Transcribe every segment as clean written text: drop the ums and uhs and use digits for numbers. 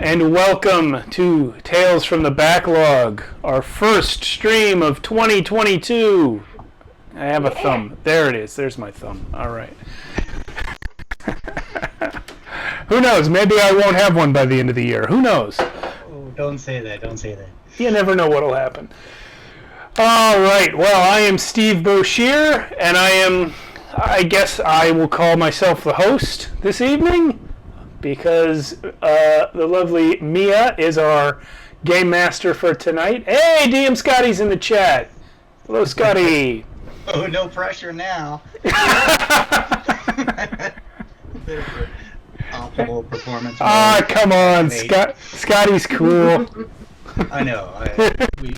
and welcome to Tales from the Backlog, our first stream of 2022. I have a thumb. There it is. There's my thumb. All right. Who knows? Maybe I won't have one by the end of the year. Who knows? Oh, don't say that. Don't say that. You never know what'll happen. All right. Well, I am Steve Boshear, and I guess I will call myself the host this evening, because the lovely Mia is our game master for tonight. Hey, DM Scotty's in the chat. Hello, Scotty. Oh, no pressure now. Optimal performance. Come on, Scotty's cool. I know. We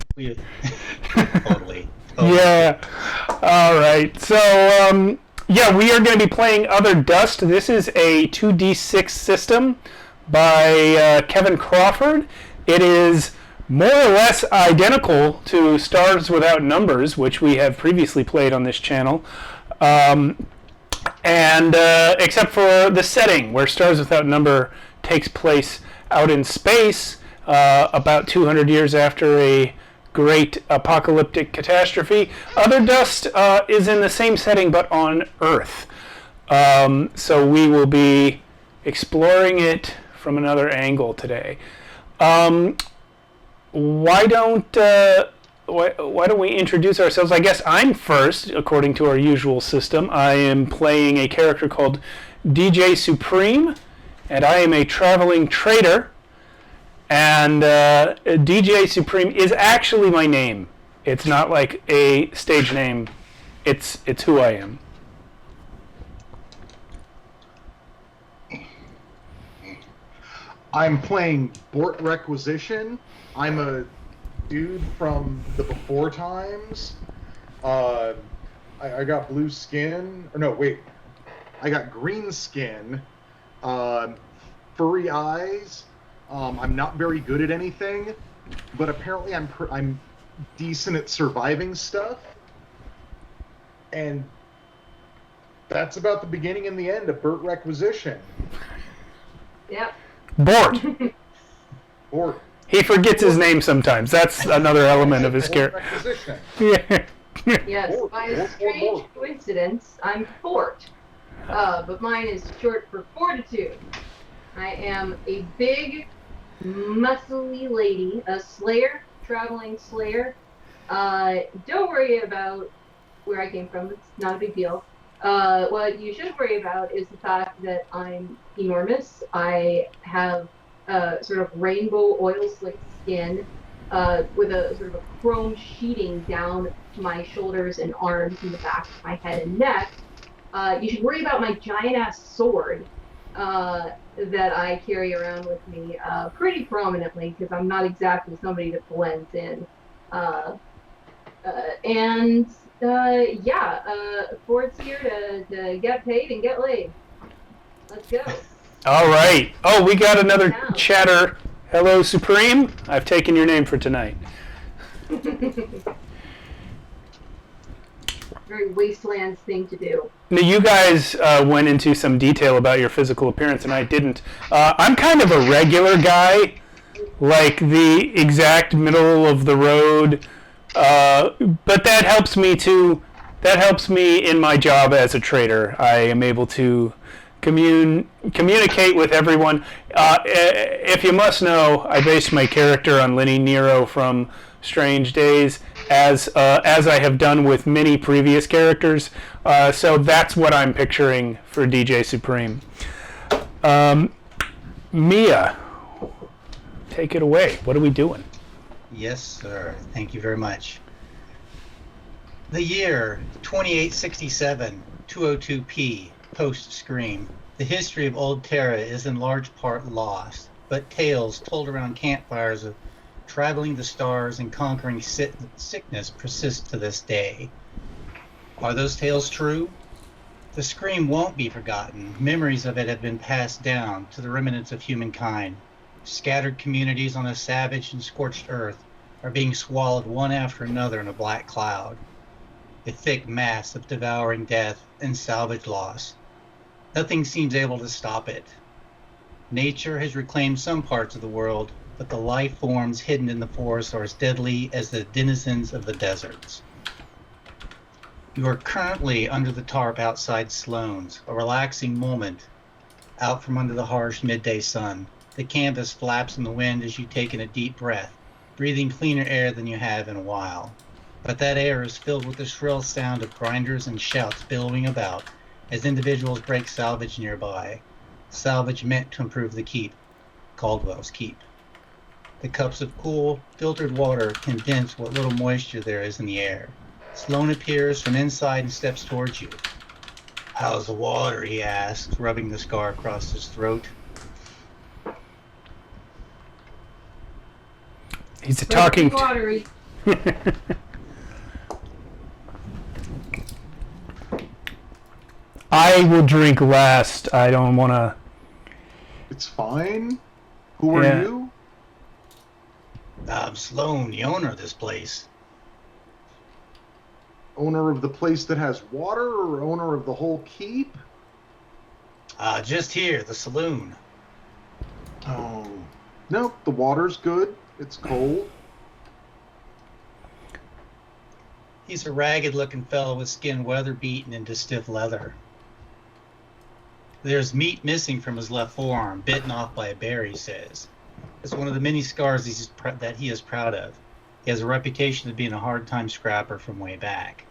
totally. Yeah. All right. So, yeah, we are going to be playing Other Dust. This is a 2d6 system by Kevin Crawford. It is more or less identical to Stars Without Numbers, which we have previously played on this channel, and except for the setting, where Stars Without Number takes place out in space about 200 years after a great apocalyptic catastrophe. Other Dust is in the same setting but on Earth. So we will be exploring it from another angle today. Why don't we introduce ourselves? I guess I'm first, according to our usual system. I am playing a character called DJ Supreme, and I am a traveling trader. And DJ Supreme is actually my name. It's not like a stage name. It's who I am. I'm playing Bort Requisition. I'm a dude from the before times. I got blue skin. Or no, wait. I got green skin. Furry eyes. I'm not very good at anything, but apparently I'm decent at surviving stuff. And that's about the beginning and the end of Burt Requisition. Yep. Bort. Bort. He forgets his name sometimes. That's another element of his character. Yeah. Yes, by a strange coincidence, I'm Fort. But mine is short for Fortitude. I am a big, muscly lady, a slayer, traveling slayer. Don't worry about where I came from. It's not a big deal. What you should worry about is the fact that I'm enormous. I have sort of rainbow oil slick skin with a sort of a chrome sheeting down to my shoulders and arms and the back of my head and neck. You should worry about my giant-ass sword that I carry around with me pretty prominently, because I'm not exactly somebody that blends in. Ford's here to get paid and get laid. Let's go. All right. Oh, we got another chatter. Hello, Supreme. I've taken your name for tonight. Very Wastelands thing to do. Now, you guys went into some detail about your physical appearance, and I didn't. I'm kind of a regular guy, like the exact middle of the road, but that helps me too. That helps me in my job as a trader. I am able to communicate with everyone. If you must know, I based my character on Lenny Nero from Strange Days, as I have done with many previous characters. So that's what I'm picturing for DJ Supreme. Mia, take it away. What are we doing? Yes, sir. Thank you very much. The year 2867, 202p, post-Scream. The history of Old Terra is in large part lost, but tales told around campfires of traveling the stars and conquering sickness persist to this day. Are those tales true? The Scream won't be forgotten. Memories of it have been passed down to the remnants of humankind. Scattered communities on a savage and scorched earth are being swallowed one after another in a black cloud. A thick mass of devouring death and salvage loss. Nothing seems able to stop it. Nature has reclaimed some parts of the world, but the life forms hidden in the forest are as deadly as the denizens of the deserts. You are currently under the tarp outside Sloan's, a relaxing moment out from under the harsh midday sun. The canvas flaps in the wind as you take in a deep breath, breathing cleaner air than you have in a while. But that air is filled with the shrill sound of grinders and shouts billowing about as individuals break salvage nearby. Salvage meant to improve the keep, Caldwell's keep. The cups of cool, filtered water condense what little moisture there is in the air. Sloan appears from inside and steps towards you. "How's the water?" he asks, rubbing the scar across his throat. He's a talking... Watery. I will drink last. I don't want to... It's fine. Who are Yeah. you? I'm Sloan, the owner of this place. Owner of the place that has water, or owner of the whole keep? Just here, the saloon. Oh. No, the water's good. It's cold. He's a ragged-looking fellow with skin weather-beaten into stiff leather. There's meat missing from his left forearm, bitten off by a bear, he says. It's one of the many scars that he is proud of. He has a reputation of being a hard-time scrapper from way back.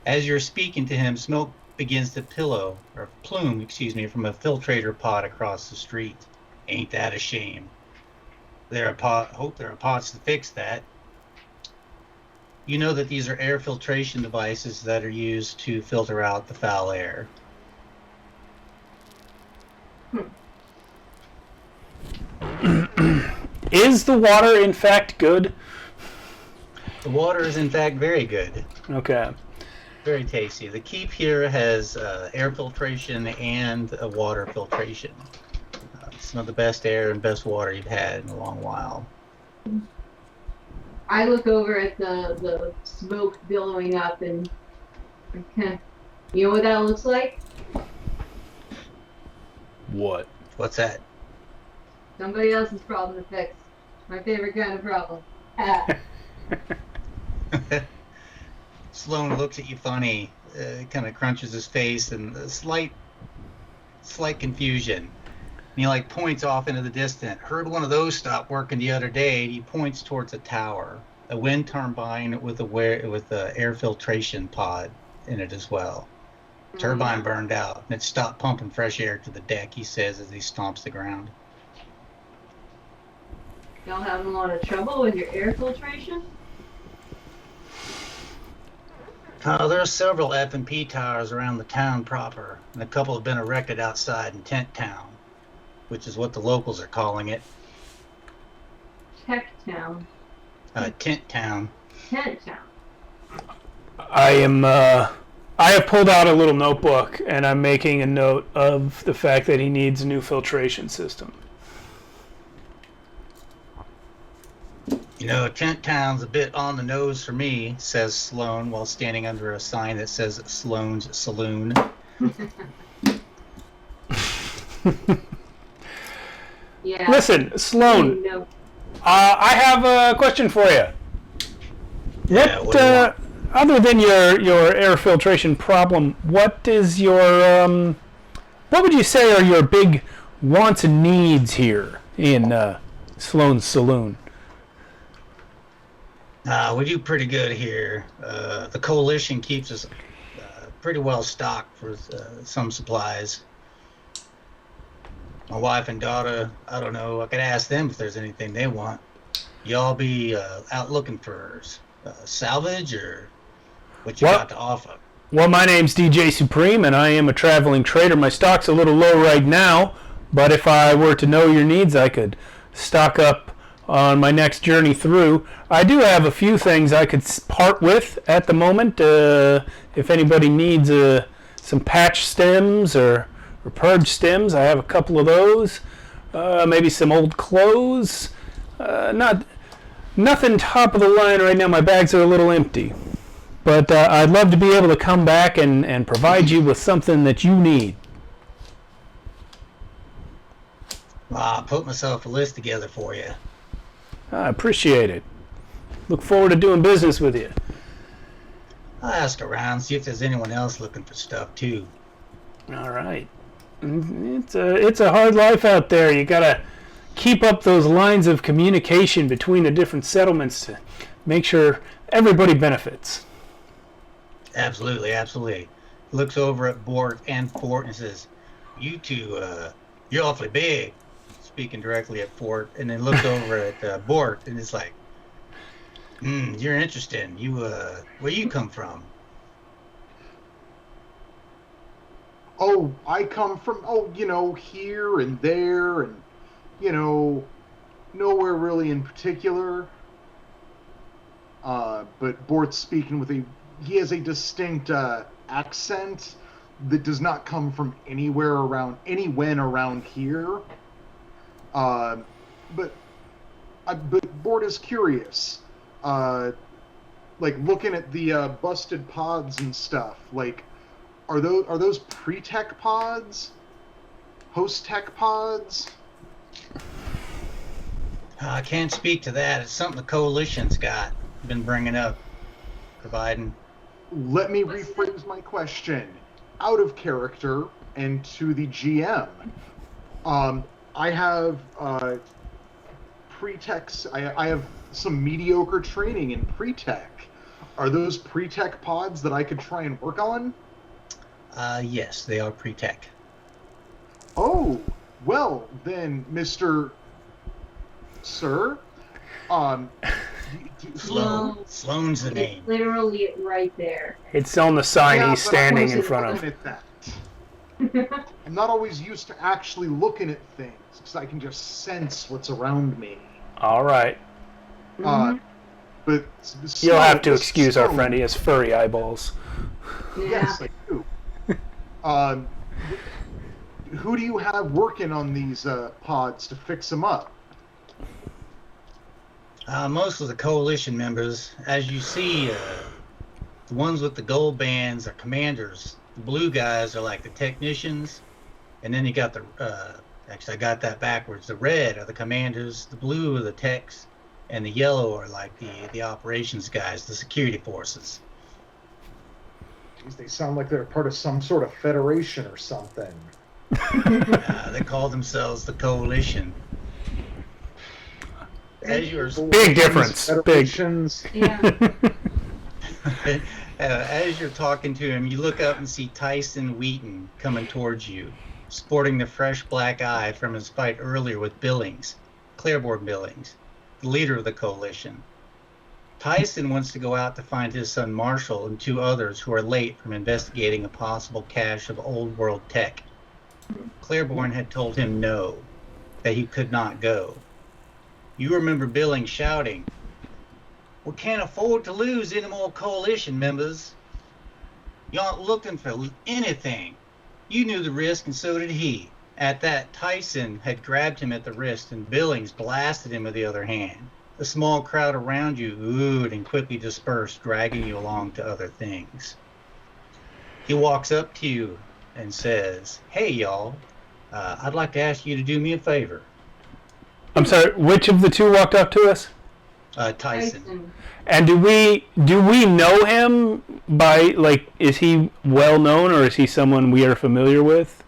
As you're speaking to him, smoke begins to plume from a filtrator pot across the street. Ain't that a shame? Hope there are pots to fix that. You know that these are air filtration devices that are used to filter out the foul air. Is the water, in fact, good? The water is, in fact, very good. Okay. Very tasty. The keep here has air filtration and water filtration. Some of the best air and best water you've had in a long while. I look over at the smoke billowing up and you know what that looks like? What? What's that? Somebody else's problem to fix. My favorite kind of problem. Ah. Sloan looks at you funny, kind of crunches his face, and a slight confusion. And he points off into the distance. Heard one of those stop working the other day. And he points towards a tower, a wind turbine with a air filtration pod in it as well. Turbine burned out, and it stopped pumping fresh air to the deck, he says as he stomps the ground. Y'all having a lot of trouble with your air filtration? There are several F&P towers around the town proper, and a couple have been erected outside in Tent Town, which is what the locals are calling it. Tech Town. Tent Town. Tent Town. I have pulled out a little notebook, and I'm making a note of the fact that he needs a new filtration system. You know, Tent Town's a bit on the nose for me, says Sloan while standing under a sign that says Sloan's Saloon. Yeah. Listen, Sloan, No. I have a question for you. Yeah, what do you want? Other than your air filtration problem, what is your what would you say are your big wants and needs here in Sloan's Saloon? We do pretty good here. The coalition keeps us pretty well stocked for some supplies. My wife and daughter, I don't know, I could ask them if there's anything they want. Y'all be out looking for salvage or what you got to offer? Well, my name's DJ Supreme, and I am a traveling trader. My stock's a little low right now, but if I were to know your needs, I could stock up on my next journey through. I do have a few things I could part with at the moment. If anybody needs some patch stems or purge stems, I have a couple of those. Maybe some old clothes. Nothing top of the line right now. My bags are a little empty. But I'd love to be able to come back and provide you with something that you need. I put myself a list together for you. I appreciate it. Look forward to doing business with you. I'll ask around, see if there's anyone else looking for stuff too. All right. It's a hard life out there. You gotta keep up those lines of communication between the different settlements to make sure everybody benefits. Absolutely, absolutely. He looks over at Bort and Fort and says, "You two, you're awfully big." Speaking directly at Fort, and then looks over at Bort and is like, "You're interesting. You, where you come from?" Oh, I come from, here and there, and, nowhere really in particular. But Bort's speaking he has a distinct accent that does not come from anywhere around here. But Bort is curious. Looking at the busted pods and stuff, are those pre-tech pods? Post-tech pods? I can't speak to that. It's something the coalition's been bringing up, providing. Let me rephrase my question. Out of character and to the GM. I have pre-techs. I have some mediocre training in pre-tech. Are those pre-tech pods that I could try and work on? Yes, they are pre-tech. Oh, well then, Mr. Sir. Sloan's the name. It's literally right there. It's on the sign Yeah, he's but I standing in wasn't front of. looking at that. I'm not always used to actually looking at things because I can just sense what's around me. All right. But You'll have to this excuse our stone- friend. He has furry eyeballs. Yeah. Yes, I do. Who do you have working on these pods to fix them up? Most of the coalition members, as you see, the ones with the gold bands are commanders. The blue guys are like the technicians, and then you got actually I got that backwards. The red are the commanders, the blue are the techs, and the yellow are like the operations guys, the security forces. Jeez, they sound like they're part of some sort of federation or something. They call themselves the coalition. As you're Big difference. Big. Federations. Yeah. As you're talking to him, you look up and see Tyson Wheaton coming towards you, sporting the fresh black eye from his fight earlier with Billings, Claiborne Billings, the leader of the coalition. Tyson wants to go out to find his son Marshall and two others who are late from investigating a possible cache of old world tech. Claiborne had told him no, that he could not go. You remember Billings shouting, "We can't afford to lose any more coalition members. You aren't looking for anything." You knew the risk, and so did he. At that, Tyson had grabbed him at the wrist, and Billings blasted him with the other hand. The small crowd around you oohed and quickly dispersed, dragging you along to other things. He walks up to you and says, "Hey, y'all, I'd like to ask you to do me a favor." I'm sorry. Which of the two walked up to us? Tyson. And do we know him by, is he well known or is he someone we are familiar with?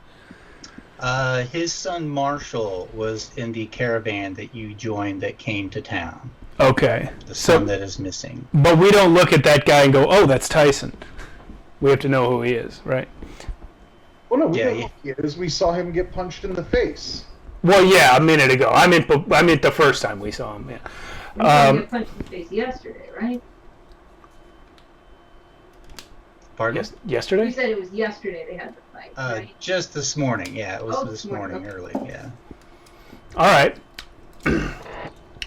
His son Marshall was in the caravan that you joined that came to town. Okay. The son that is missing. But we don't look at that guy and go, "Oh, that's Tyson." We have to know who he is, right? Well, no, we Yeah, know who he is. We saw him get punched in the face. Well, yeah, a minute ago. I meant the first time we saw him. Yeah. You got punched in the face yesterday, right? Pardon? Yesterday? You said it was yesterday they had the fight, right? Just this morning. Yeah, it was Oh, this morning okay. early. Yeah. All right.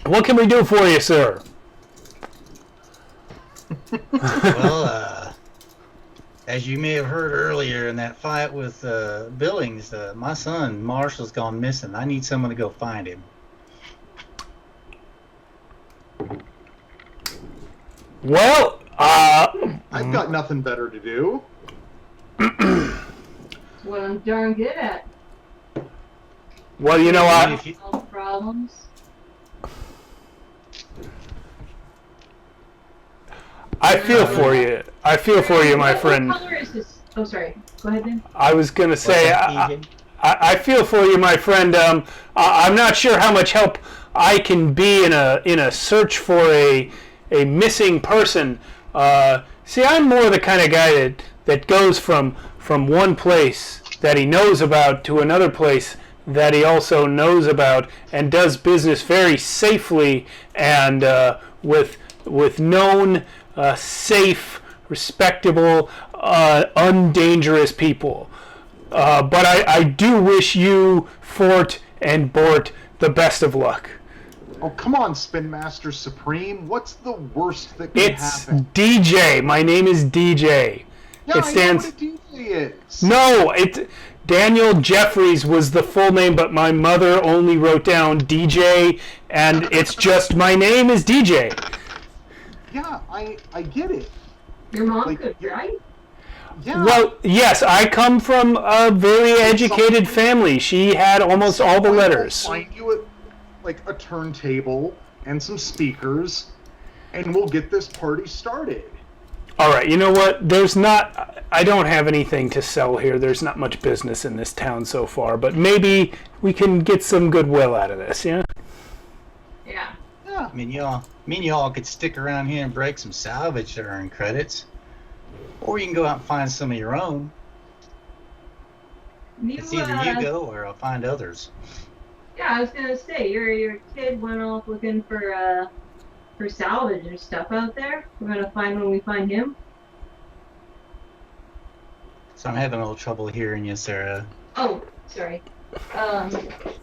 What can we do for you, sir? Well, as you may have heard earlier in that fight with Billings, my son Marshall's gone missing. I need someone to go find him. Well, I've got nothing better to do. What I'm darn good at. Well, you know what? Solve problems. I feel for you. I feel for you, my friend. What color is this? Oh, sorry. Go ahead, then. I was going to say, I feel for you, my friend. I'm not sure how much help I can be in a search for a missing person. See, I'm more the kind of guy that goes from one place that he knows about to another place that he also knows about, and does business very safely and with known, safe, respectable, undangerous people. But I do wish you, Fort and Bort, the best of luck. Oh, come on, Spin Master Supreme. What's the worst that can happen? It's DJ. My name is DJ. Yeah, It stands. I know what a DJ is. No, Daniel Jeffries was the full name, but my mother only wrote down DJ, and it's just my name is DJ. Yeah, I get it. Your mom could, right? Yeah. Well, yes, I come from a very educated family. She had almost all the letters. I'll find you a turntable and some speakers, and we'll get this party started. All right, you know what? I don't have anything to sell here. There's not much business in this town so far, but maybe we can get some goodwill out of this, yeah? Yeah. Yeah. I mean, y'all could stick around here and break some salvage to earn credits. Or you can go out and find some of your own. It's either you go or I'll find others. Yeah, I was gonna say your kid went off looking for salvage and stuff out there. We're gonna find when we find him. So I'm having a little trouble hearing you, Sarah. Oh, sorry.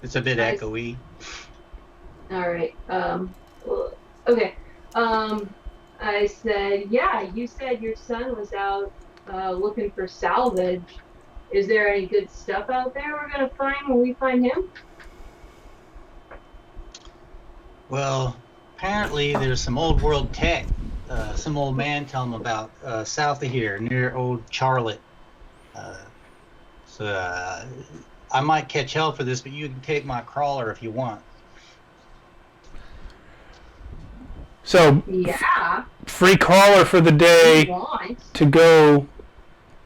It's a bit echoey. All right. Okay. I said, yeah. You said your son was out looking for salvage. Is there any good stuff out there we're gonna find when we find him? Well, apparently there's some old world tech. Some old man told him about south of here, near old Charlotte. I might catch hell for this, but you can take my crawler if you want. So, Yeah. free crawler for the day to go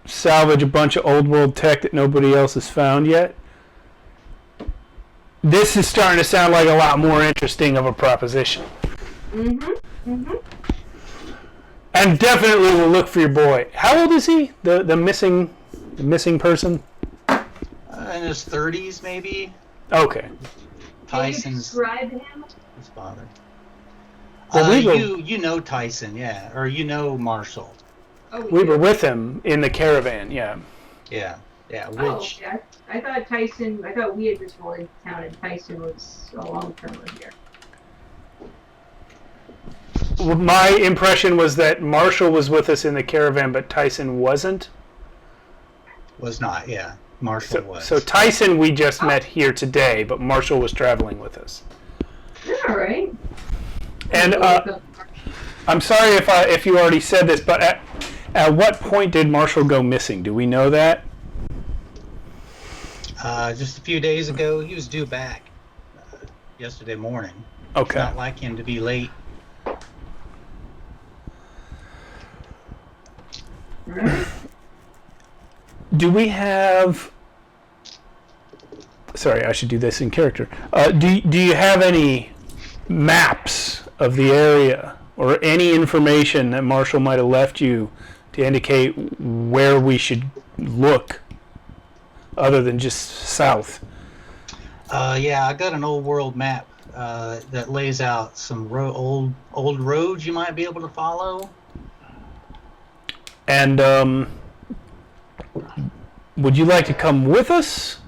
salvage a bunch of old world tech that nobody else has found yet. This is starting to sound like a lot more interesting of a proposition. And definitely will look for your boy. How old is he? The missing person? In his 30s, maybe. Okay. Tyson's Can you describe him? his father. Well, you know Tyson, yeah, or you know Marshall. Oh, we were with him in the caravan, yeah. Yeah. Oh, Which yeah. I thought we had just rolled into town and Tyson was a long-termer here. Well, my impression was that Marshall was with us in the caravan, but Tyson wasn't. was not, yeah. Marshall was. So Tyson we just met here today, but Marshall was traveling with us. All right. And I'm sorry if you already said this, but at what point did Marshall go missing? Do we know that? Just a few days ago, he was due back yesterday morning. Okay. It's not like him to be late. Do we have... Sorry, I should do this in character. Do you have any maps of the area or any information that Marshall might have left you to indicate where we should look other than just south? Yeah, I got an old world map that lays out some old roads you might be able to follow. And would you like to come with us?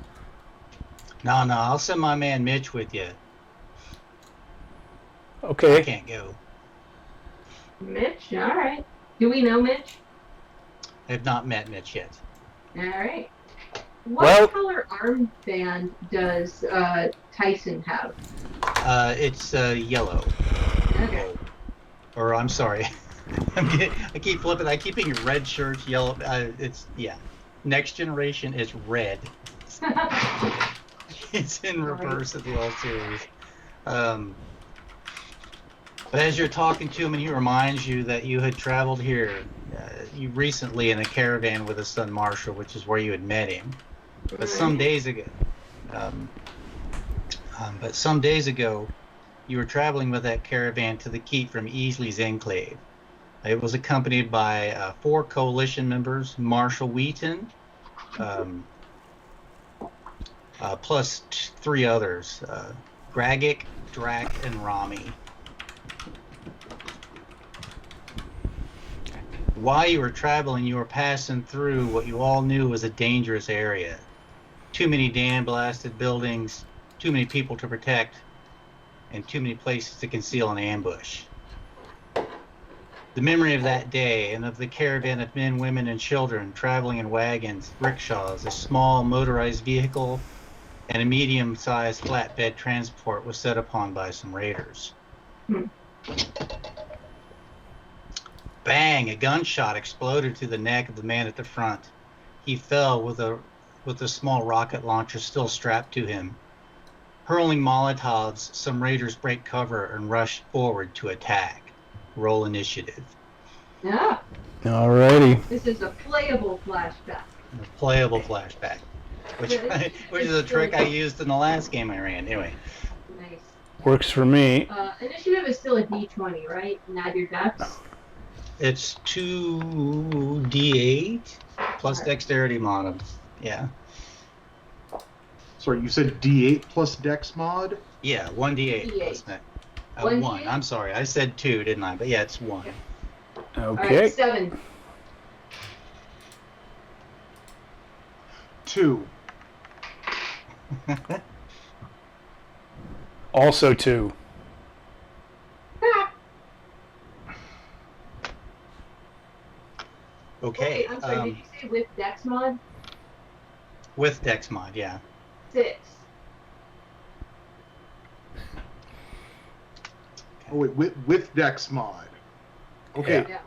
No, I'll send my man Mitch with you. Okay. I can't go. Mitch, all right. Do we know Mitch? I have not met Mitch yet. All right. What Well- color armband does Tyson have? It's yellow. Okay. Or I'm sorry. I keep flipping. I keep thinking red shirts, yellow. It's, yeah. Next generation is red. It's in reverse of the old series. But as you're talking to him, and he reminds you that you had traveled here, you recently in a caravan with his son Marshall, which is where you had met him. But some days ago, you were traveling with that caravan to the keep from Easley's Enclave. It was accompanied by 4 coalition members, Marshall Wheaton, plus 3 others, Gragic, Drac, and Rami. While you were traveling, you were passing through what you all knew was a dangerous area. Too many dam-blasted buildings, too many people to protect, and too many places to conceal an ambush. The memory of that day and of the caravan of men, women, and children traveling in wagons, rickshaws, a small motorized vehicle, and a medium-sized flatbed transport was set upon by some raiders. Bang! A gunshot exploded to the neck of the man at the front. He fell with a small rocket launcher still strapped to him. Hurling Molotovs, some raiders break cover and rush forward to attack. Roll initiative. Yeah. Alrighty. This is a playable flashback. A playable flashback, which is a trick I used in the last game I ran. Anyway. Nice. Works for me. Initiative is still a D20, right? And add your dex. It's 2d8 plus dexterity mod. Yeah. Sorry, you said D8 plus Dex mod? Yeah, 1d8 plus that. 1. I'm sorry, I said 2, didn't I? But yeah, it's 1. Okay. All right, 7. 2. Also 2. Okay. I'm sorry, did you say with dex mod? With dex mod, yeah. 6. Oh wait, with Dex mod. Okay. Yeah.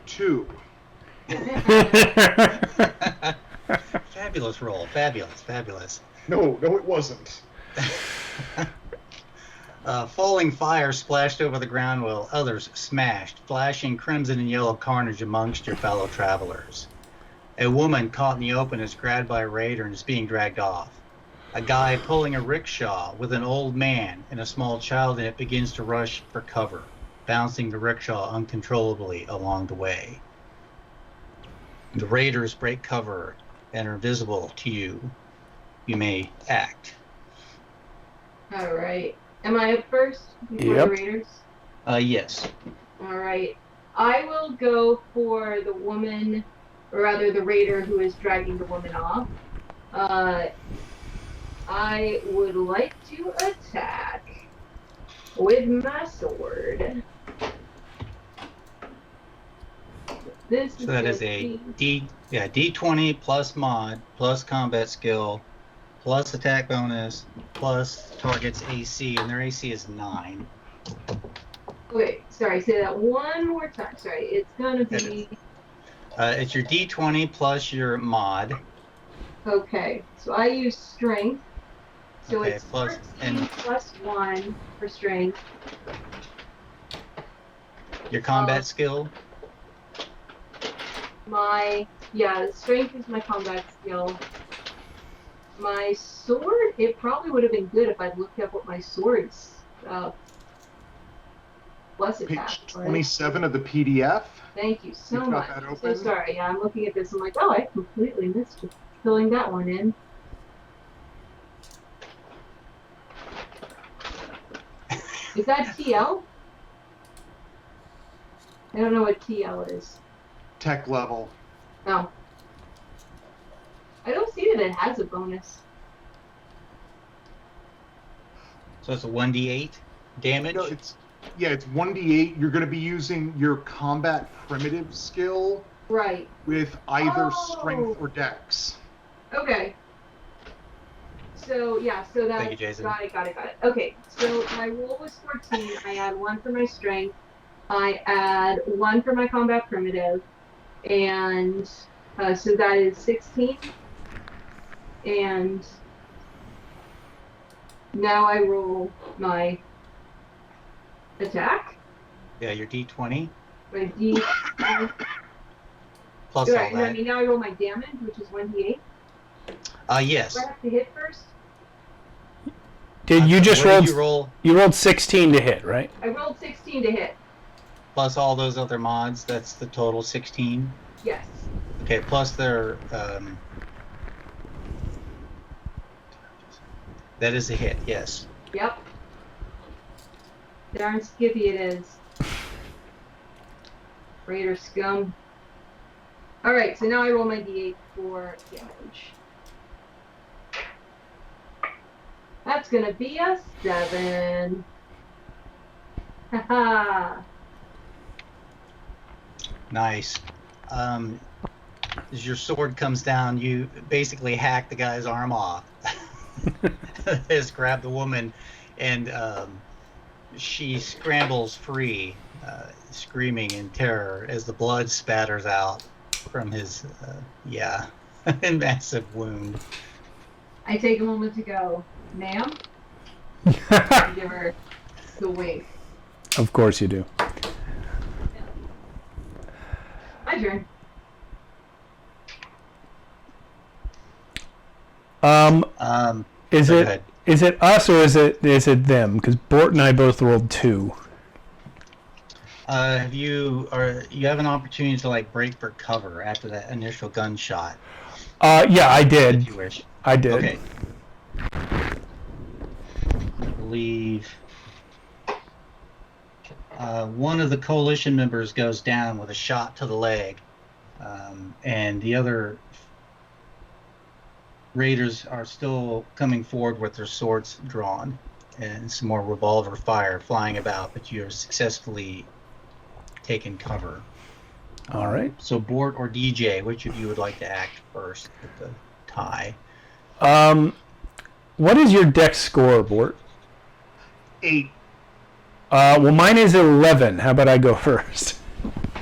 2. Fabulous roll. Fabulous. No, it wasn't. Falling fire splashed over the ground while others smashed, flashing crimson and yellow carnage amongst your fellow travelers. A woman caught in the open is grabbed by a raider and is being dragged off. A guy pulling a rickshaw with an old man and a small child in it begins to rush for cover, bouncing the rickshaw uncontrollably along the way. The raiders break cover and are visible to you. You may act. All right. Am I up first before Yep. the raiders? Yes. All right. I will go for the woman, or rather the raider who is dragging the woman off. I would like to attack with my sword. This So that is a D20 plus mod, plus combat skill, plus attack bonus, plus target's AC, and their AC is 9. Wait, sorry, say that one more time. Sorry, it's gonna be. It's your D20 plus your mod. Okay, so I use strength. So Okay, it's plus- 14 plus 1 for strength. Your combat skill. Strength is my combat skill. My sword, it probably would have been good if I'd looked up what my sword's plus attack Page was. 27 of the PDF. Thank you so You've much. got that I'm open? so sorry. Yeah, I'm looking at this. I'm like, oh, I completely missed just filling that one in. Is that TL? I don't know what TL is. Tech level. No. I don't see that it has a bonus. So it's a 1d8 damage. No, it's 1d8. You're going to be using your combat primitive skill Right. with either Oh. strength or dex. Okay. So that's Thank you, Jason. got it. Okay, so my roll was 14. I add 1 for my strength. I add 1 for my combat primitive, and so that is 16. And Now I roll my attack. Yeah, your D20 My D. plus all Right, and I that. mean now I roll my damage, which is 1d8. Yes. Do I have to hit first? Did you just what roll? Did you roll? You rolled 16 to hit, right? I rolled 16 to hit. Plus all those other mods, that's the total 16. Yes. Okay, plus their that is a hit, yes. Yep. Darn skippy it is. Raider scum. Alright, so now I roll my d8 for damage. That's gonna be a 7. Haha. Nice. As your sword comes down, you basically hack the guy's arm off. Just grab the woman, and she scrambles free, screaming in terror as the blood spatters out from his, massive wound. I take a moment to go, ma'am? And give her the wink. Of course you do. My turn. Is Go it ahead. is it us or is it them? Because Bort and I both rolled 2. You have an opportunity to break for cover after that initial gunshot, Yeah, I did. if you wish. I did. Okay. I believe one of the coalition members goes down with a shot to the leg, and the other raiders are still coming forward with their swords drawn and some more revolver fire flying about, but you're successfully taken cover. All right. So Bort or DJ, which of you would like to act first with the tie? What is your dex score, Bort? 8. Well, mine is 11. How about I go first?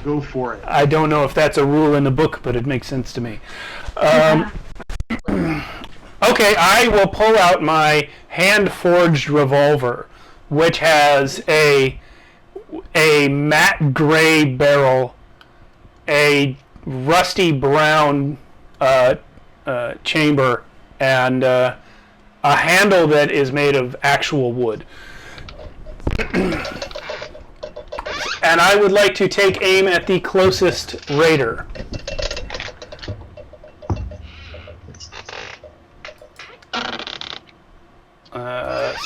Go for it. I don't know if that's a rule in the book, but it makes sense to me. Okay, I will pull out my hand-forged revolver, which has a matte gray barrel, a rusty brown chamber, and a handle that is made of actual wood. And I would like to take aim at the closest raider.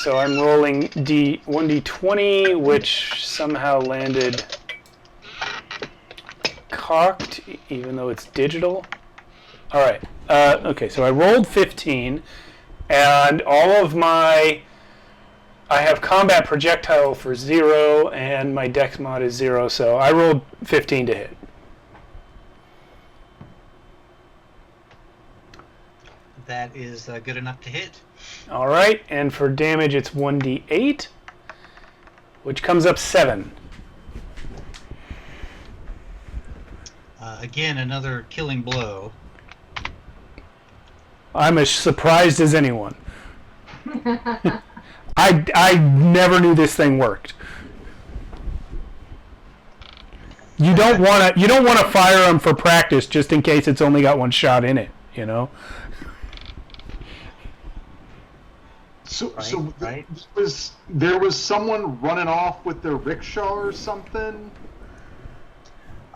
So I'm rolling 1d20, which somehow landed cocked, even though it's digital. All right. Okay, so I rolled 15, and all of my... I have combat projectile for 0, and my dex mod is 0, so I rolled 15 to hit. That is good enough to hit. All right, and for damage it's 1d8, which comes up 7. Again, another killing blow. I'm as surprised as anyone. I never knew this thing worked. You don't want to fire them for practice just in case it's only got one shot in it, you know. So right. There was someone running off with their rickshaw or something.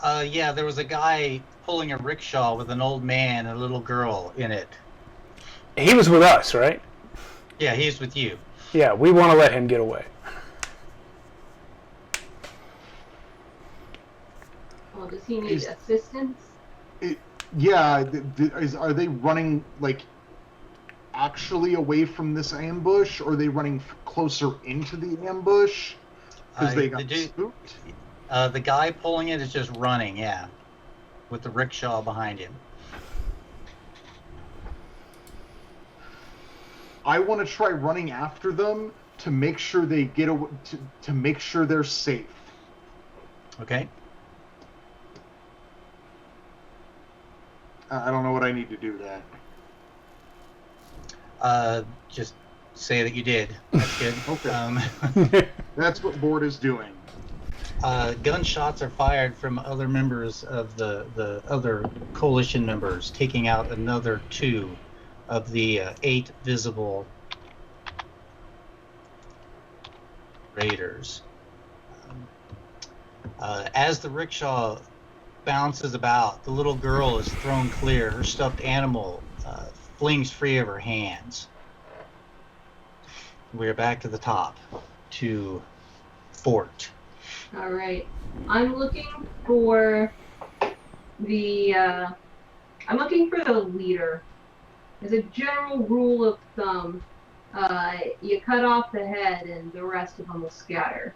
Yeah, there was a guy pulling a rickshaw with an old man and a little girl in it. He was with us, right? Yeah, he's with you. Yeah, we want to let him get away. Well, does he need assistance? Are they running actually away from this ambush, or are they running closer into the ambush because they got spooked? The guy pulling it is just running, yeah, with the rickshaw behind him. I want to try running after them to make sure they get away, to make sure they're safe. Okay. I don't know what I need to do that. Just say that you did. That's good. Okay. That's what Bort is doing. Gunshots are fired from other members of the other coalition members, taking out another 2 of the 8 visible raiders. As the rickshaw bounces about, the little girl is thrown clear. Her stuffed animal flings free of her hands. We are back to the top, to Fort. All right. I'm looking for the leader. As a general rule of thumb, you cut off the head and the rest of them will scatter.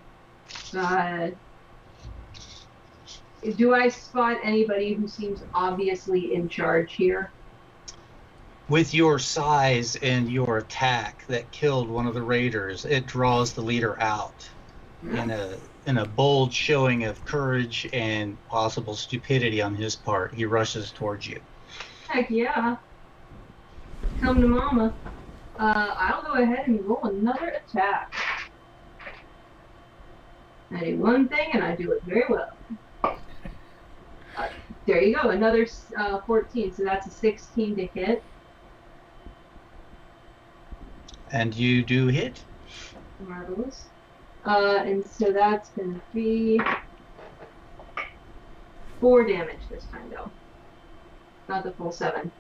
Do I spot anybody who seems obviously in charge here? With your size and your attack that killed one of the raiders, it draws the leader out in a bold showing of courage and possible stupidity on his part. He rushes towards you. Heck yeah. Come to mama. I'll go ahead and roll another attack. I do one thing and I do it very well. There you go, another 14, so that's a 16 to hit. And you do hit? Marvelous. And so that's going to be 4 damage this time, though. Not the full 7.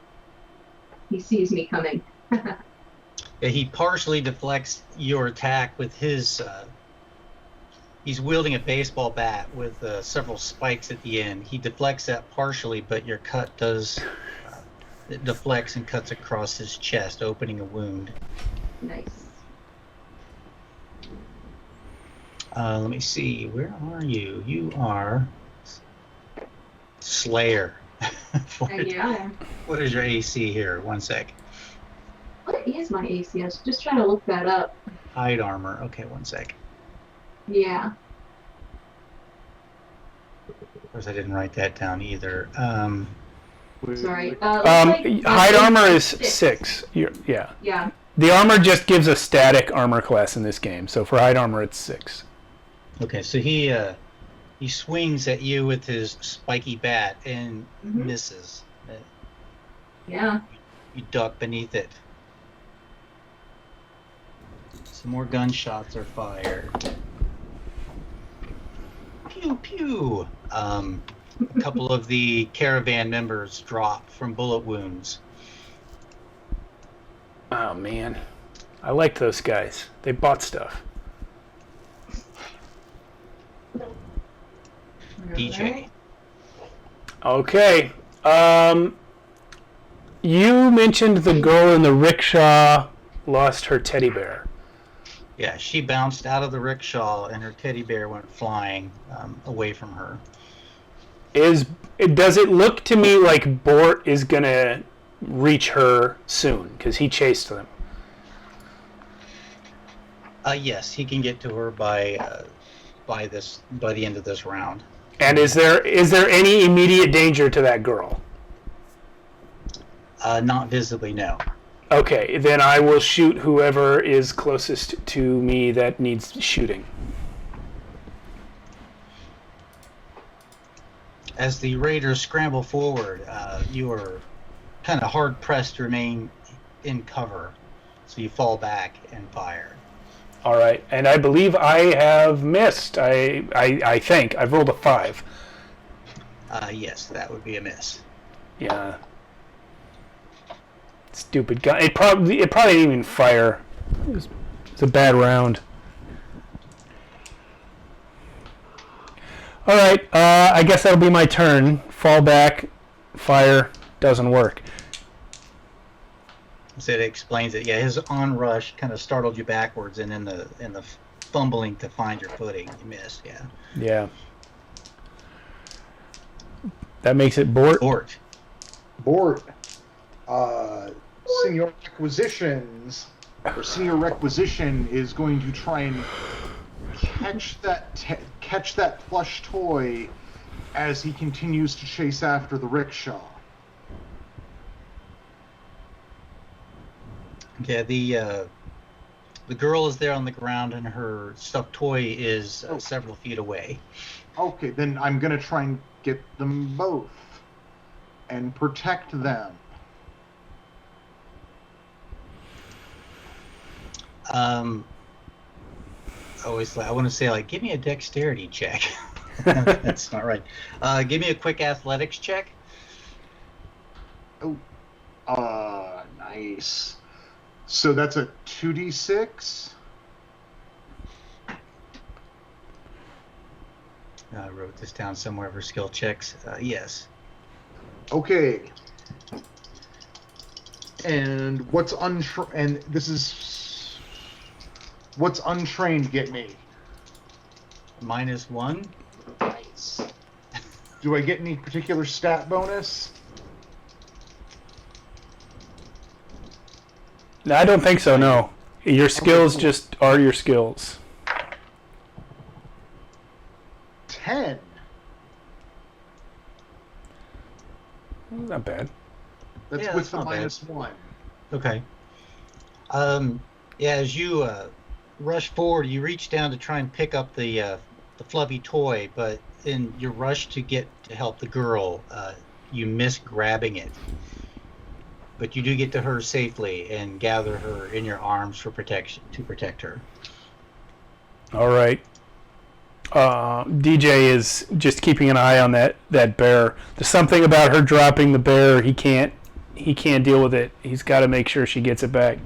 He sees me coming. Yeah, he partially deflects your attack with his... he's wielding a baseball bat with several spikes at the end. He deflects that partially, but your cut does... it deflects and cuts across his chest, opening a wound. Nice. Let me see. Where are you? You are Slayer. Yeah. What is your AC here? 1 sec. What is my AC? I was just trying to look that up. Hide armor. Okay, 1 sec. Yeah. Of course, I didn't write that down either. Sorry. Hide armor is 6. Yeah. Yeah. The armor just gives a static armor class in this game, so for hide armor it's 6. Okay, so he swings at you with his spiky bat and misses. Yeah. You duck beneath it. Some more gunshots are fired. Pew pew. A couple of the caravan members drop from bullet wounds. Oh man, I like those guys. They bought stuff. DJ. Okay. You mentioned the girl in the rickshaw lost her teddy bear. Yeah, she bounced out of the rickshaw and her teddy bear went flying away from her. Does it look to me like Bort is gonna reach her soon because he chased them? Yes, he can get to her by the end of this round. And is there any immediate danger to that girl? Not visibly, no. Okay, then I will shoot whoever is closest to me that needs shooting. As the raiders scramble forward, you are kind of hard pressed to remain in cover, so you fall back and fire. All right, and I believe I have missed. I think I've rolled a 5. Yes, that would be a miss. Yeah. Stupid gun. It probably didn't even fire. It's a bad round. All right, I guess that'll be my turn. Fall back, fire, doesn't work. So it explains it. Yeah, his onrush kind of startled you backwards, and in the fumbling to find your footing, you missed. Yeah. Yeah. That makes it Bort. Bort. Senior Requisition is going to try and catch that plush toy as he continues to chase after the rickshaw. Yeah, The girl is there on the ground, and her stuffed toy is several feet away. Okay, then I'm gonna try and get them both and protect them. I want to say, like, give me a dexterity check. That's not right. Give me a quick athletics check. Oh, nice. So that's a 2d6. I wrote this down somewhere for skill checks. Yes. Okay. And what's what's untrained get me? -1. Nice. Do I get any particular stat bonus? No, I don't think so, no. Your skills cool. just are your skills. 10. Not bad. That's Yeah, with that's the not bad. -1. Okay. Yeah, as you rush forward, you reach down to try and pick up the fluffy toy, but in your rush to get to help the girl, you miss grabbing it. But you do get to her safely and gather her in your arms for protection to protect her. All right. DJ is just keeping an eye on that bear. There's something about her dropping the bear. He can't deal with it. He's got to make sure she gets it back.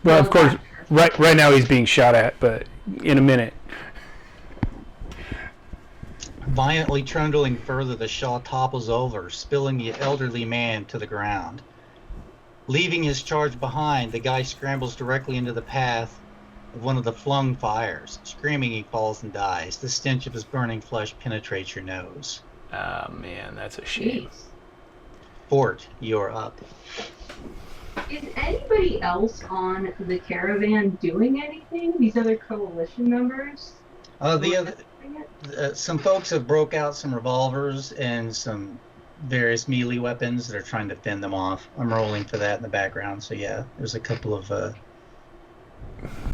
Well, of course, right now he's being shot at, but in a minute. Violently trundling further, the shaw topples over, spilling the elderly man to the ground. Leaving his charge behind, the guy scrambles directly into the path of one of the flung fires. Screaming, he falls and dies. The stench of his burning flesh penetrates your nose. Oh, man, that's a shame. Jeez. Fort, you're up. Is anybody else on the caravan doing anything? These other coalition members? Some folks have broke out some revolvers and some various melee weapons that are trying to fend them off. I'm rolling for that in the background, so yeah, there's a couple of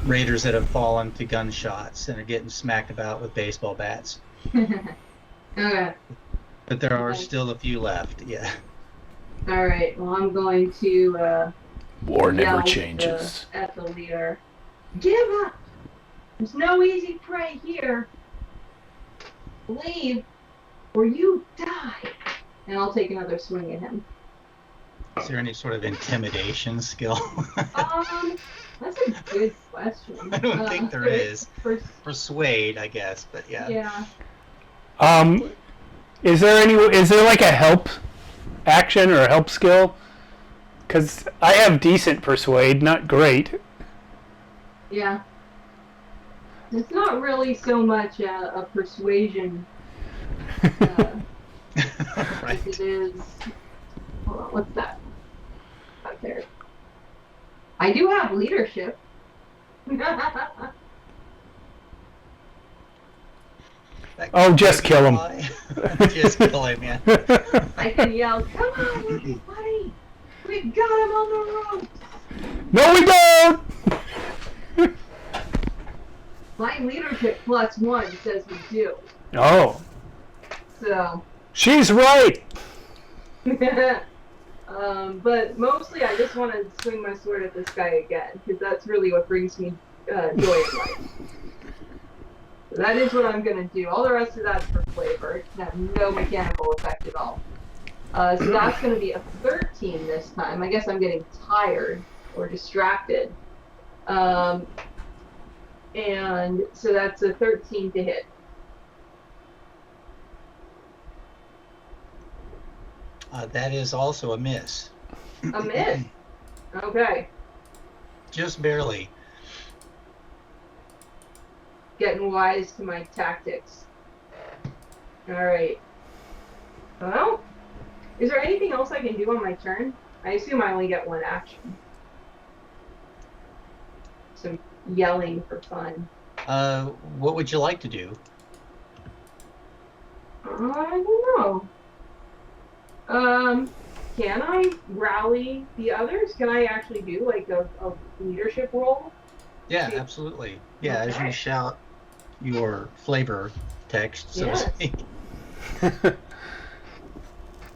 raiders that have fallen to gunshots and are getting smacked about with baseball bats. Okay. But there are still a few left, yeah. All right. Well, I'm going to War never yell changes. at the leader. Give up! There's no easy prey here. Leave, or you die. And I'll take another swing at him. Is there any sort of intimidation skill? That's a good question. I don't think there is. Persuade, I guess, but yeah. Yeah. Is there like a help action or a help skill? Because I have decent persuade, not great. Yeah. It's not really so much a persuasion Right. as it is. Hold on, what's that? Out there. I do have leadership. Oh, just kill him. Just kill him, yeah. I can yell, "Come on, everybody! We got him on the ropes!" No, we don't! My leadership +1 says we do. Oh, So, she's right. but mostly I just want to swing my sword at this guy again, because that's really what brings me joy in life. So that is what I'm going to do. All the rest of that's for flavor. It can have no mechanical effect at all. So that's going to be a 13 this time. I guess I'm getting tired or distracted. And so that's a 13 to hit. That is also a miss. A miss. Okay. Just barely. Getting wise to my tactics. Alright. Well, is there anything else I can do on my turn? I assume I only get one action. Some yelling for fun. What would you like to do? I don't know. Can I rally the others? Can I actually do like a leadership role? Yeah, absolutely. Yeah, as Okay. you shout your flavor text, so to Yes. speak.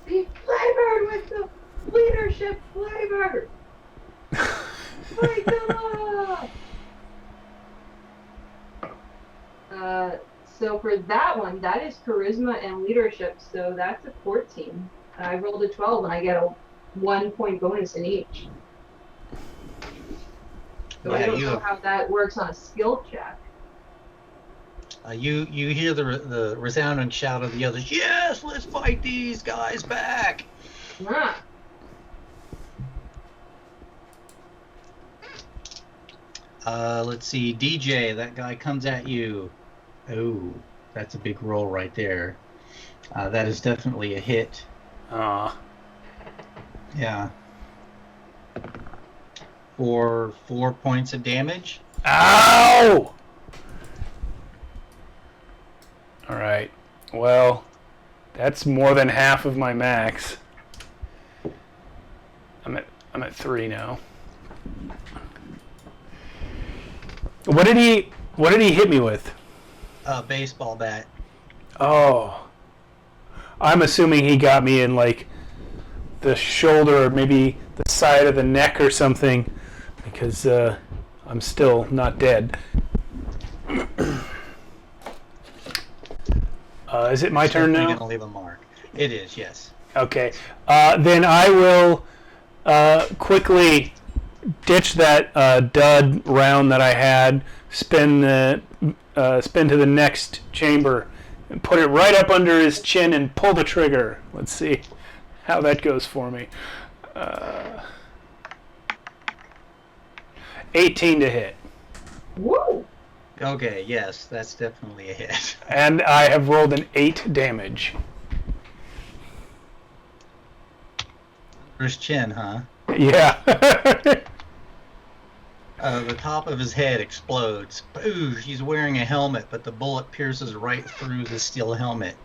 Be flavored with the leadership flavor. Break them up. So for that one, that is charisma and leadership. So that's a 14. I rolled a 12 and I get a 1 point bonus in each. So I Yeah, don't know how that works on a skill check. you hear the resounding shout of the others. Yes, let's fight these guys back. Ah. Let's see, DJ. That guy comes at you. Oh, that's a big roll right there. That is definitely a hit. Yeah. For 4 points of damage. Ow! All right. Well, that's more than half of my max. I'm at 3 now. What did he hit me with? A baseball bat. Oh. I'm assuming he got me in like the shoulder or maybe the side of the neck or something, because I'm still not dead. Is it my turn now? Going to leave a mark. It is, yes. Okay. Then I will quickly ditch that dud round that I had, spin to the next chamber, and put it right up under his chin and pull the trigger. Let's see how that goes for me. 18 to hit. Woo! Okay, yes, that's definitely a hit. And I have rolled an 8 damage. His chin, huh? Yeah. The top of his head explodes. Ooh, he's wearing a helmet, but the bullet pierces right through the steel helmet.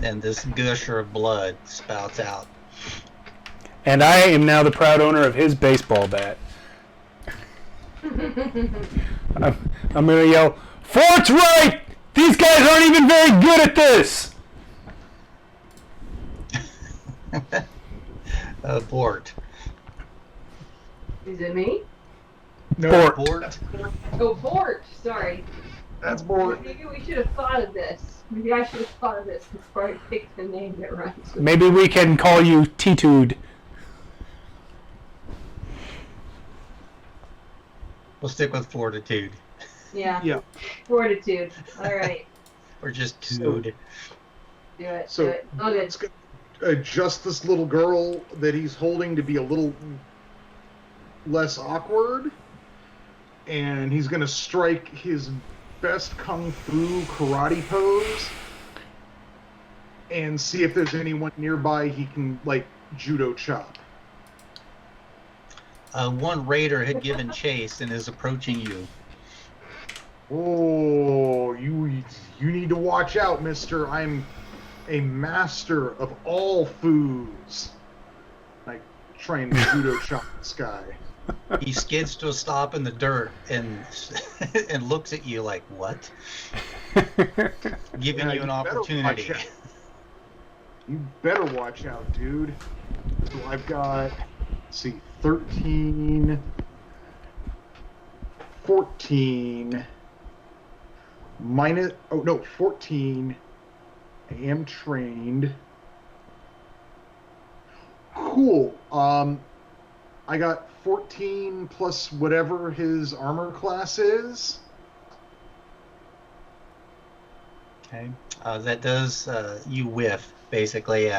And this gusher of blood spouts out. And I am now the proud owner of his baseball bat. I'm going to yell, "Fort's right! These guys aren't even very good at this!" Bort. Is it me? No, Bort? Oh, Bort. Sorry. that's Bort. Maybe we should have thought of this. Maybe I should have thought of this before I picked the name that rhymes with. Maybe we can call you Titude. We'll stick with fortitude. Yeah. Yeah. Fortitude. All right. Or just So- tude. Do it. So do it. Oh, let's adjust this little girl that he's holding to be a little less awkward, and he's going to strike his best kung fu karate pose and see if there's anyone nearby he can like judo chop. One raider had given chase and is approaching you. Oh, you need to watch out, mister. I'm a master of all foods. I train judo chop this guy. He skids to a stop in the dirt and and looks at you like, what? Giving Yeah, you an better opportunity. watch out. You better watch out, dude. So I've got, let's see, 13, 14, minus, oh no, 14. I am trained. Cool. I got 14 plus whatever his armor class is. Okay. That does, you whiff, basically.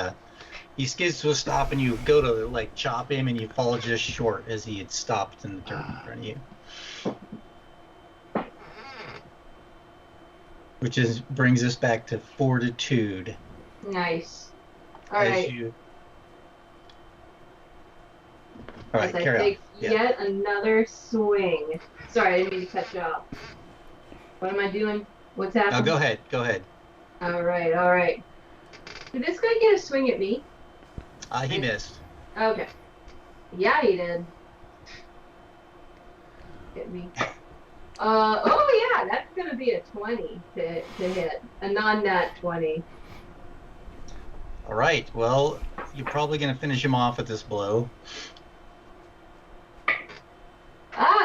He skids to a stop and you go to, like, chop him and you fall just short as he had stopped in the dirt in front of you. Which brings us back to fortitude. Nice. All As right. you... All right, As I carry on. take Yeah. yet another swing. Sorry, I didn't mean to cut you off. What am I doing? What's happening? Go ahead. Go ahead. All right, all right. Did this guy get a swing at me? He missed. Okay. Yeah, he did. Hit me. Oh yeah, that's gonna be a 20 to hit. A non-nat 20. All right. Well, you're probably going to finish him off with this blow.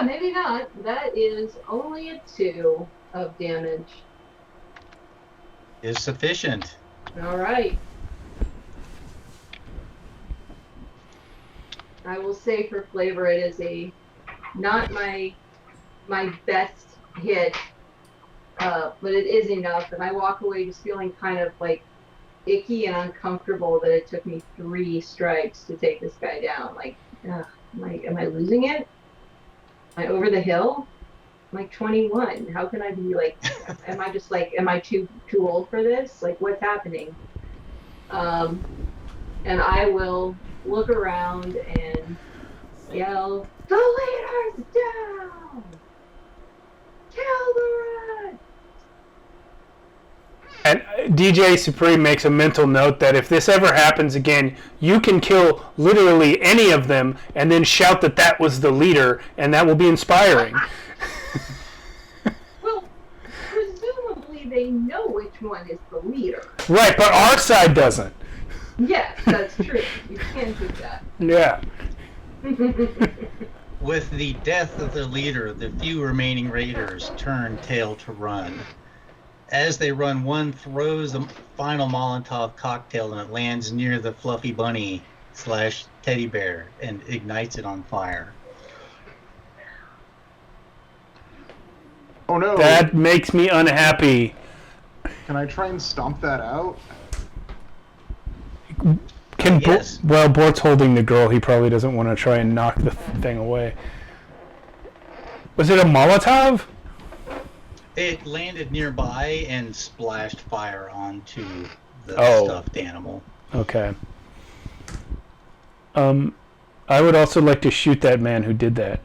Maybe not. That is only a 2 of damage. Is sufficient. All right. I will say for flavor, it is not my best hit, but it is enough, and I walk away just feeling kind of like icky and uncomfortable that it took me 3 strikes to take this guy down. Like, am I losing it? Am I over the hill? I'm like 21. How can I be like? Am I too old for this? Like, what's happening? And I will look around and yell, "The leader's down! Kill the rat!" And DJ Supreme makes a mental note that if this ever happens again, you can kill literally any of them and then shout that was the leader, and that will be inspiring. Well, presumably they know which one is the leader. Right, but our side doesn't. Yes, that's true. You can do that. Yeah. With the death of their leader, the few remaining raiders turn tail to run. As they run, one throws a final Molotov cocktail and it lands near the fluffy bunny / teddy bear and ignites it on fire. Oh no! That makes me unhappy. Can I try and stomp that out? Yes. Well, Bort's holding the girl. He probably doesn't want to try and knock the thing away. Was it a Molotov? It landed nearby and splashed fire onto the stuffed animal. Okay. I would also like to shoot that man who did that.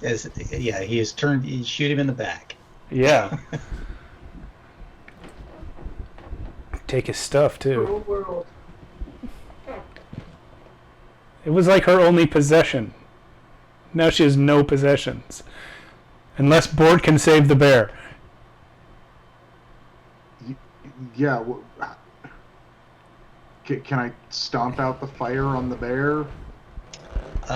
He is turned. You shoot him in the back. Yeah. Take his stuff too. Whole world. It was like her only possession. Now she has no possessions. Unless Bort can save the bear. Yeah. Can I stomp out the fire on the bear?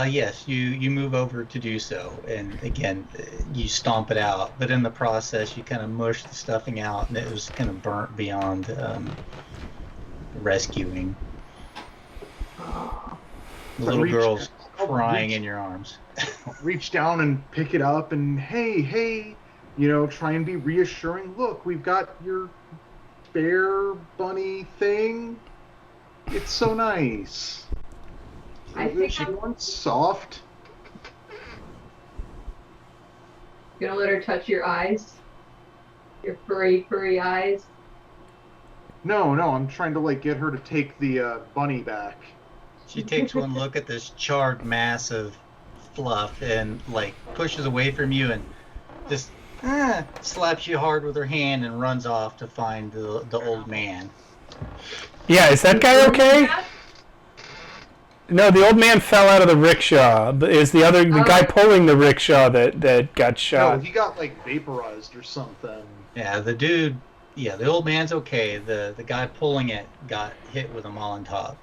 Yes, you move over to do so, and again, you stomp it out. But in the process, you kind of mush the stuffing out, and it was kind of burnt beyond rescuing. The little girl's crying in your arms. Reach down and pick it up, and hey, try and be reassuring. Look, we've got your bear bunny thing. It's so nice. I think She I'm wants soft. gonna let her touch your eyes. Your furry eyes. No, I'm trying to get her to take the bunny back. She takes one look at this charred mass of fluff and pushes away from you and just slaps you hard with her hand and runs off to find the old man. Yeah, is that guy okay? No, the old man fell out of the rickshaw. Is the guy pulling the rickshaw that got shot? No, he got vaporized or something. Yeah, the old man's okay. The guy pulling it got hit with a Molotov.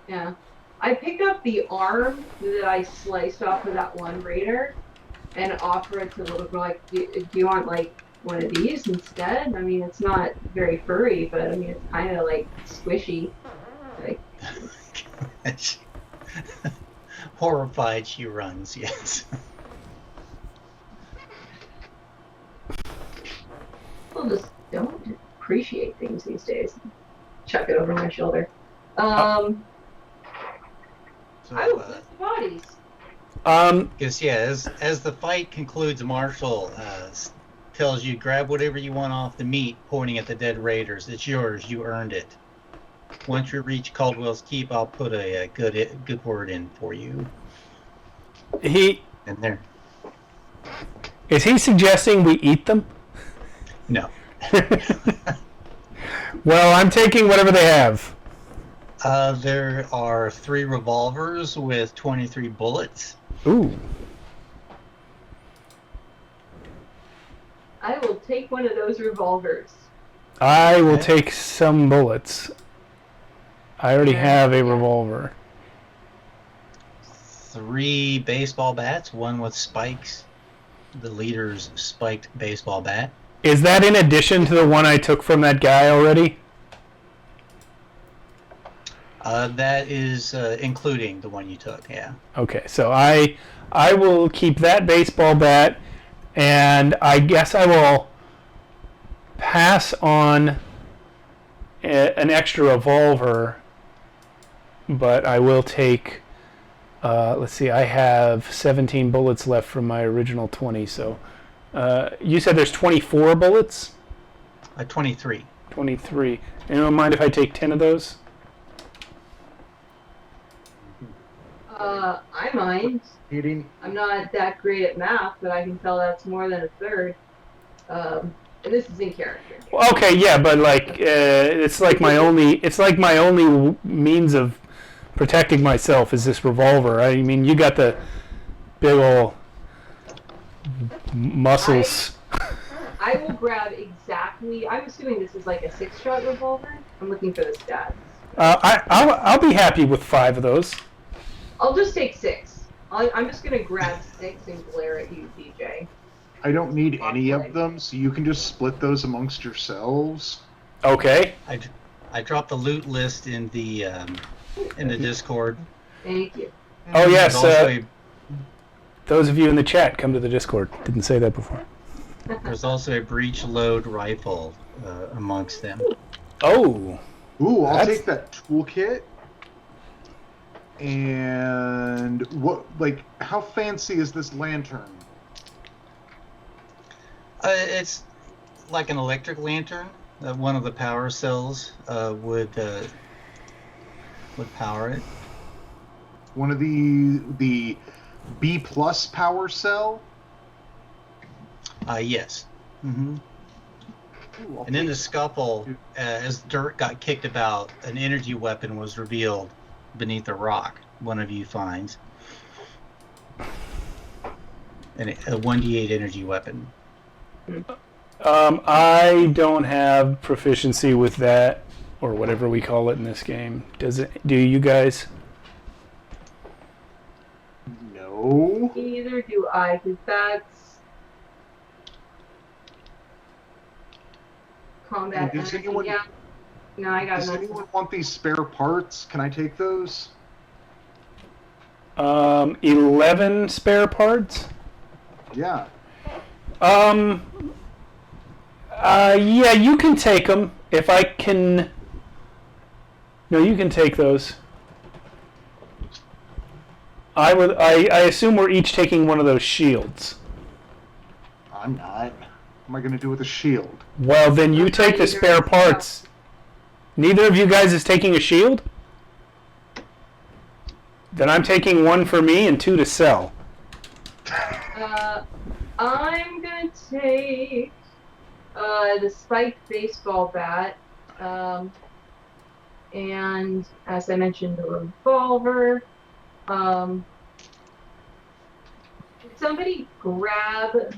Yeah. I picked up the arm that I sliced off of that one raider and offer it to the little girl. Do you want one of these instead? I mean, it's not very furry, but I mean, it's kind of squishy. Horrified, she runs. Yes. People just don't appreciate things these days. Chuck it over my shoulder. So, I will flip the bodies. Because as the fight concludes, Marshall tells you grab whatever you want off the meat, pointing at the dead raiders. It's yours. You earned it. Once you reach Caldwell's Keep, I'll put a good word in for you. And there. Is he suggesting we eat them? No. Well, I'm taking whatever they have. There are 3 revolvers with 23 bullets. Ooh. I will take one of those revolvers. I will take some bullets. I already have a revolver. 3 baseball bats, one with spikes. The leader's spiked baseball bat. Is that in addition to the one I took from that guy already? That is including the one you took, yeah. Okay, so I will keep that baseball bat, and I guess I will pass on an extra revolver, but I will take, let's see, I have 17 bullets left from my original 20, so you said there's 24 bullets? 23. 23. Anyone mind if I take 10 of those? I mind. I'm not that great at math, but I can tell that's more than a third. And this is in character. Well, okay, yeah, but like it's like my only means of protecting myself is this revolver. I mean, you got the big ol' muscles. I will grab exactly. I'm assuming this is like a 6-shot revolver. I'm looking for the stats. I'll be happy with 5 of those. I'll just take 6. I'm just gonna grab 6 and glare at you, DJ. I don't need any of them, so you can just split those amongst yourselves. Okay. I dropped the loot list in the Discord. Thank you. Oh yes. There's also those of you in the chat, come to the Discord. Didn't say that before. there's also a breech load rifle amongst them. Oh. Ooh, I'll take that toolkit. And how fancy is this lantern? It's like an electric lantern. One of the power cells would power it. One of the B+ power cell? Yes. Mm-hmm. Ooh, And in the scuffle, as dirt got kicked about, an energy weapon was revealed beneath a rock. One of you finds a 1d8 energy weapon. I don't have proficiency with that, or whatever we call it in this game. Does it? Do you guys? No. Neither do I, because that's combat Does energy. anyone- Yeah. No, I got Does nothing. anyone want these spare parts? Can I take those? 11 spare parts. Yeah. Yeah, you can take them if I can. No, you can take those. I assume we're each taking one of those shields. I'm not. What am I going to do with a shield? Well, then you take the spare parts. Neither of you guys is taking a shield? Then I'm taking 1 for me and 2 to sell. I'm gonna take the spiked baseball bat, and as I mentioned, the revolver. Did somebody grab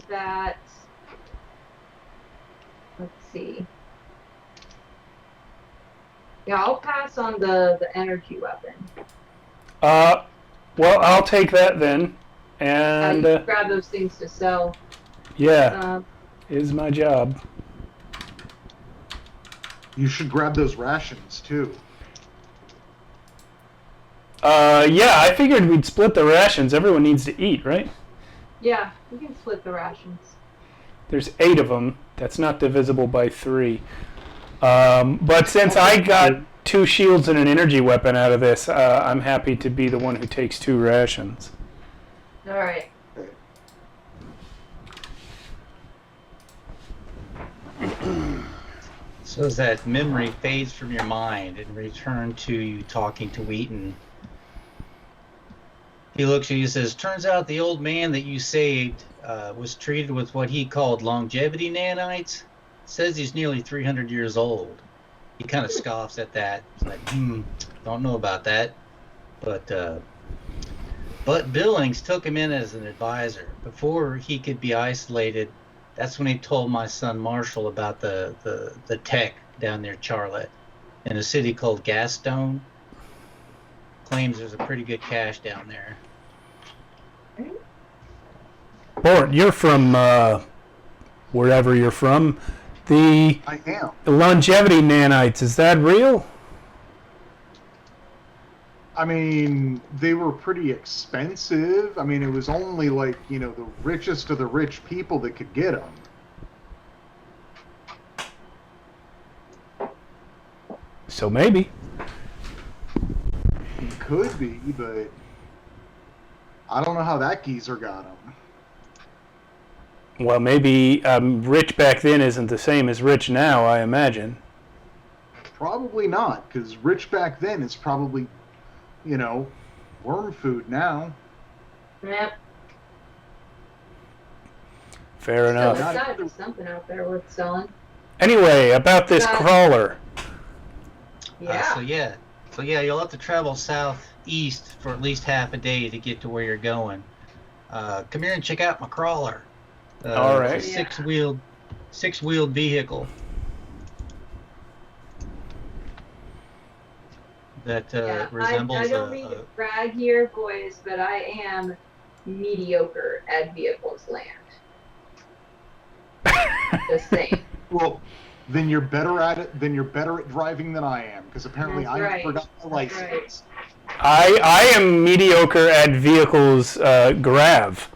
that? Let's see. Yeah, I'll pass on the energy weapon. Well, I'll take that then. And You grab those things to sell. yeah, is my job. You should grab those rations, too. Yeah, I figured we'd split the rations. Everyone needs to eat, right? Yeah, we can split the rations. There's 8 of them. That's not divisible by 3. But since I got 2 shields and an energy weapon out of this, I'm happy to be the one who takes 2 rations. All right. So as that memory fades from your mind and return to you talking to Wheaton, he looks at you and says, "Turns out the old man that you saved was treated with what he called longevity nanites. Says he's nearly 300 years old." He kind of scoffs at that. He's like, don't know about that. But Billings took him in as an advisor. Before he could be isolated That's when he told my son Marshall about the tech down near Charlotte in a city called Gaston. Claims there's a pretty good cache down there. Bort, you're from wherever you're from. The I am. longevity nanites, is that real? I mean, they were pretty expensive. I mean, it was only like, the richest of the rich people that could get them. So maybe. It could be, but I don't know how that geezer got them. Well, maybe rich back then isn't the same as rich now, I imagine. Probably not, because rich back then is probably, worm food now. Yep. Fair enough. There's got to be something out there worth selling. Anyway, about this crawler. Yeah. So you'll have to travel southeast for at least half a day to get to where you're going. Come here and check out my crawler. All right. It's a six-wheeled vehicle that resembles I don't mean to brag here, boys, but I am mediocre at vehicles land. Just saying. Well, then you're better at it. Then you're better at driving than I am, because apparently That's I right. forgot my license. Right. I am mediocre at vehicles grav.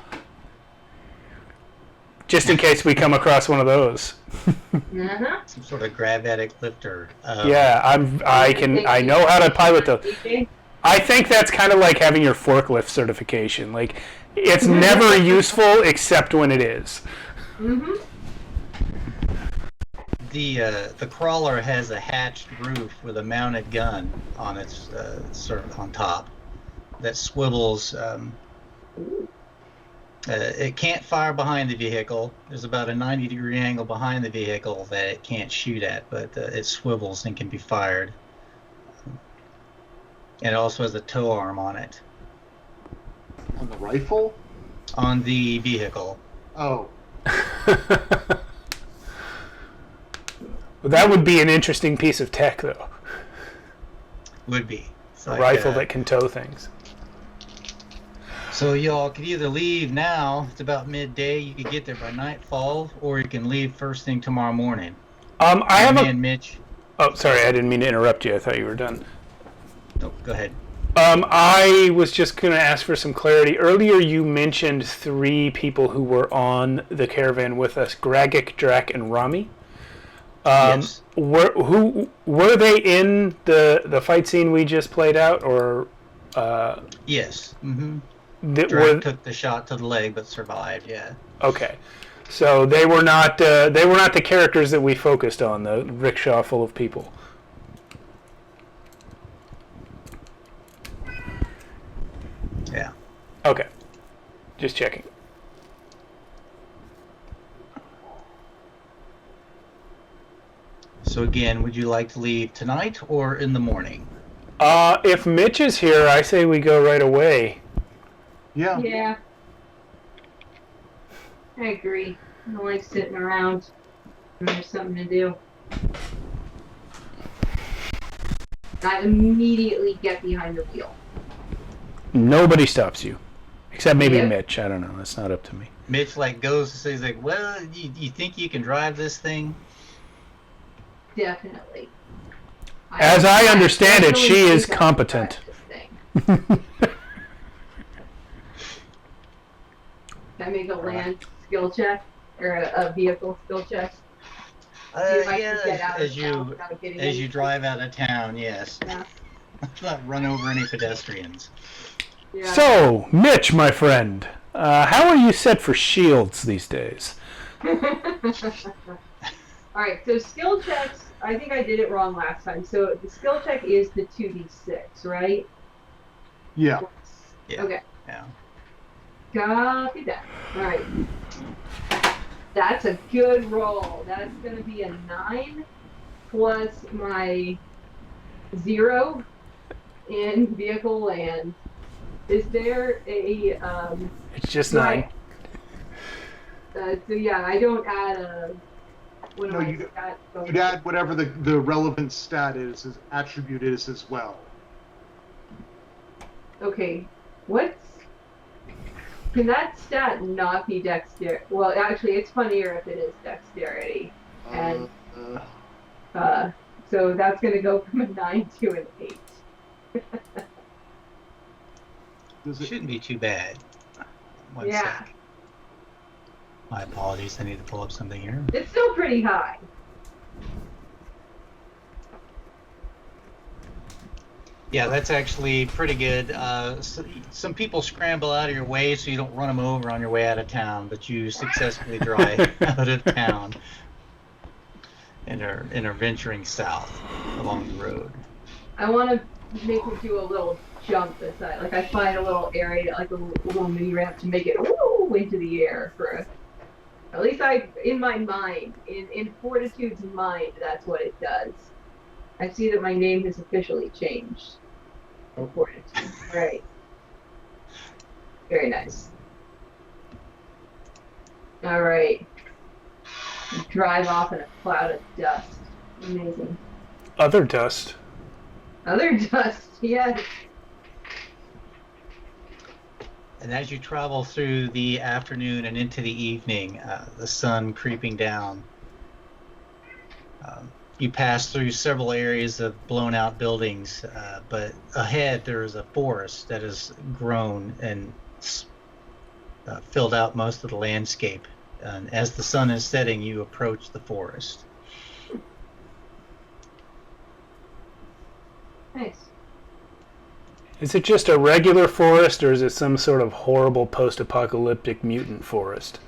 Just in case we come across one of those. Uh-huh. some sort of gravitic lifter. Yeah, I know how to pilot those. I think that's kind of like having your forklift certification. Like, it's never useful except when it is. Mm-hmm. The crawler has a hatched roof with a mounted gun on its sort of on top that swivels. It can't fire behind the vehicle. There's about a 90-degree angle behind the vehicle that it can't shoot at, but it swivels and can be fired. And it also has a tow arm on it. On the rifle? On the vehicle. Oh. Well, that would be an interesting piece of tech, though. Would be. It's A like, rifle that can tow things. So y'all could either leave now, it's about midday, you could get there by nightfall, or you can leave first thing tomorrow morning. I have Me and Mitch. Oh, sorry, I didn't mean to interrupt you. I thought you were done. Oh, go ahead. I was just going to ask for some clarity. Earlier you mentioned 3 people who were on the caravan with us, Gragic, Drac, and Rami. Yes. Were they in the fight scene we just played out, or? Yes. Mm-hmm. Drac took the shot to the leg, but survived. Yeah. Okay, so they were not the characters that we focused on. The rickshaw full of people. Yeah. Okay, just checking. So again, would you like to leave tonight or in the morning? If Mitch is here, I say we go right away. Yeah. Yeah. I agree. I don't like sitting around when there's something to do. I immediately get behind the wheel. Nobody stops you, except maybe Yep. Mitch. I don't know. That's not up to me. Mitch goes to say, he's like, well, you think you can drive this thing? Definitely. As I understand it, definitely she is think I can competent. drive this thing. Can I make a land skill check or a vehicle skill check? See if I can get out of town without getting as you any- drive out of town, yes. Yeah. Not run over any pedestrians. Yeah. So, Mitch, my friend, how are you set for shields these days? All right, so skill checks, I think I did it wrong last time. So the skill check is the 2d6, right? Yeah. Yeah. Okay, Yeah. copy that. All right. That's a good roll. That's going to be a 9 plus my 0 in vehicle land. Is there a... It's just do I- 9. So yeah, I don't add a. What No, am I you'd stat you'd add whatever the relevant stat is, attribute is as well. Okay, can that stat not be dexterity? Well, actually, it's funnier if it is dexterity. And so that's going to go from a 9 to an 8. Shouldn't be too bad. One Yeah. sec. My apologies. I need to pull up something here. It's still pretty high. Yeah, that's actually pretty good. Some people scramble out of your way so you don't run them over on your way out of town, but you successfully drive out of town and are venturing south along the road. I want to make it do a little jump aside. Like I find a little area, like a little mini ramp to make it woo into the air for at least in my mind, in Fortitude's mind, that's what it does. I see that my name has officially changed. Oh, Fortitude. Right. Very nice. All right. Drive off in a cloud of dust. Amazing. Other dust. Other dust, yes. And as you travel through the afternoon and into the evening, the sun creeping down, you pass through several areas of blown out buildings, but ahead there is a forest that has grown and filled out most of the landscape. And as the sun is setting, you approach the forest. Nice. Is it just a regular forest, or is it some sort of horrible post-apocalyptic mutant forest?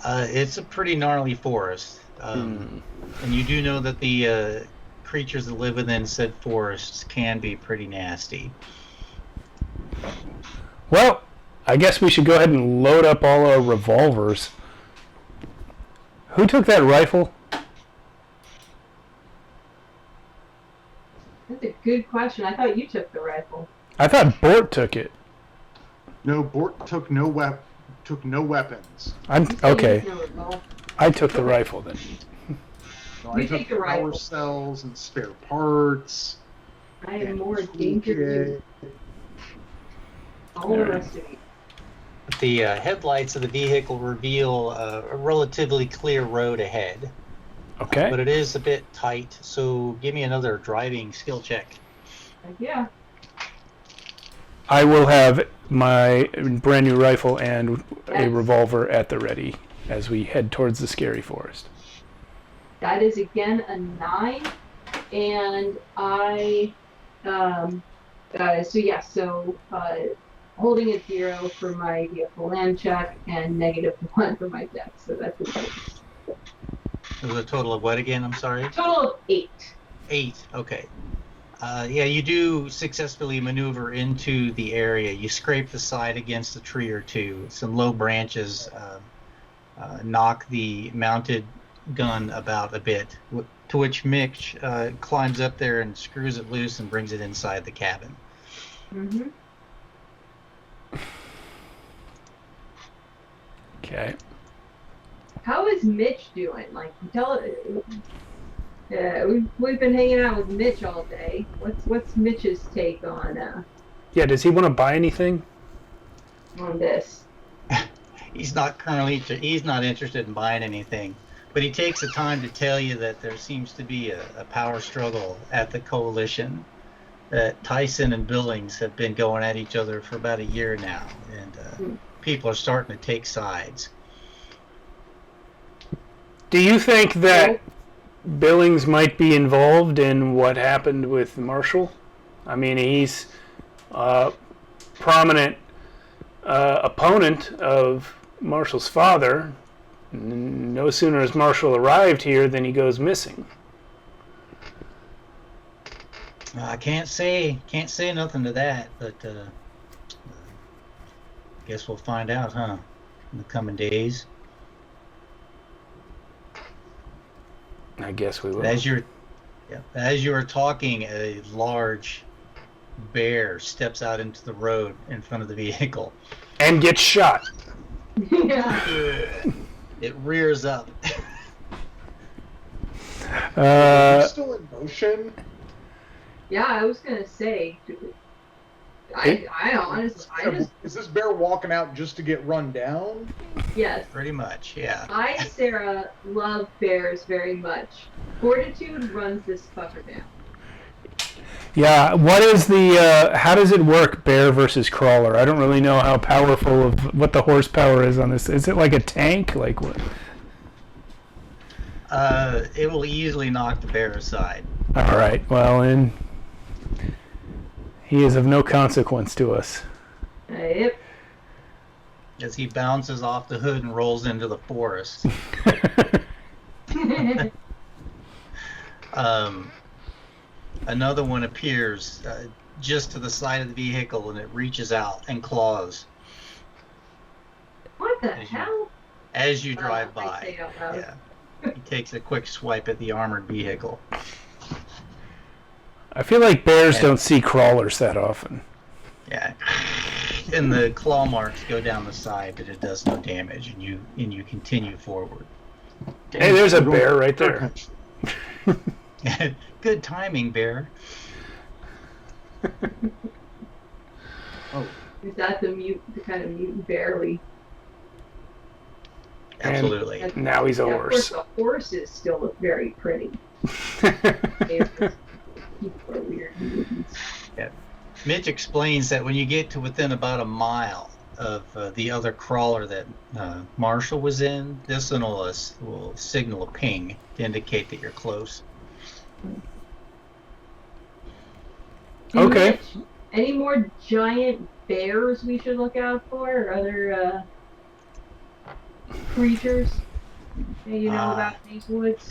It's a pretty gnarly forest. And you do know that the creatures that live within said forests can be pretty nasty. Well, I guess we should go ahead and load up all our revolvers. Who took that rifle? That's a good question. I thought you took the rifle. I thought Bort took it. No, Bort took no weapons. Okay. I took the rifle then. No, I took power cells and spare parts. I am more dangerous than all the rest of you. The headlights of the vehicle reveal a relatively clear road ahead. Okay. But it is a bit tight, so give me another driving skill check. Yeah. I will have my brand new rifle and a revolver at the ready as we head towards the scary forest. That is again a 9, and holding a 0 for my vehicle land check and -1 for my dex, so that's a 8. It was a total of what again? I'm sorry? Total of 8. 8, okay. Yeah, you do successfully maneuver into the area. You scrape the side against a tree or two. Some low branches knock the mounted gun about a bit, to which Mitch climbs up there and screws it loose and brings it inside the cabin. Mm-hmm. Okay. How is Mitch doing? Like, we've been hanging out with Mitch all day. What's Mitch's take on Yeah, does he want to buy anything? this? He's not interested in buying anything, but he takes the time to tell you that there seems to be a power struggle at the coalition. That Tyson and Billings have been going at each other for about a year now, and people are starting to take sides. Do you think that Billings might be involved in what happened with Marshall? I mean, he's a prominent opponent of Marshall's father. No sooner has Marshall arrived here than he goes missing. I can't say nothing to that, but guess we'll find out, huh? In the coming days. I guess we will. As you're talking, a large bear steps out into the road in front of the vehicle. And gets shot. Yeah. It rears up. Are you still in motion? Yeah, I was gonna say. I honestly, I just Is this bear walking out just to get run down? yes. Pretty much, yeah. I, Sarah, love bears very much. Fortitude runs this fucker down. Yeah, what is the, how does it work, bear versus crawler? I don't really know how powerful of, what the horsepower is on this. Is it like a tank? Like what? It will easily knock the bear aside. All right, well, and he is of no consequence to us. Yep. As he bounces off the hood and rolls into the forest. Another one appears just to the side of the vehicle, and it reaches out and claws What the hell? as you drive I by. say out loud. Yeah, he takes a quick swipe at the armored vehicle. I feel like bears don't see crawlers that often. Yeah, and the claw marks go down the side, but it does no damage, and you continue forward. Hey, there's a bear right there. Good timing, bear. Oh, Is that the kind of mutant bear we? Absolutely. And now he's a Yeah, horse. of course, the horses still look very pretty. People are weird. Yeah. Mitch explains that when you get to within about a mile of the other crawler that Marshall was in, this one will signal a ping to indicate that you're close. Okay. Any more giant bears we should look out for, or other creatures that you know about these woods?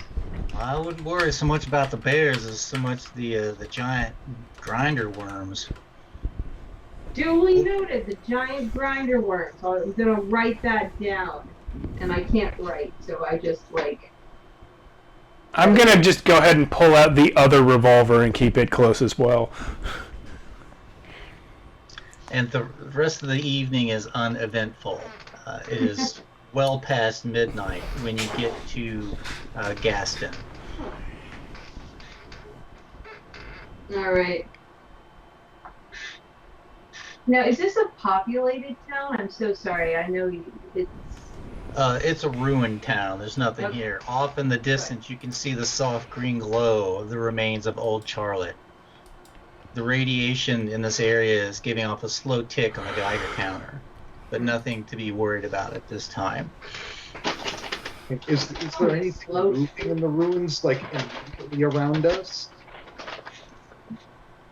I wouldn't worry so much about the bears as so much the giant grinder worms. Duly noted, the giant grinder worms. I'm gonna write that down, and I can't write, so I just like. I'm going to just go ahead and pull out the other revolver and keep it close as well. And the rest of the evening is uneventful. It is well past midnight when you get to Gaston. All right. Now, is this a populated town? I'm so sorry. I know it's. It's a ruined town. There's nothing Okay. here. Off in the distance, you can see the soft green glow of the remains of Old Charlotte. The radiation in this area is giving off a slow tick on the Geiger counter, but nothing to be worried about at this time. is there anything moving in the ruins, like immediately around us?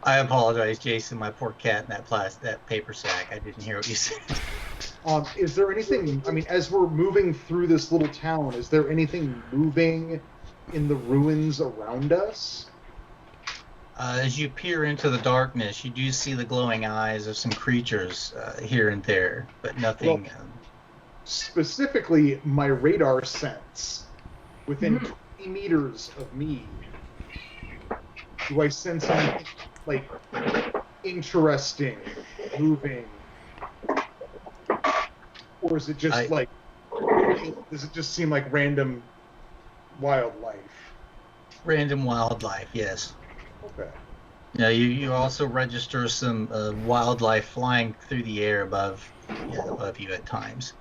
I apologize, Jason. My poor cat in that paper sack. I didn't hear what you said. Is there anything? I mean, as we're moving through this little town, is there anything moving in the ruins around us? As you peer into the darkness, you do see the glowing eyes of some creatures here and there, but nothing. Well, specifically, my radar sense within 20 meters of me. Do I sense anything like interesting, moving, or is it just does it just seem like random wildlife? Random wildlife, yes. Okay. Now you also register some wildlife flying through the air above you at times.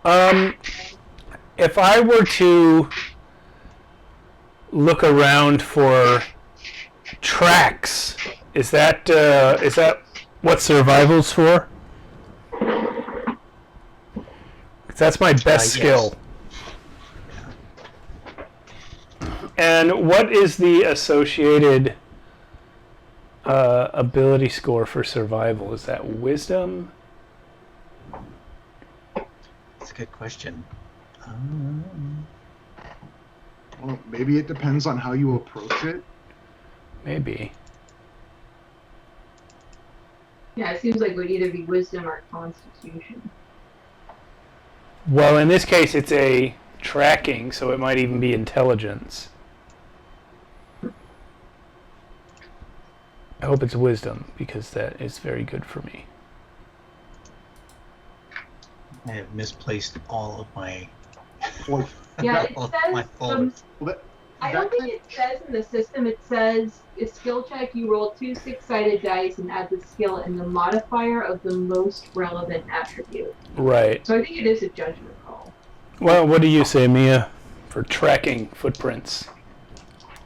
If I were to look around for tracks, is that what survival's for? 'Cause that's my best Yes. skill. And what is the associated ability score for survival? Is that wisdom? That's a good question. Well, maybe it depends on how you approach it. Maybe. Yeah, it seems like it would either be wisdom or constitution. Well, in this case, it's a tracking, so it might even be intelligence. I hope it's wisdom, because that is very good for me. I have misplaced all of my. Well, Yeah, it all of says my folders. I don't think it says in the system. It says a skill check. You roll 2 6-sided dice and add the skill and the modifier of the most relevant attribute. Right. So I think it is a judgment call. Well, what do you say, Mia, for tracking footprints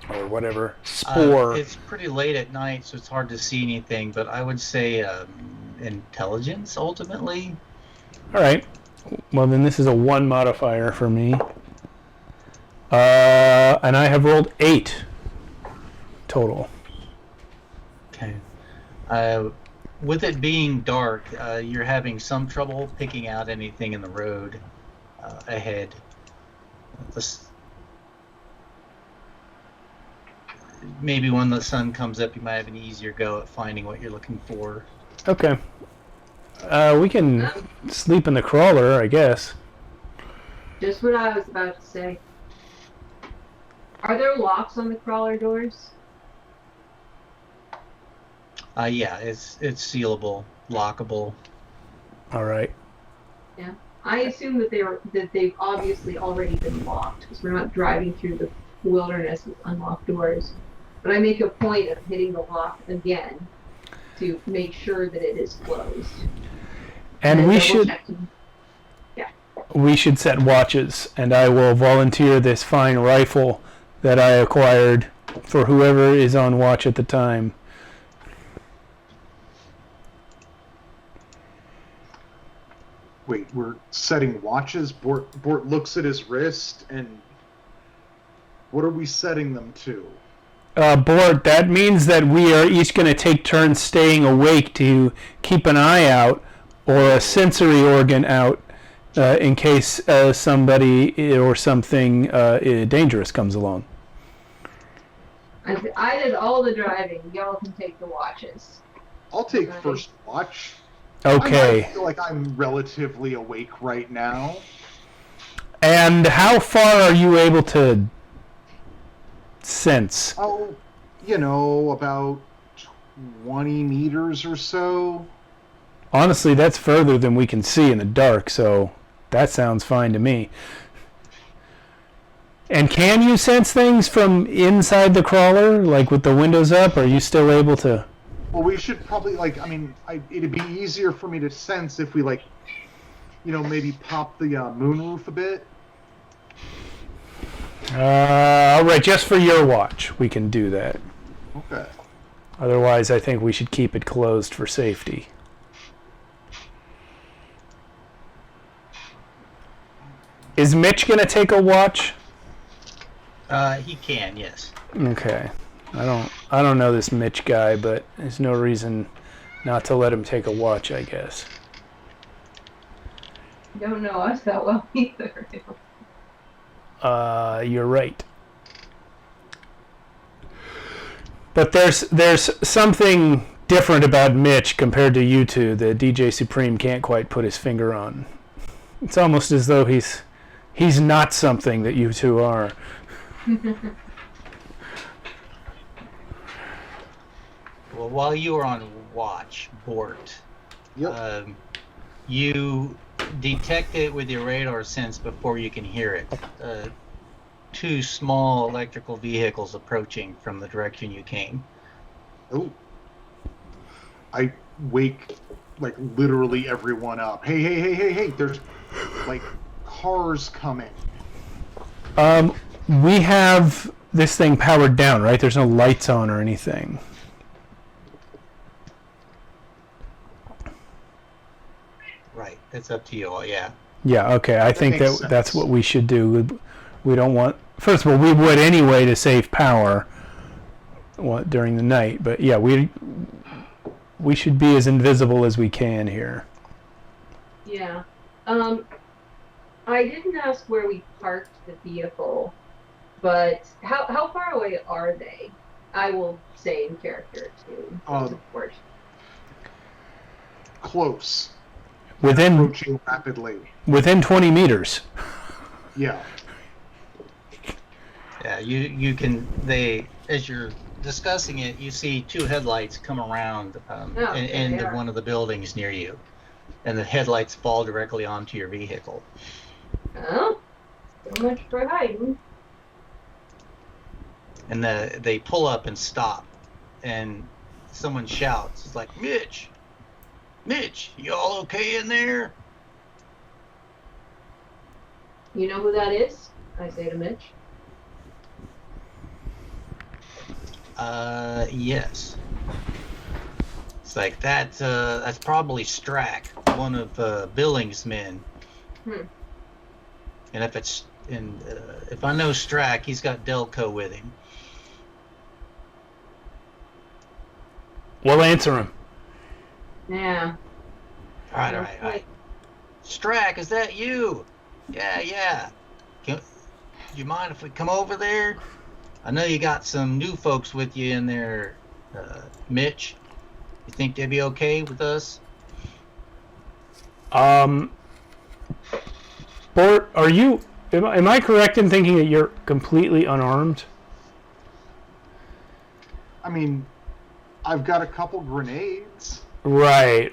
or whatever? Spore. It's pretty late at night, so it's hard to see anything. But I would say intelligence ultimately. All right. Well, then this is a 1 modifier for me. And I have rolled 8 total. Okay. With it being dark, you're having some trouble picking out anything in the road ahead. Maybe when the sun comes up, you might have an easier go at finding what you're looking for. Okay. We can sleep in the crawler, I guess. Just what I was about to say. Are there locks on the crawler doors? Yeah, it's sealable, lockable. All right. Yeah. I assume that they've obviously already been locked because we're not driving through the wilderness with unlocked doors. But I make a point of hitting the lock again to make sure that it is closed. And we should checking. we should set watches, and I will volunteer this fine rifle that I acquired for whoever is on watch at the time. Wait, we're setting watches? Bort looks at his wrist, and what are we setting them to? Bort, that means that we are each going to take turns staying awake to keep an eye out or a sensory organ out in case somebody or something dangerous comes along. I did all the driving. Y'all can take the watches. I'll take first watch. Okay. I feel like I'm relatively awake right now. And how far are you able to sense? Oh, about 20 meters or so. Honestly, that's further than we can see in the dark, so that sounds fine to me. And can you sense things from inside the crawler, like with the windows up? Are you still able to? Well, we should probably, it'd be easier for me to sense if we, maybe pop the moonroof a bit. All right, just for your watch, we can do that. Okay. Otherwise, I think we should keep it closed for safety. Is Mitch going to take a watch? He can, yes. Okay. I don't know this Mitch guy, but there's no reason not to let him take a watch, I guess. You don't know us that well either. You're right. But there's something different about Mitch compared to you two that DJ Supreme can't quite put his finger on. It's almost as though he's not something that you two are. Well, while you were on watch, Bort, Yep. you detect it with your radar sense before you can hear it. 2 small electrical vehicles approaching from the direction you came. Oh. I wake, literally everyone up. Hey, there's, cars coming. We have this thing powered down, right? There's no lights on or anything. Right. It's up to you all, yeah. Yeah, okay. I think makes that's sense. what we should do. We don't want... First of all, we would anyway to save power during the night. But yeah, we should be as invisible as we can here. Yeah. I didn't ask where we parked the vehicle, but how far away are they? I will say in character to support. Close. Within rapidly. Within 20 meters. Yeah. Yeah, you can, as you're discussing it, you see 2 headlights come around end of one of the buildings near you. and the headlights fall directly onto your vehicle. Oh, so much for hiding. And they pull up and stop, and someone shouts, it's like, Mitch, you all okay in there? You know who that is? I say to Mitch. Yes. It's like, that's probably Strack, one of Billings' men. And if I know Strack, he's got Delco with him. We'll answer him. Yeah. All right. Strack, is that you? Yeah. Do you mind if we come over there? I know you got some new folks with you in there, Mitch. You think they'd be okay with us? Bort, am I correct in thinking that you're completely unarmed? I mean, I've got a couple grenades. Right.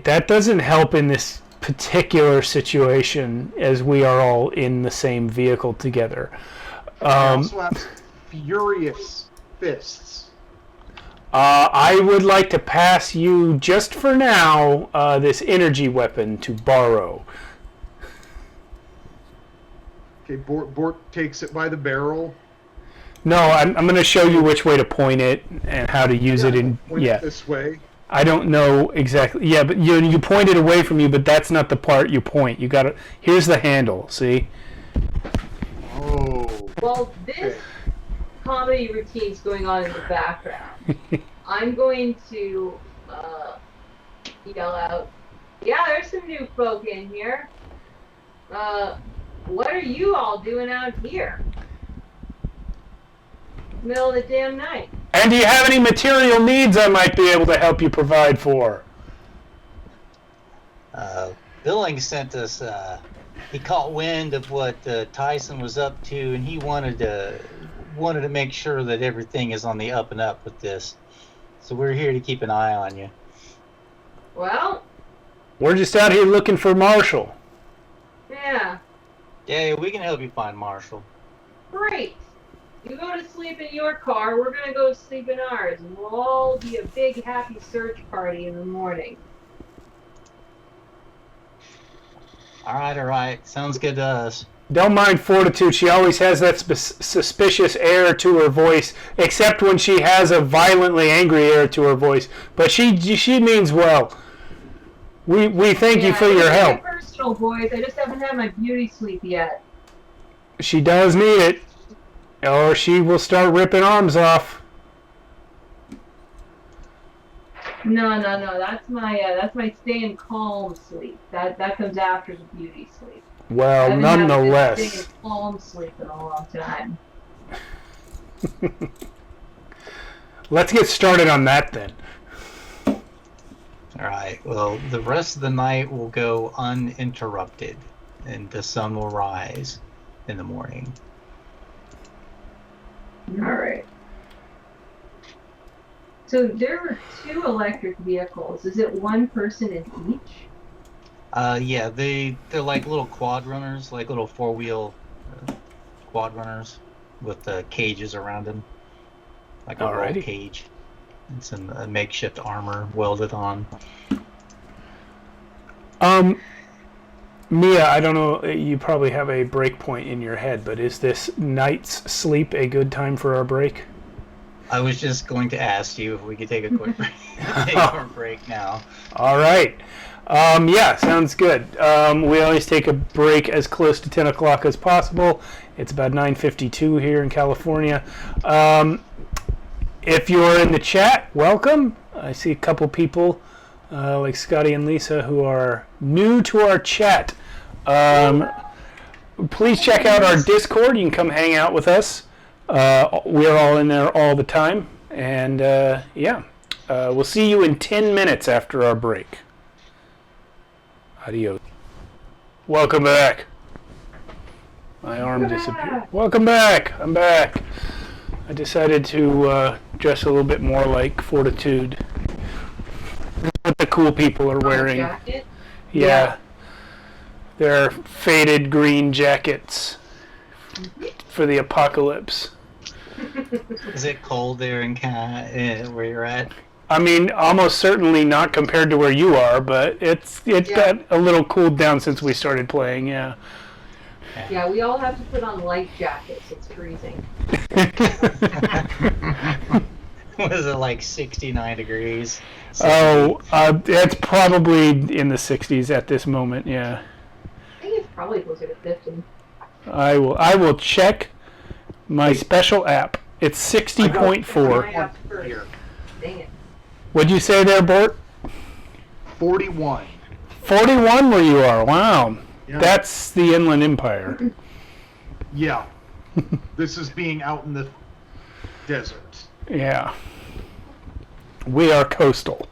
That doesn't help in this particular situation, as we are all in the same vehicle together. I also have furious fists. I would like to pass you, just for now, this energy weapon to borrow. Okay, Bort takes it by the barrel. No, I'm going to show you which way to point it and how to use it. Point it this way. I don't know exactly. Yeah, but you point it away from you, but that's not the part you point. You got to. Here's the handle. See? Oh. Well, this comedy routine's going on in the background. I'm going to yell out, "Yeah, there's some new folk in here. What are you all doing out here? Middle of the damn night. And do you have any material needs I might be able to help you provide for?" Billings sent us, he caught wind of what Tyson was up to, and he wanted to make sure that everything is on the up and up with this. So we're here to keep an eye on you. Well, we're just out here looking for Marshall. Yeah. Yeah, we can help you find Marshall. Great. You go to sleep in your car, we're going to go sleep in ours, and we'll all be a big happy search party in the morning. All right. Sounds good to us. Don't mind Fortitude. She always has that suspicious air to her voice, except when she has a violently angry air to her voice. But she means well. We thank you for your help. My personal voice. I just haven't had my beauty sleep yet. She does need it, or she will start ripping arms off. No. That's my staying calm sleep. That comes after the beauty sleep. Well, nonetheless. I haven't had a staying calm sleep in a long time. Let's get started on that then. All right. Well, the rest of the night will go uninterrupted, and the sun will rise in the morning. All right. So there were 2 electric vehicles. Is it one person in each? Yeah, they're like little quad runners, like little 4-wheel quad runners with cages around them, like a roll cage and some makeshift armor welded on. Mia, I don't know, you probably have a break point in your head, but is this night's sleep a good time for our break? I was just going to ask you if we could take a quick break. Take our break now. All right. Yeah, sounds good. We always take a break as close to 10 o'clock as possible. It's about 9:52 here in California. If you're in the chat, welcome. I see a couple people like Scotty and Lisa who are new to our chat. Please check out our Discord. You can come hang out with us. We're all in there all the time. And we'll see you in 10 minutes after our break. Adios. Welcome back. My arm disappeared. Welcome back. I'm back. I decided to dress a little bit more like Fortitude. What the cool people are wearing. Yeah. Their faded green jackets for the apocalypse. Is it cold there in where you're at? I mean, almost certainly not compared to where you are, but it's got a little cooled down since we started playing, yeah. Yeah, we all have to put on light jackets. It's freezing. Was it like 69 degrees? Oh, it's probably in the 60s at this moment, yeah. I think it's probably closer to 50. I will check my special app. It's 60.4. My app's first. Dang it. What'd you say there, Bort? 41. 41 where you are. Wow. Yeah. That's the Inland Empire. Yeah. This is being out in the desert. Yeah. We are coastal.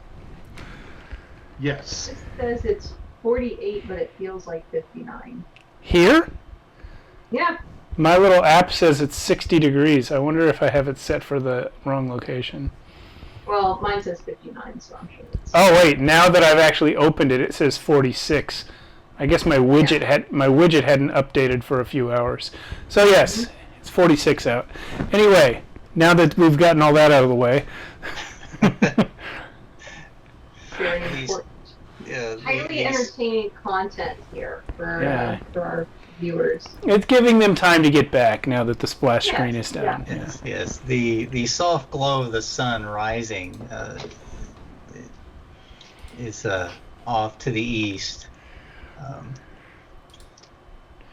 Yes. It says it's 48, but it feels like 59. Here? Yeah. My little app says it's 60 degrees. I wonder if I have it set for the wrong location. Well, mine says 59, so I'm sure it's... Oh wait, now that I've actually opened it, it says 46. I guess my widget hadn't updated for a few hours. So yes, it's 46 out. Anyway, now that we've gotten all that out of the way. Very important. Highly entertaining content here for our viewers. It's giving them time to get back now that the splash screen is down. Yeah. Yes, yes. The soft glow of the sun rising is off to the east.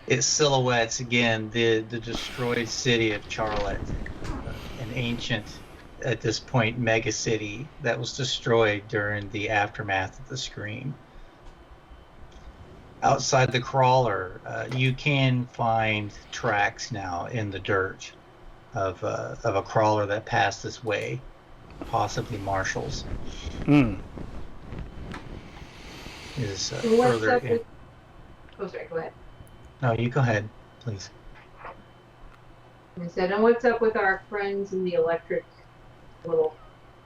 It silhouettes again the destroyed city of Charlotte, an ancient, at this point, mega city that was destroyed during the aftermath of the Scream. Outside the crawler, you can find tracks now in the dirt of a crawler that passed this way, possibly Marshall's. Is further in. Oh, sorry, go ahead. No, you go ahead, please. I said, and what's up with our friends in the electric little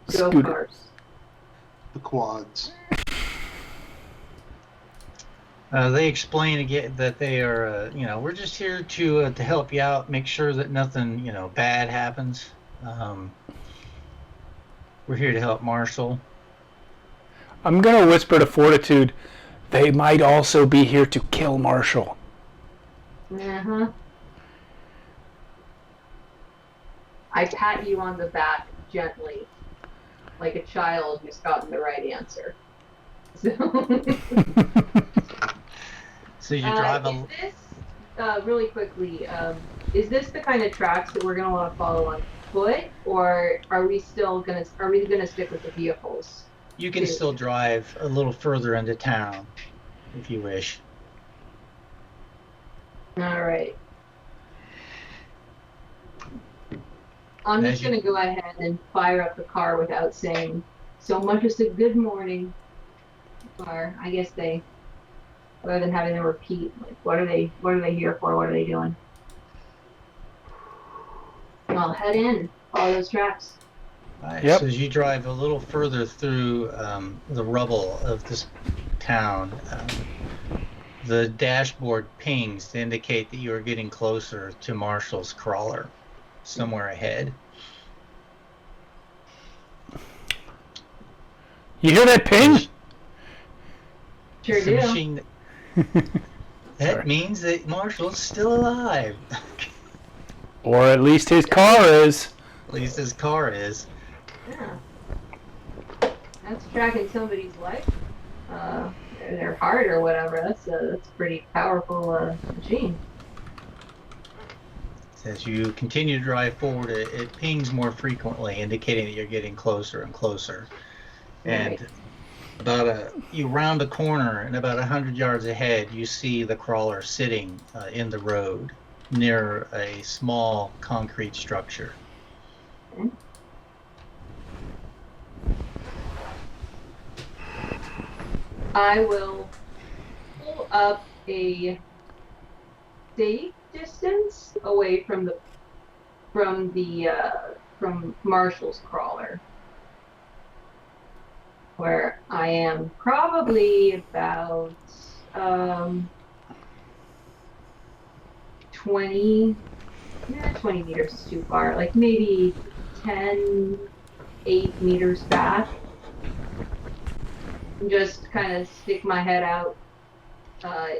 Scooter. go-karts? The quads. They explain again that they are, we're just here to help you out, make sure that nothing, bad happens. We're here to help Marshall. I'm going to whisper to Fortitude, they might also be here to kill Marshall. Uh-huh. I pat you on the back gently, like a child who's gotten the right answer. So you drive Is this, really quickly, is this the kind of tracks that we're going to want to follow on foot, or are we going to stick with the vehicles? You can still drive a little further into town, if you wish. All right. I'm just going to go ahead and fire up the car without saying so much as a good morning. Or I guess rather than having them repeat, like, what are they here for? What are they doing? I'll head in, follow those tracks. Right, Yep. So as you drive a little further through the rubble of this town, the dashboard pings to indicate that you are getting closer to Marshall's crawler, somewhere ahead. You hear that ping? Sure It's a do. machine that Sorry. means that Marshall's still alive. Or at least his car is. At least his car is. Yeah. That's tracking somebody's life, their heart or whatever. That's a pretty powerful machine. As you continue to drive forward, it pings more frequently, indicating that you're getting closer and closer. And you round a corner, and about 100 yards ahead, you see the crawler sitting in the road near a small concrete structure. Okay. I will pull up a safe distance away from Marshall's crawler. where I am probably about 20 meters is too far, like maybe 8 meters back. And just kind of stick my head out,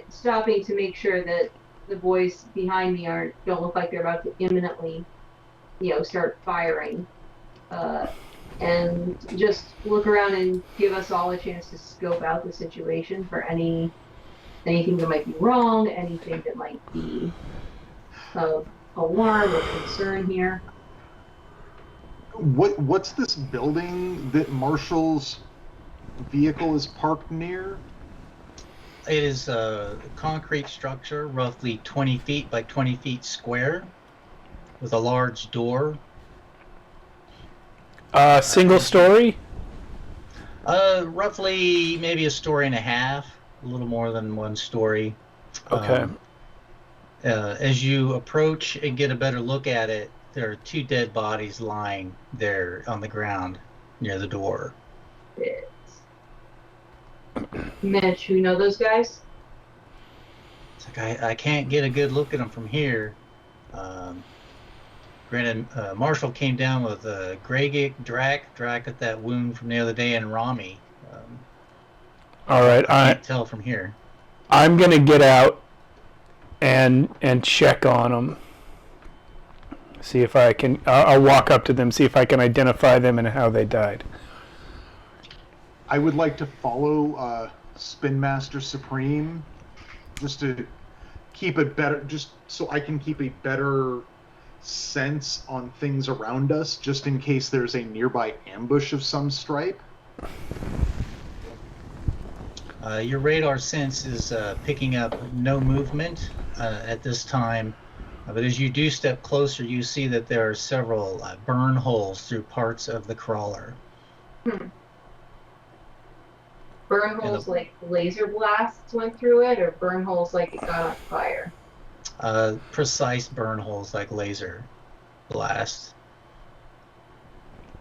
stopping to make sure that the boys behind me don't look like they're about to imminently, start firing. And just look around and give us all a chance to scope out the situation for anything that might be wrong, anything that might be of alarm or concern here. What's this building that Marshall's vehicle is parked near? It is a concrete structure, roughly 20 feet by 20 feet square, with a large door. Single story? Roughly maybe a story and a half, a little more than one story. Okay. As you approach and get a better look at it, there are 2 dead bodies lying there on the ground near the door. Mitch, you know those guys? It's like I can't get a good look at them from here. Granted, Marshall came down with Gregik, Drac at that wound from the other day, and Rami. All right. I can't tell from here. I'm gonna get out and check on them. See if I can. I'll walk up to them, see if I can identify them and how they died. I would like to follow Spin Master Supreme, just to keep it better, just so I can keep a better sense on things around us, just in case there's a nearby ambush of some stripe. Your radar sense is picking up no movement at this time, but as you do step closer, you see that there are several burn holes through parts of the crawler. Burn holes like laser blasts went through it, or burn holes like it got on fire? Precise burn holes like laser blast.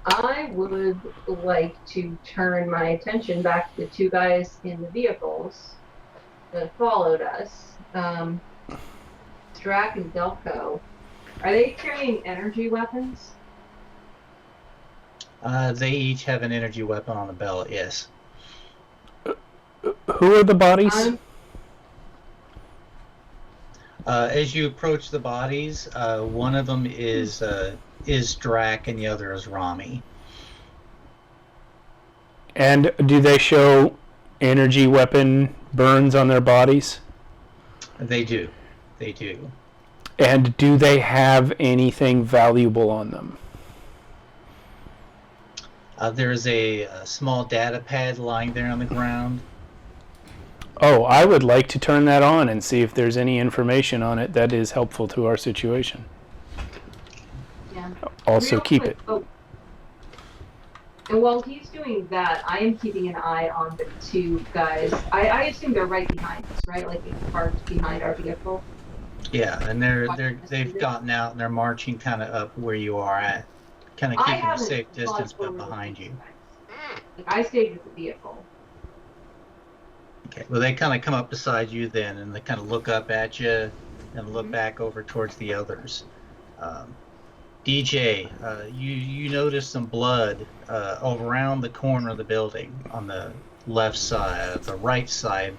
I would like to turn my attention back to the 2 guys in the vehicles that followed us. Strack and Delco. Are they carrying energy weapons? They each have an energy weapon on the belt, yes. Who are the bodies? As you approach the bodies, one of them is Drac and the other is Rami. And do they show energy weapon burns on their bodies? They do. They do. And do they have anything valuable on them? There is a small data pad lying there on the ground. Oh, I would like to turn that on and see if there's any information on it that is helpful to our situation. Yeah. Also, Real keep quick, it. oh. And while he's doing that, I am keeping an eye on the 2 guys. I assume they're right behind us, right? Like they parked behind our vehicle. Yeah, and they've gotten out and they're marching kind of up where you are at, kind of keeping a safe distance, but behind you. Like I stayed with the vehicle. Okay, well they kind of come up beside you then, and they kind of look up at you and look back over towards the others. DJ, you notice some blood around the corner of the building on the left side, the right side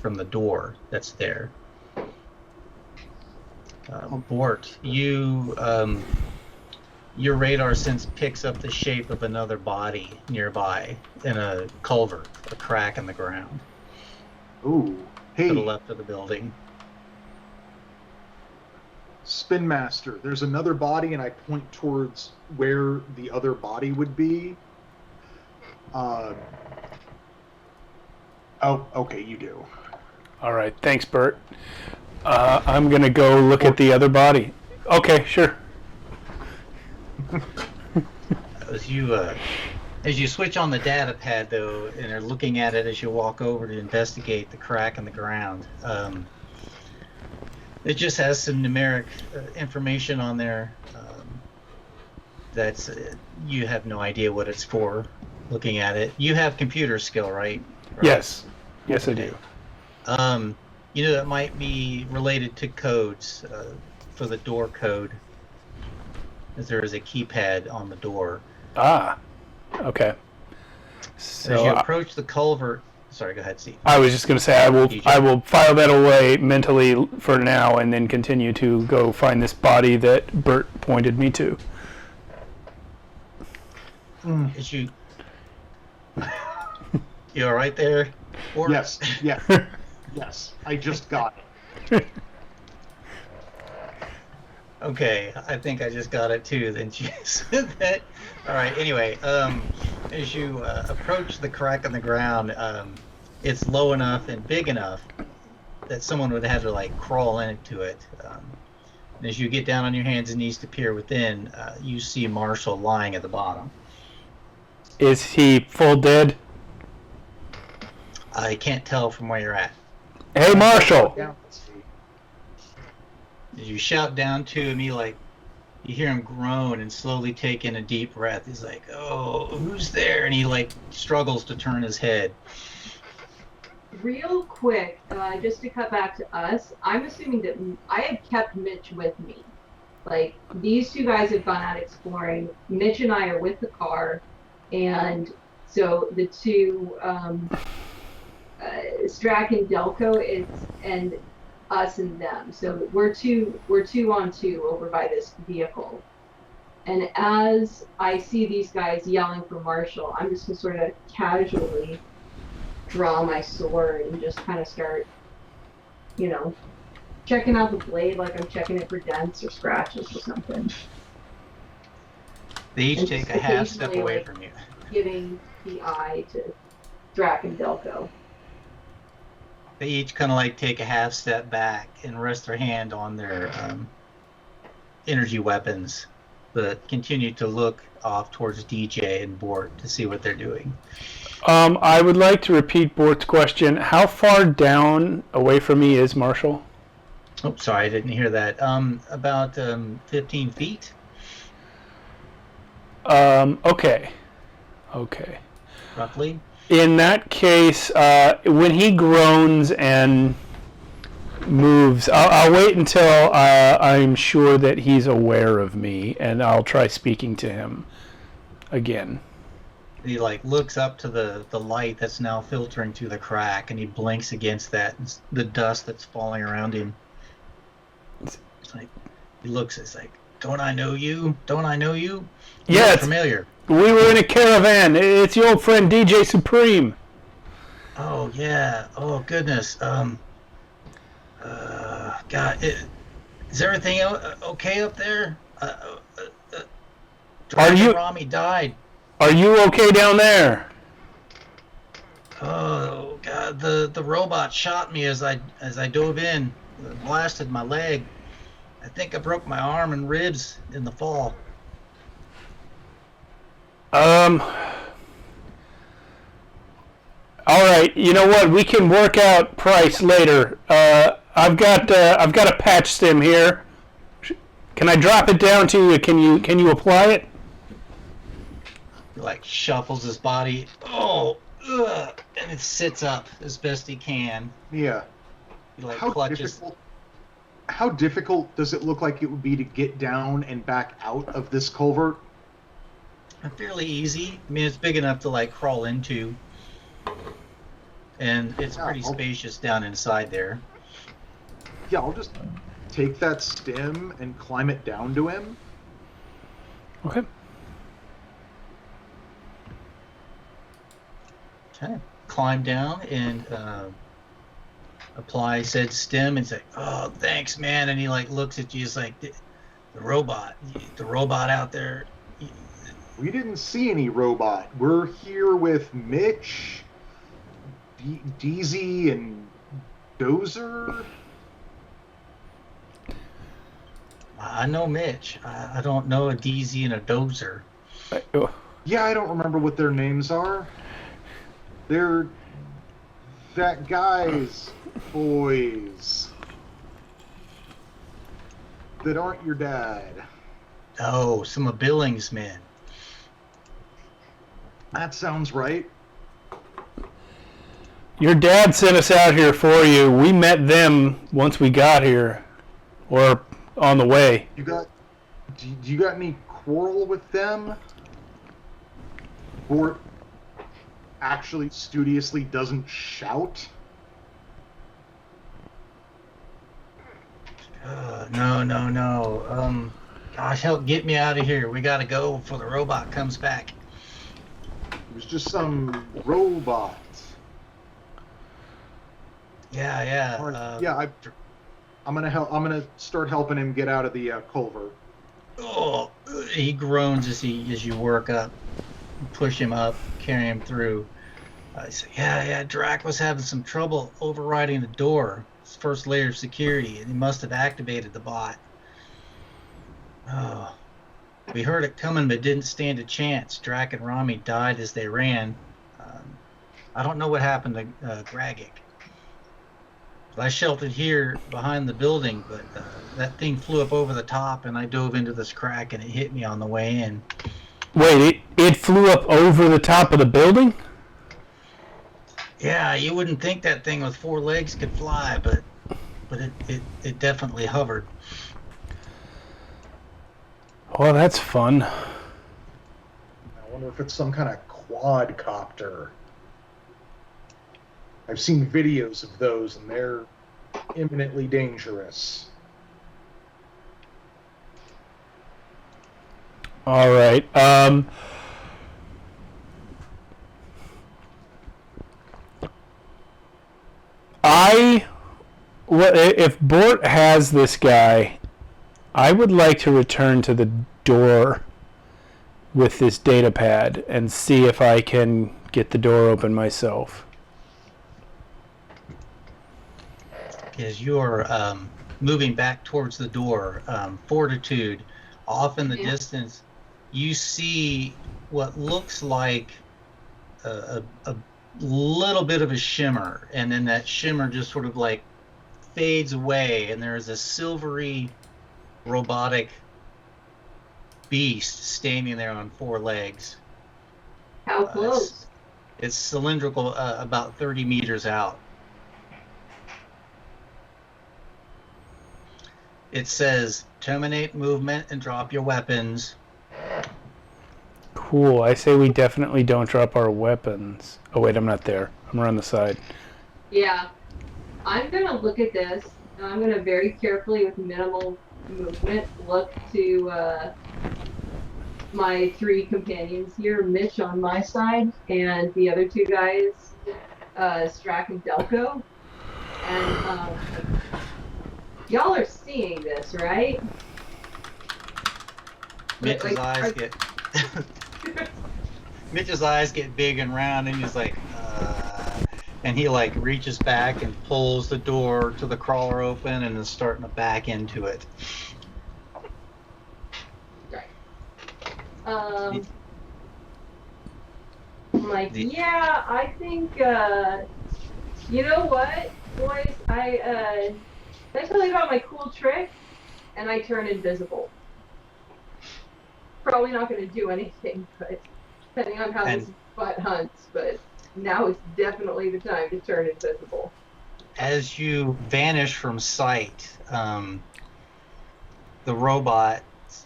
from the door that's there. Bort, your radar sense picks up the shape of another body nearby in a culvert, a crack in the ground. Ooh, hey. To the left of the building. Spin Master, there's another body, and I point towards where the other body would be. Oh, okay, you do. All right, thanks, Bert. I'm going to go look at the other body. Okay, sure. As you switch on the data pad, though, and are looking at it as you walk over to investigate the crack in the ground, it just has some numeric information on there that's you have no idea what it's for. looking at it. You have computer skill, right? Yes. Yes, I do. You know, that might be related to codes for the door code, as there is a keypad on the door. Ah. Okay. As you So approach the culvert, sorry, go ahead, Steve. I was just going to say I will file that away mentally for now, and then continue to go find this body that Bert pointed me to. As you all right there? Or... Yes. Yes. I just got it. Okay, I think I just got it too. Then she said that. All right. Anyway, as you approach the crack in the ground, it's low enough and big enough that someone would have to like crawl into it. And as you get down on your hands and knees to peer within, you see Marshall lying at the bottom. Is he full dead? I can't tell from where you're at. Hey, Marshall! As you shout down to him, you hear him groan and slowly take in a deep breath. He's like, "Oh, who's there?" And he struggles to turn his head. Real quick, just to cut back to us, I'm assuming that I have kept Mitch with me. Like, these two guys have gone out exploring. Mitch and I are with the car, and so the two, Strack and Delco, and us and them. So we're two on two over by this vehicle. And as I see these guys yelling for Marshall, I'm just gonna sort of casually draw my sword and just kind of start, checking out the blade like I'm checking it for dents or scratches or something. They each And take just a half step occasionally, away from you. Giving the eye to Strack and Delco. They each kind of take a half step back and rest their hand on their energy weapons, but continue to look off towards DJ and Bort to see what they're doing. I would like to repeat Bort's question. How far down away from me is Marshall? Oh, sorry, I didn't hear that. About 15 feet. Okay. Roughly. In that case, when he groans and moves, I'll wait until I'm sure that he's aware of me, and I'll try speaking to him again. He looks up to the light that's now filtering through the crack, and he blinks against that, the dust that's falling around him. It's he looks. It's like, don't I know you? Don't I know you? Yeah, it's familiar. We were in a caravan. It's your old friend DJ Supreme. Oh yeah. Oh goodness. God, is everything okay up there? Rami died. Are you okay down there? Oh God, the robot shot me as I dove in, blasted my leg. I think I broke my arm and ribs in the fall. All right. You know what? We can work out price later. I've got a patch stim here. Can I drop it down to you? Can you apply it? He shuffles his body. Oh, ugh, and it sits up as best he can. Yeah. He clutches. How difficult does it look like it would be to get down and back out of this culvert? Fairly easy. I mean, it's big enough to crawl into, and it's pretty spacious down inside there. Yeah, I'll just take that stem and climb it down to him. Okay. Okay. Climb down and apply said stem and say, "Oh, thanks, man." And he looks at you, the robot out there. We didn't see any robot. We're here with Mitch, DZ, and Dozer. I know Mitch. I don't know a DZ and a Dozer. Yeah, I don't remember what their names are. They're that guy's boys that aren't your dad. Oh, some of Billings' men. That sounds right. Your dad sent us out here for you. We met them once we got here, or on the way. Do you got any quarrel with them? Bort actually studiously doesn't shout? No. Gosh, help get me out of here. We gotta go before the robot comes back. It was just some robot. Yeah. I'm gonna help. I'm gonna start helping him get out of the culvert. Oh, he groans as you work up, push him up, carry him through. I say, yeah. Drac was having some trouble overriding the door. His first layer of security, and he must have activated the bot. Oh, we heard it coming, but didn't stand a chance. Drac and Rami died as they ran. I don't know what happened to Gragic. I sheltered here behind the building, but that thing flew up over the top, and I dove into this crack, and it hit me on the way in. Wait, it flew up over the top of the building? Yeah, you wouldn't think that thing with 4 legs could fly, but it definitely hovered. Well, that's fun. I wonder if it's some kind of quadcopter. I've seen videos of those, and they're imminently dangerous. All right. If Bort has this guy, I would like to return to the door with this data pad and see if I can get the door open myself. As you're moving back towards the door, Fortitude, off in the distance, you see what looks like a little bit of a shimmer, and then that shimmer just sort of like fades away, and there's a silvery robotic beast standing there on 4 legs. How close? It's cylindrical, about 30 meters out. It says, terminate movement and drop your weapons. Cool. I say we definitely don't drop our weapons. Oh, wait, I'm not there. I'm around the side. Yeah. I'm going to look at this, and I'm going to very carefully, with minimal movement, look to my 3 companions here, Mitch on my side, and the other 2 guys, Strack and Delco. And y'all are seeing this, right? Mitch's eyes get big and round, and he's like, and he like reaches back and pulls the door to the crawler open and is starting to back into it. Right. I'm like, yeah, I think, you know what, boys, I tell you about my cool trick, and I turn invisible. Probably not going to do anything, but depending on how this butt hunts, but now is definitely the time to turn invisible. As you vanish from sight, the robot's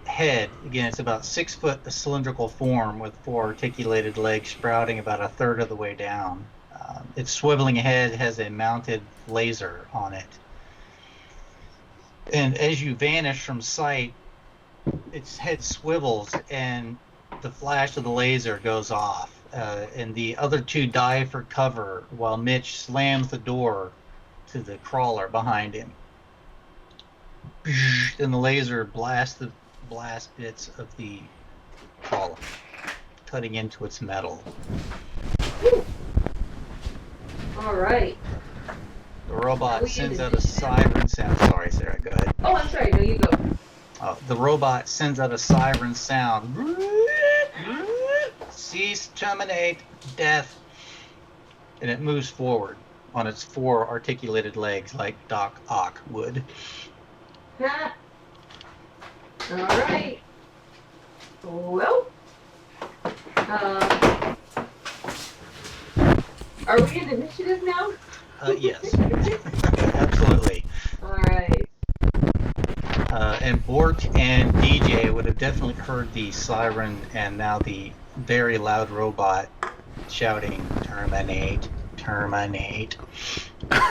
head, again, it's about 6 foot, a cylindrical form with 4 articulated legs sprouting about a third of the way down. Its swiveling head has a mounted laser on it. And as you vanish from sight, its head swivels and the flash of the laser goes off. And the other 2 dive for cover while Mitch slams the door to the crawler behind him. And the laser blasts bits of the crawler, cutting into its metal. All right. The robot sends out a siren sound. Sorry, Sarah, go ahead. Oh, I'm sorry. No, you go. The robot sends out a siren sound. Cease, terminate, death. And it moves forward on its 4 articulated legs like Doc Ock would. Ha. All right. Well, Are we in initiative now? Yes. Absolutely. All right. And Bort and DJ would have definitely heard the siren and now the very loud robot shouting, "Terminate, terminate."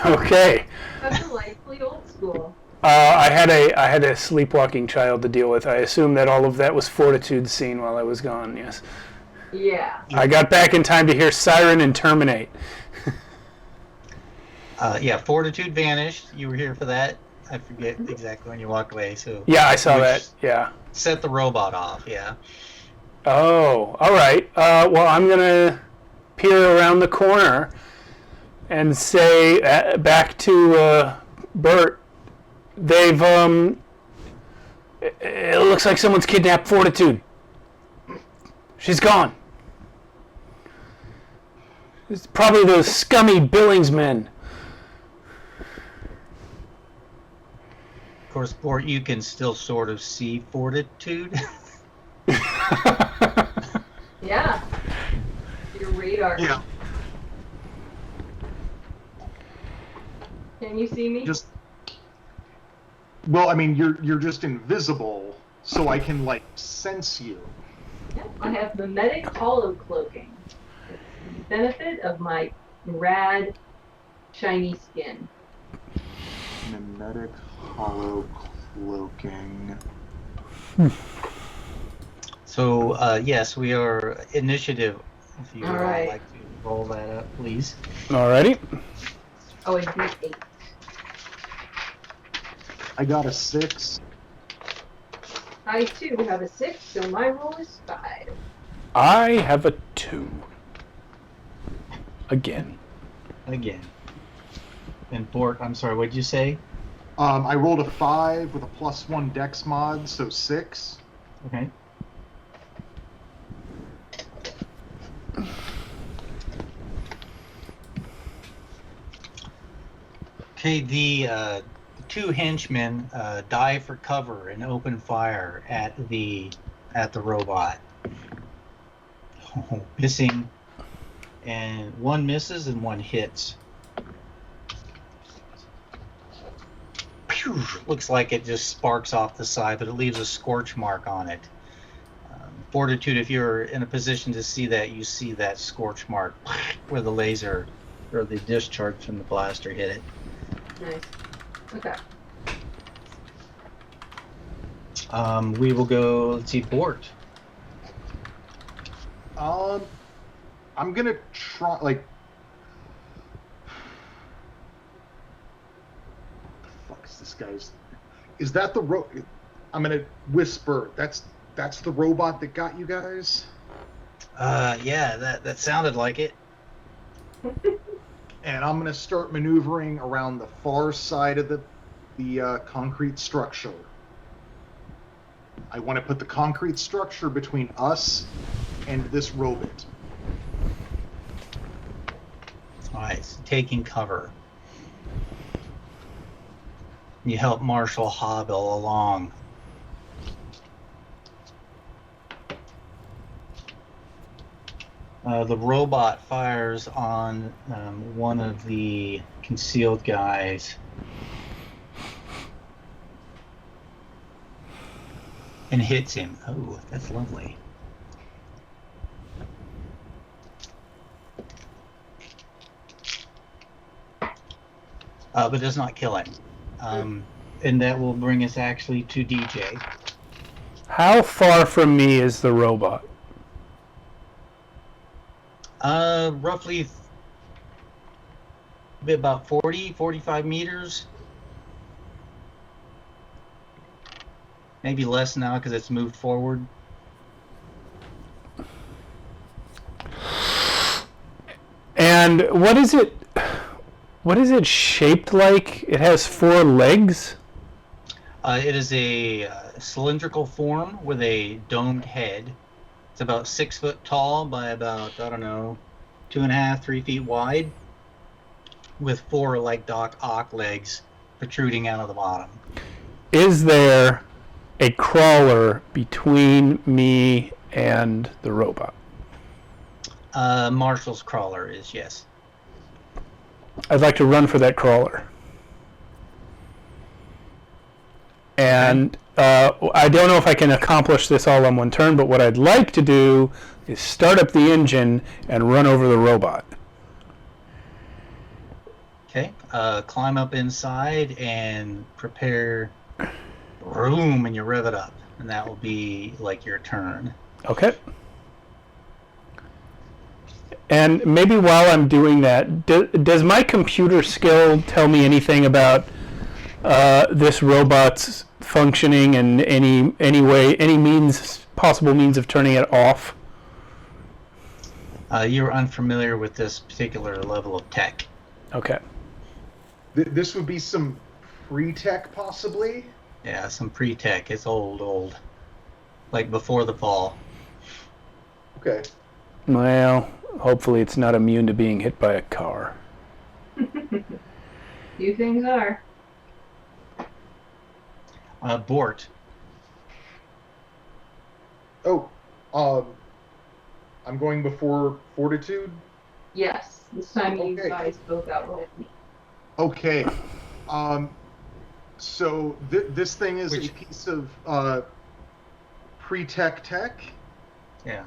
Okay. That's delightfully old school. I had a sleepwalking child to deal with. I assume that all of that was Fortitude scene while I was gone. Yes. Yeah. I got back in time to hear siren and terminate. Yeah, Fortitude vanished. You were here for that. I forget exactly when you walked away. So Yeah, I saw that. Yeah. Set the robot off. Yeah. Oh, all right. Well, I'm gonna peer around the corner and say back to Bert. They've It looks like someone's kidnapped Fortitude. She's gone. It's probably those scummy Billings men. Of course, Bort, you can still sort of see Fortitude. Yeah. Your radar. Yeah. Can you see me? Well, I mean, you're just invisible, so I can like sense you. Yeah, I have mimetic hollow cloaking. It's the benefit of my rad, shiny skin. Mimetic hollow cloaking. So, yes, we are initiative. If you would All right. like to roll that up, please. Alrighty. Oh, it's D8. I got a 6. I too have a 6, so my roll is 5. I have a 2. Again. And Bort, I'm sorry, what did you say? I rolled a 5 with a +1 dex mod, so 6. Okay. Okay, the two henchmen dive for cover and open fire at the robot. Oh, missing, and one misses and one hits. Phew, looks like it just sparks off the side, but it leaves a scorch mark on it. Fortitude, if you're in a position to see that, you see that scorch mark where the laser or the discharge from the blaster hit it. Nice. Okay. We will go, let's see, Bort. I'm gonna try, like... What the fuck is this guy's... Is that the I'm gonna whisper, that's the robot that got you guys? Yeah, that sounded like it. And I'm gonna start maneuvering around the far side of the concrete structure. I want to put the concrete structure between us and this robot. Alright, so taking cover. You help Marshal hobble along. The robot fires on one of the concealed guys. And hits him. Oh, that's lovely. But does not kill him. And that will bring us actually to DJ. How far from me is the robot? Roughly about 45 meters. Maybe less now because it's moved forward. And what is it? What is it shaped like? It has 4 legs. It is a cylindrical form with a domed head. It's about 6 foot tall by about, I don't know, 2.5, 3 feet wide, with 4 like Doc Ock legs protruding out of the bottom. Is there a crawler between me and the robot? Marshall's crawler is yes. I'd like to run for that crawler. And I don't know if I can accomplish this all on one turn, but what I'd like to do is start up the engine and run over the robot. Okay. Climb up inside and prepare room, and you rev it up, and that will be like your turn. Okay. And maybe while I'm doing that, does my computer skill tell me anything about this robot's functioning and any possible means of turning it off? You're unfamiliar with this particular level of tech. Okay. This would be some pre-tech, possibly? Yeah, some pre-tech. It's old. Like before the fall. Okay. Well, hopefully it's not immune to being hit by a car. Few things are. Bort. Oh, I'm going before Fortitude? Yes, this time you Okay. guys both outrolled me. Okay. So this thing is a piece of pre-tech tech. Yeah.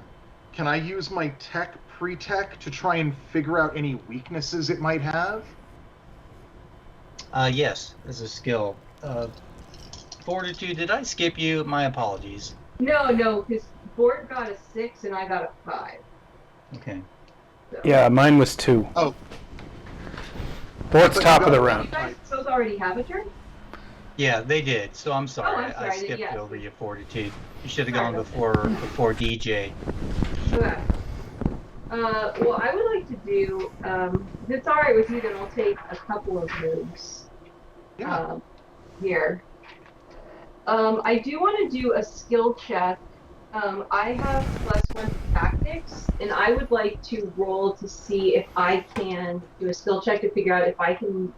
Can I use my tech pre-tech to try and figure out any weaknesses it might have? Yes, as a skill. Fortitude, did I skip you? My apologies. No, because Bort got a 6 and I got a 5. Okay. So. Yeah, mine was 2. Oh. Bort's top of the You round. guys both already have a turn? Yeah, they did. So I'm sorry. I'm sorry, I skipped yeah. over you, Fortitude. You should have gone before DJ. Okay. Well, I would like to do, if it's alright with you, then I'll take a couple of moves. Yeah. Here. I do want to do a skill check. I have +1 to tactics, and I would like to roll to see if I can do a skill check to figure out if I can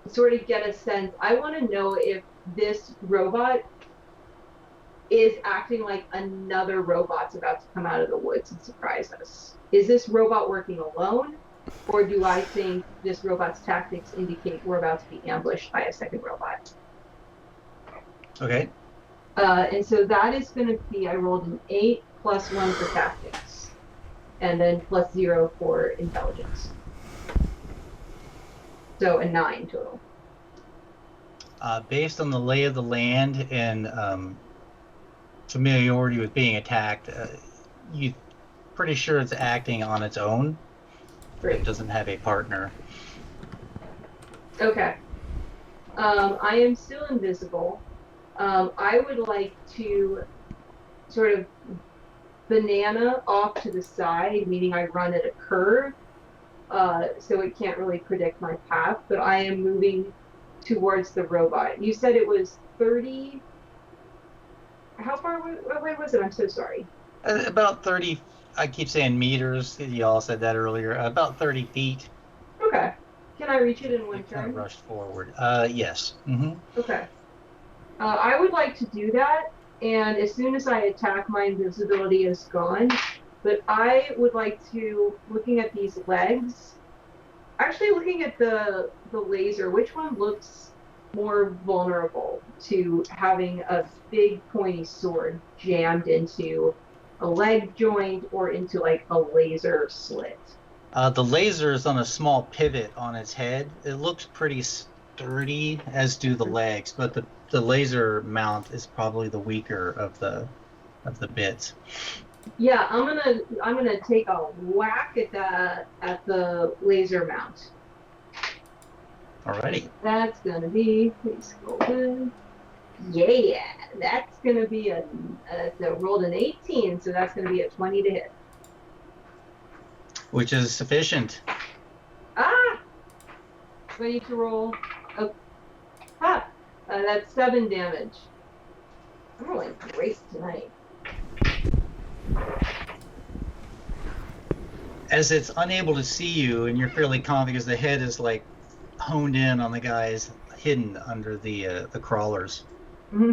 sort of get a sense. I want to know if this robot is acting like another robot's about to come out of the woods and surprise us. Is this robot working alone, or do I think this robot's tactics indicate we're about to be ambushed by a second robot? Okay. And so that is going to be, I rolled an 8 +1 for tactics, and then +0 for intelligence. So a 9 total. Based on the lay of the land and familiarity with being attacked, you're pretty sure it's acting on its own. Great. It doesn't have a partner. Okay. I am still invisible. I would like to sort of banana off to the side, meaning I run at a curve, so it can't really predict my path, but I am moving towards the robot. You said it was 30... How far away was it? I'm so sorry. About 30, I keep saying meters, you all said that earlier, about 30 feet. Okay. Can I reach it in one It kind turn? of rushed forward. Yes. Mm-hmm. Okay. I would like to do that, and as soon as I attack, my invisibility is gone. But I would like to, looking at these legs, actually looking at the laser, which one looks more vulnerable to having a big pointy sword jammed into a leg joint or into like a laser slit? The laser is on a small pivot on its head. It looks pretty sturdy, as do the legs, but the laser mount is probably the weaker of the bits. Yeah, I'm gonna take a whack at the laser mount. Alrighty. That's gonna be, please golden. Yeah, that's gonna be so rolled an 18, so that's gonna be a 20 to hit. Which is sufficient. Ah! Do I need to roll? Oh. That's 7 damage. I'm rolling great tonight. As it's unable to see you, and you're fairly confident because the head is like honed in on the guys hidden under the crawlers. Mm-hmm.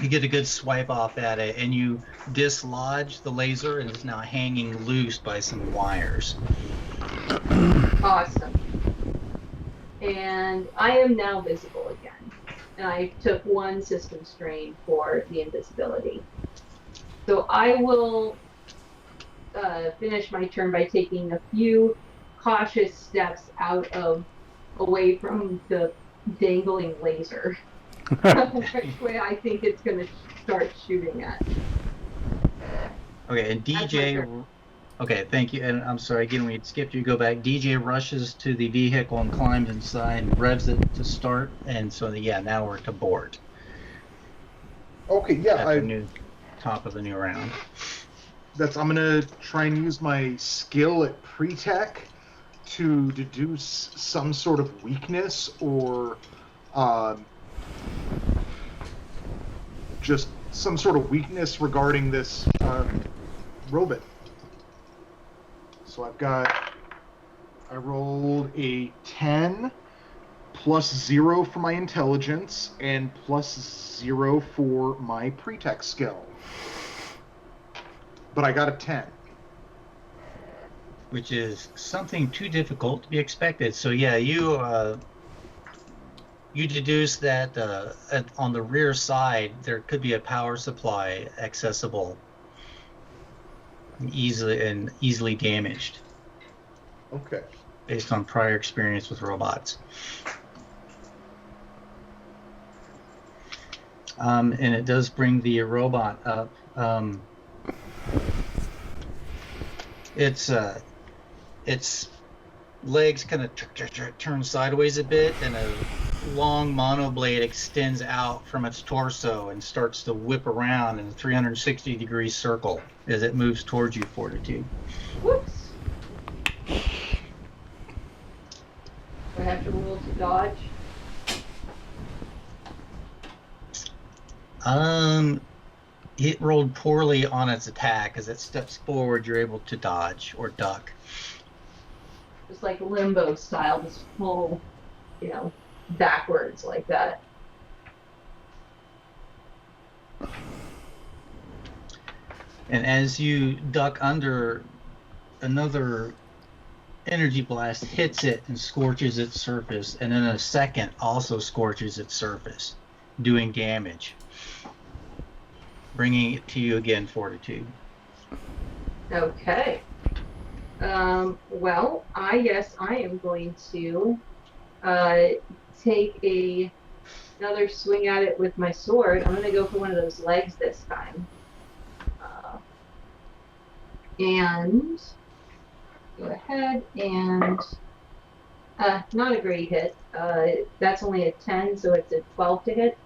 You get a good swipe off at it, and you dislodge the laser, and it's now hanging loose by some wires. Awesome. And I am now visible again. And I took 1 system strain for the invisibility. So I will finish my turn by taking a few cautious steps away from the dangling laser. Which way I think it's going to start shooting at. Okay, and DJ. Okay, thank you. And I'm sorry again, we skipped you. Go back. DJ rushes to the vehicle and climbs inside and revs it to start. And so, yeah, now we're to board. Okay, yeah. Top of the new round. I'm gonna try and use my skill at pre-tech to deduce some sort of weakness or just some sort of weakness regarding this robot. So I rolled a 10 plus 0 for my intelligence and plus 0 for my pre-tech skill. But I got a 10. Which is something too difficult to be expected. So yeah, you deduce that on the rear side there could be a power supply accessible and easily damaged. Okay. Based on prior experience with robots. And it does bring the robot up. Its legs kind of turn sideways a bit, and a long monoblade extends out from its torso and starts to whip around in a 360-degree circle as it moves towards you, Fortitude. Whoops. Do I have to roll to dodge? It rolled poorly on its attack. As it steps forward, you're able to dodge or duck. Just like limbo style, just full, backwards like that. And as you duck under, another energy blast hits it and scorches its surface, and in a second also scorches its surface, doing damage. Bringing it to you again, Fortitude. Okay. Well, I guess I am going to take another swing at it with my sword. I'm going to go for one of those legs this time. And go ahead and not a great hit. That's only a 10, so it's a 12 to hit.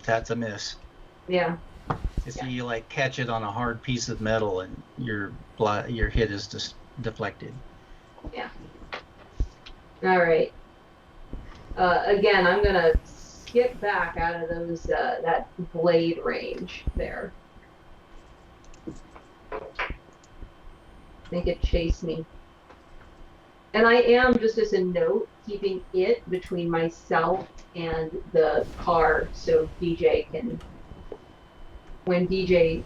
That's a miss. Yeah. You catch it on a hard piece of metal, and your hit is just deflected. Yeah. All right. Again, I'm gonna skip back out of that blade range there. I think it chased me. And I am, just as a note, keeping it between myself and the car so DJ can. When DJ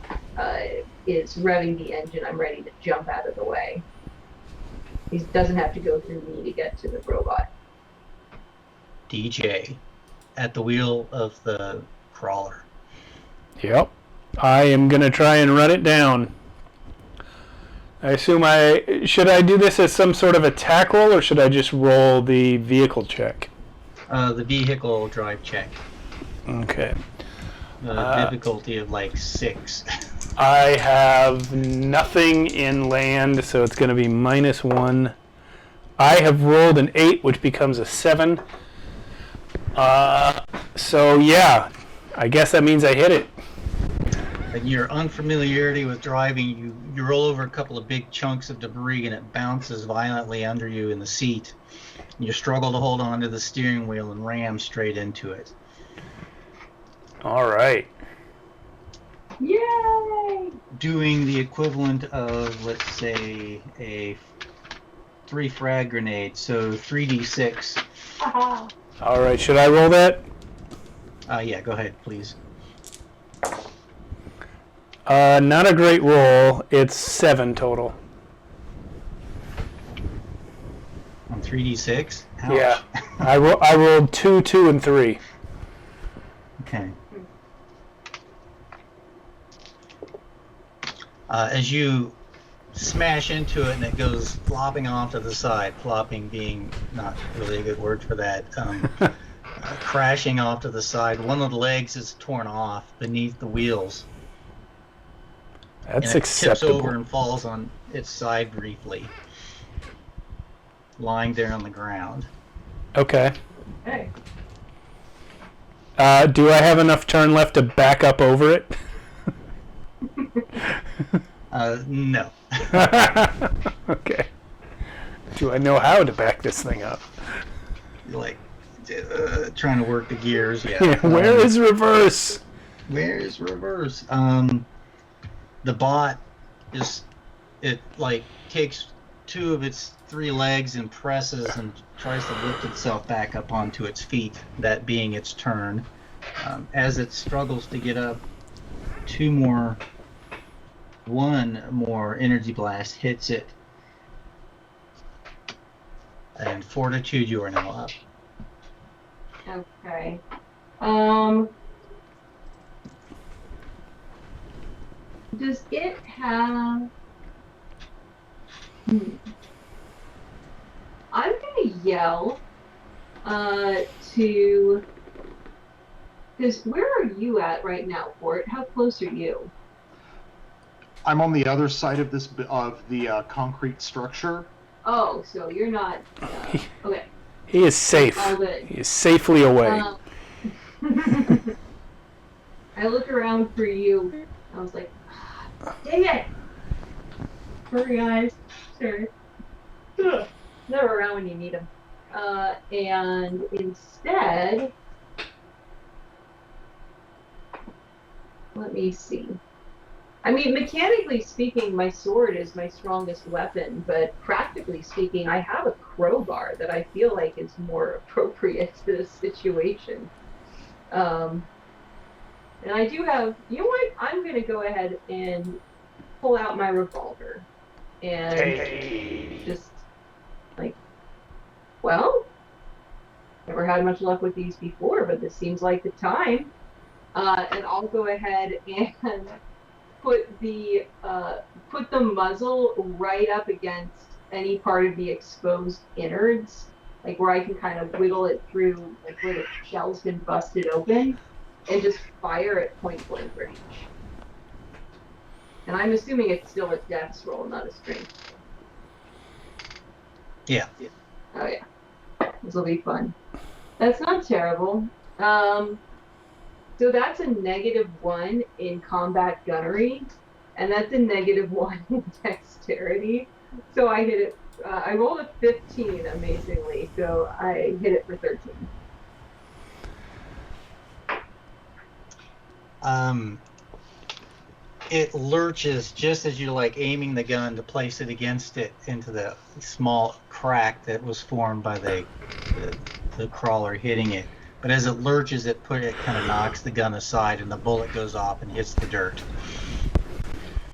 is revving the engine, I'm ready to jump out of the way. He doesn't have to go through me to get to the robot. DJ, at the wheel of the crawler. Yep. I am going to try and run it down. I assume should I do this as some sort of attack roll, or should I just roll the vehicle check? The vehicle drive check. Okay. Difficulty of 6. I have nothing in land, so it's going to be -1. I have rolled an 8, which becomes a 7. So yeah, I guess that means I hit it. And your unfamiliarity with driving, you roll over a couple of big chunks of debris, and it bounces violently under you in the seat. You struggle to hold on to the steering wheel and ram straight into it. All right. Yay! Doing the equivalent of, let's say, a 3 frag grenade, so 3d6. Haha. All right. Should I roll that? Yeah, go ahead, please. Not a great roll. It's 7 total. On 3d6? Ouch. Yeah. I rolled 2, 2, and 3. Okay. As you smash into it and it goes flopping off to the side, flopping being not really a good word for that, crashing off to the side. One of the legs is torn off beneath the wheels. That's and it acceptable. tips over and falls on its side briefly, lying there on the ground. Okay. Okay. Do I have enough turn left to back up over it? No. Okay. Do I know how to back this thing up? You're like trying to work the gears. Yeah. Yeah, where is reverse? Where is reverse? The bot it takes 2 of its 3 legs and presses and tries to lift itself back up onto its feet, that being its turn. As it struggles to get up, one more energy blast hits it. And Fortitude, you are now up. Okay. Does it have... I'm gonna yell to... Because where are you at right now, Fort? How close are you? I'm on the other side of the concrete structure. Oh, so you're not... okay. He is safe. All good. He is safely away. I look around for you. I was like, dang it! Sorry, guys. Sure. They're around when you need them. And instead, let me see. I mean, mechanically speaking, my sword is my strongest weapon, but practically speaking, I have a crowbar that I feel like is more appropriate to this situation. And I do have, you know what? I'm going to go ahead and pull out my revolver and just like, well, never had much luck with these before, but this seems like the time. And I'll go ahead and put the muzzle right up against any part of the exposed innards, like where I can kind of wiggle it through, like where the shell's been busted open, and just fire at point blank range. And I'm assuming it's still a dex roll, not a strength. Yeah. Oh yeah, this will be fun. That's not terrible. So that's a -1 in combat gunnery, and that's a -1 in dexterity. So I hit it. I rolled a 15, amazingly. So I hit it for 13. It lurches just as you're like aiming the gun to place it against it into the small crack that was formed by the crawler hitting it. But as it lurches, it kind of knocks the gun aside, and the bullet goes off and hits the dirt.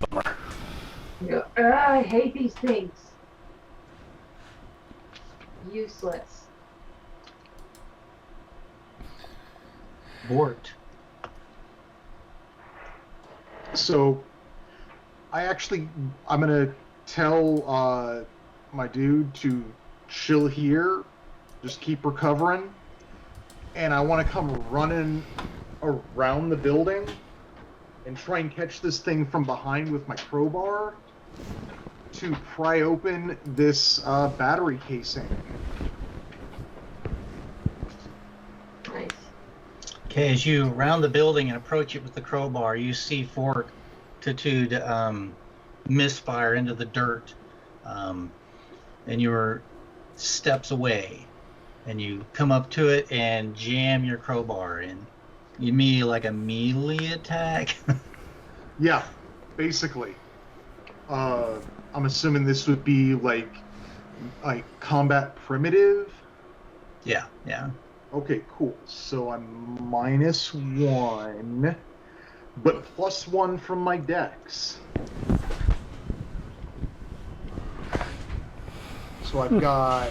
Bummer. You go, I hate these things. Useless. Bort. So, I'm gonna tell my dude to chill here, just keep recovering, and I want to come running around the building and try and catch this thing from behind with my crowbar to pry open this battery casing. Nice. Okay, as you round the building and approach it with the crowbar, you see Fortitude misfire into the dirt, and you're steps away, and you come up to it and jam your crowbar in. You mean like a melee attack? Yeah, basically. I'm assuming this would be like combat primitive. Yeah. Okay, cool. So I'm -1. but +1 from my dex. So I've got,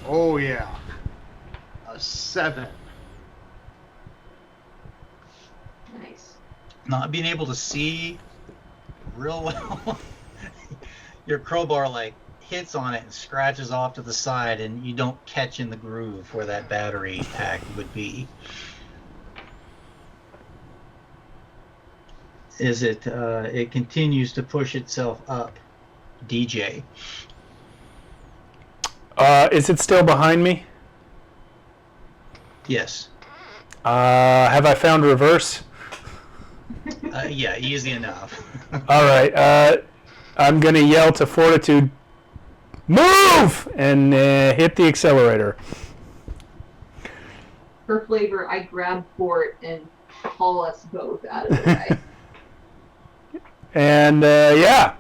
a 7. Nice. Not being able to see real well, your crowbar like hits on it and scratches off to the side, and you don't catch in the groove where that battery pack would be. Is it? It continues to push itself up, DJ. Is it still behind me? Yes. Have I found reverse? Yeah, easy enough. All right. I'm going to yell to Fortitude, move! And hit the accelerator. For flavor, I grab Fort and haul us both out of the way. And, yeah.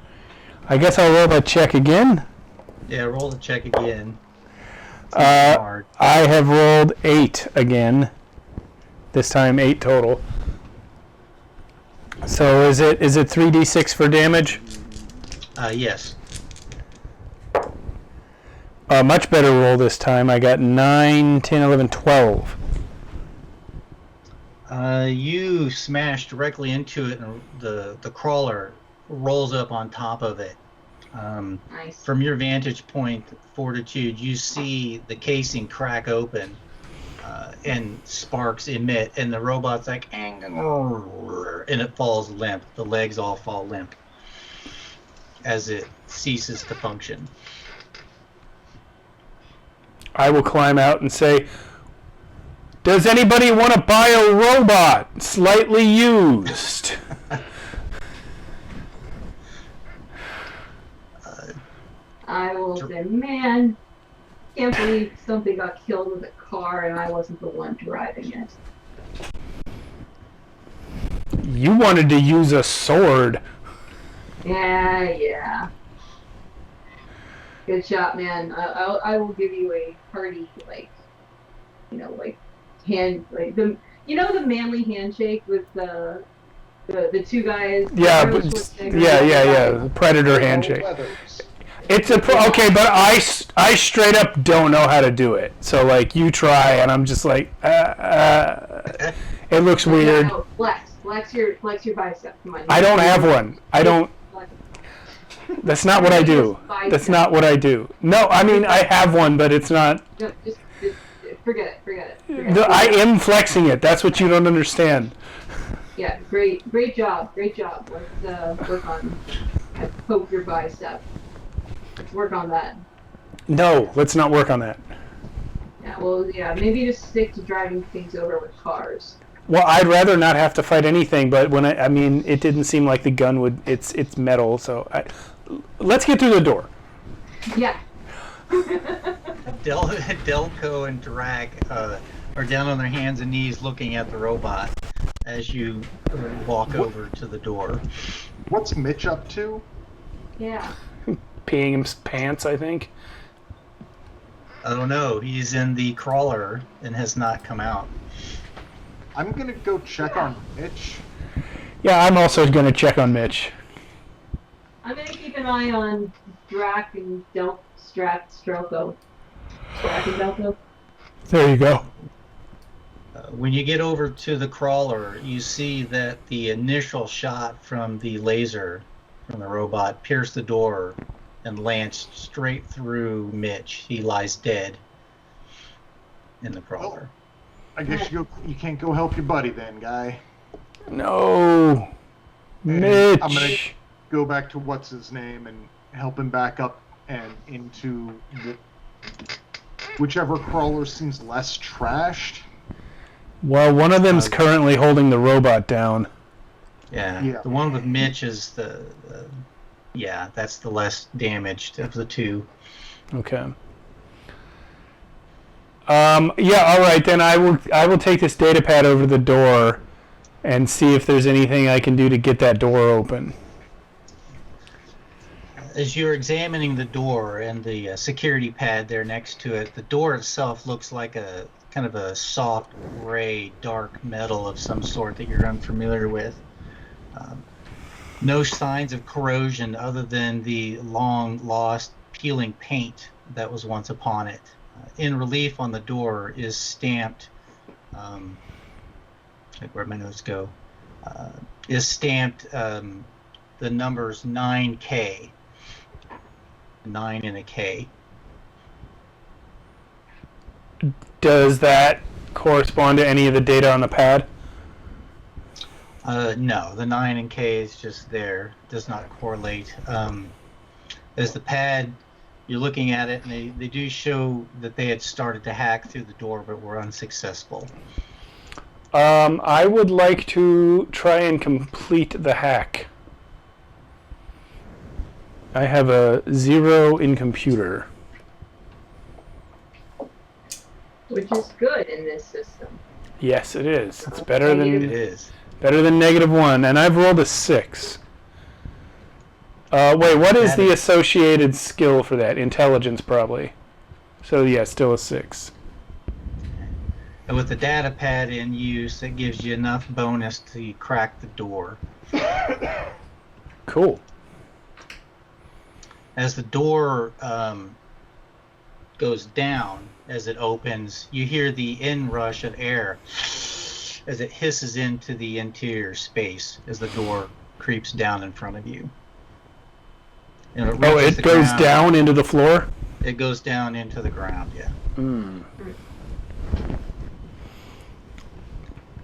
I guess I'll roll that check again. Yeah, roll the check again. I have rolled 8 again. This time 8 total. So is it 3d6 for damage? Yes. A much better roll this time. I got 9, 10, 11, 12. You smash directly into it, and the crawler rolls up on top of it. Nice. From your vantage point, Fortitude, you see the casing crack open and sparks emit, and the robot's like, and it falls limp. The legs all fall limp as it ceases to function. I will climb out and say, does anybody want to buy a robot slightly used? I will say, man, can't believe something got killed with a car and I wasn't the one driving it. You wanted to use a sword. Yeah. Good shot, man. I will give you a hearty, hand, the manly handshake with the two guys. Yeah, the Predator handshake. Leathers. It's okay, but I straight up don't know how to do it. So like you try, and I'm just like, it looks weird. No, flex your bicep. Come on. I don't have one. I don't. That's not what I do. That's not what I do. No, I mean I have one, but it's not. No, just forget it. I am flexing it. That's what you don't understand. Yeah, great job. Let's work on poke your bicep. Let's work on that. No, let's not work on that. Yeah, maybe just stick to driving things over with cars. Well, I'd rather not have to fight anything, but when I mean, it didn't seem like the gun would. It's metal, so let's get through the door. Yeah. Delco and Drag are down on their hands and knees looking at the robot as you walk over to the door. What's Mitch up to? Yeah. Peeing his pants, I think. I don't know. He's in the crawler and has not come out. I'm gonna go check on Mitch. Yeah, I'm also going to check on Mitch. I'm gonna keep an eye on Drac and Stroko. Drac and Delco. There you go. When you get over to the crawler, you see that the initial shot from the laser from the robot pierced the door and lanced straight through Mitch. He lies dead in the crawler. I guess you can't go help your buddy then, guy. No. And Mitch. I'm gonna go back to what's his name and help him back up and into whichever crawler seems less trashed. Well, one of them's currently holding the robot down. Yeah. The one with Mitch is that's the less damaged of the two. Okay. Yeah, all right, then I will take this data pad over to the door and see if there's anything I can do to get that door open. As you're examining the door and the security pad there next to it, the door itself looks like a kind of a soft gray dark metal of some sort that you're unfamiliar with. No signs of corrosion other than the long lost peeling paint that was once upon it. In relief on the door is stamped, like where my notes go, is stamped the numbers 9K, 9 and a K. Does that correspond to any of the data on the pad? No, the 9 and K is just there, does not correlate. As the pad, you're looking at it, and they do show that they had started to hack through the door, but were unsuccessful. I would like to try and complete the hack. I have a 0 in computer. Which is good in this system. Yes, it is. It's better than It is. better than -1, and I've rolled a 6. Wait, what is the associated skill for that? Intelligence, probably. So yeah, still a 6. And with the data pad in use, it gives you enough bonus to crack the door. Cool. As the door goes down, as it opens, you hear the inrush of air as it hisses into the interior space as the door creeps down in front of you. And It goes down into the floor? It goes down into the ground, yeah.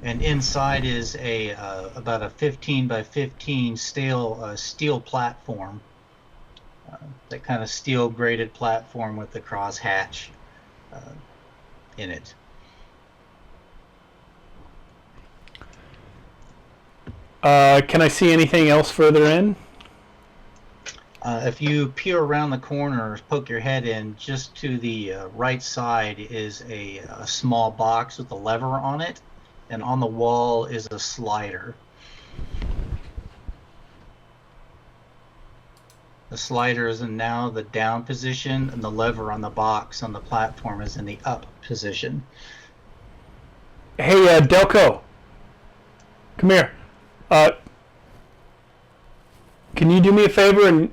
And inside is about a 15 by 15 steel platform. That kind of steel grated platform with the cross hatch in it. Can I see anything else further in? If you peer around the corner, poke your head in, just to the right side is a small box with a lever on it, and on the wall is a slider. The slider is in now the down position, and the lever on the box on the platform is in the up position. Hey, Delco. Come here. Can you do me a favor and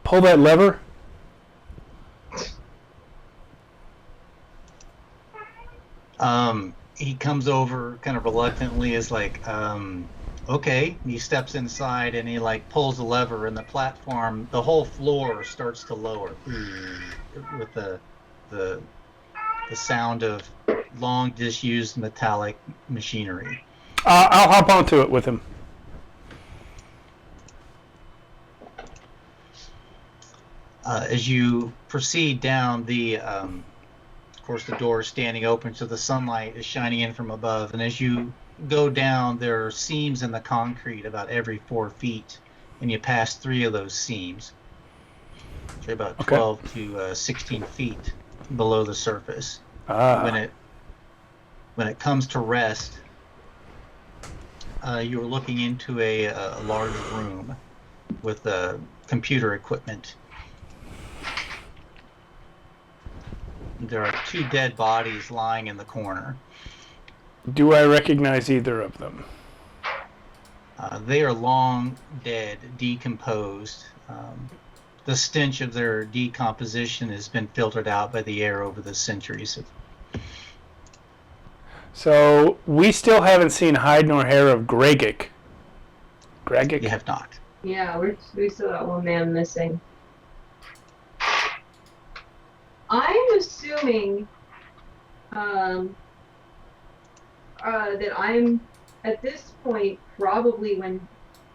pull that lever? He comes over kind of reluctantly, is like, okay. He steps inside and he like pulls the lever, and the platform, the whole floor starts to lower with the sound of long disused metallic machinery. I'll hop onto it with him. As you proceed down, of course, the door is standing open, so the sunlight is shining in from above. And as you go down, there are seams in the concrete about every 4 feet, and you pass 3 of those seams. So about 12 to 16 feet below the surface. When it comes to rest, you're looking into a large room with computer equipment. There are 2 dead bodies lying in the corner. Do I recognize either of them? They are long dead, decomposed. The stench of their decomposition has been filtered out by the air over the centuries. So we still haven't seen hide nor hair of Gregic. You have not. Yeah, we still got one man missing. I'm assuming that I'm, at this point, probably when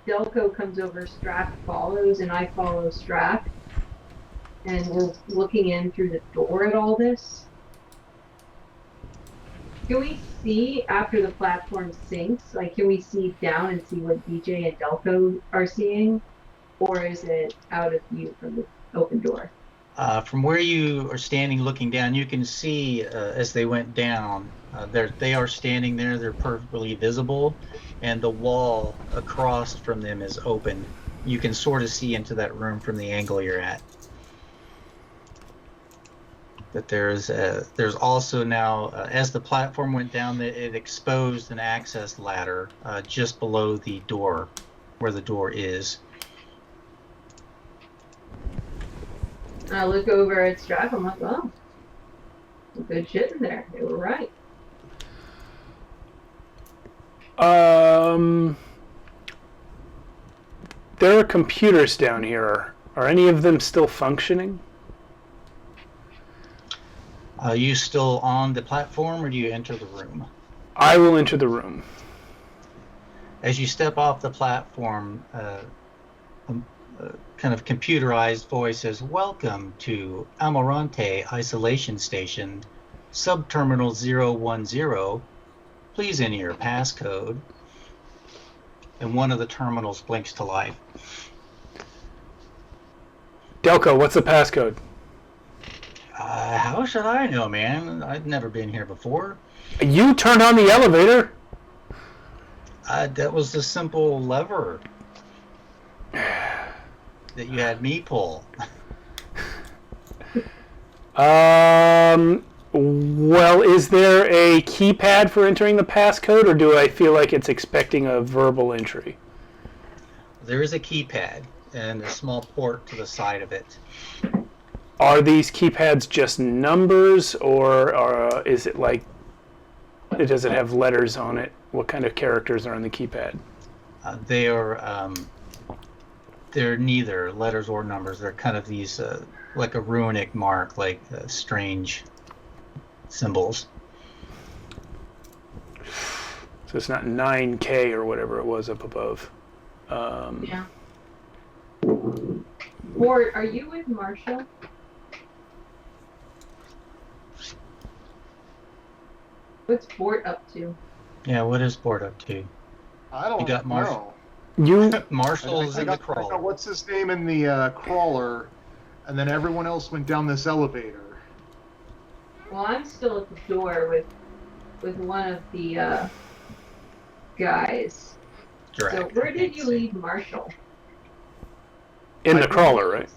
Delco comes over, Strack follows, and I follow Strack. And we're looking in through the door at all this. Can we see after the platform sinks? Like, can we see down and see what DJ and Delco are seeing? Or is it out of view from the open door? From where you are standing looking down, you can see as they went down, they are standing there, they're perfectly visible, and the wall across from them is open. You can sort of see into that room from the angle you're at. But there's also now, as the platform went down, it exposed an access ladder just below the door where the door is. I look over at Stripe. I'm like, oh, some good shit in there. They were right. There are computers down here. Are any of them still functioning? Are you still on the platform, or do you enter the room? I will enter the room. As you step off the platform, a kind of computerized voice says, "Welcome to Amarante Isolation Station, Subterminal 010. Please enter your passcode." And one of the terminals blinks to life. Delco, what's the passcode? How should I know, man? I've never been here before. You turned on the elevator. That was the simple lever that you had me pull. Well, is there a keypad for entering the passcode, or do I feel like it's expecting a verbal entry? There is a keypad and a small port to the side of it. Are these keypads just numbers, or is it like, does it have letters on it? What kind of characters are on the keypad? They are, they're neither letters or numbers. They're kind of these, like a runic mark, like strange symbols. So it's not 9K or whatever it was up above. Yeah. Or are you with Marshall? What's Bort up to? Yeah, what is Bort up to? I don't You got Marshall. You Marshall's in the I crawl. got what's his name in the crawler, and then everyone else went down this elevator. Well, I'm still at the door with one of the guys. Correct. So where did you leave Marshall? in the crawler, right?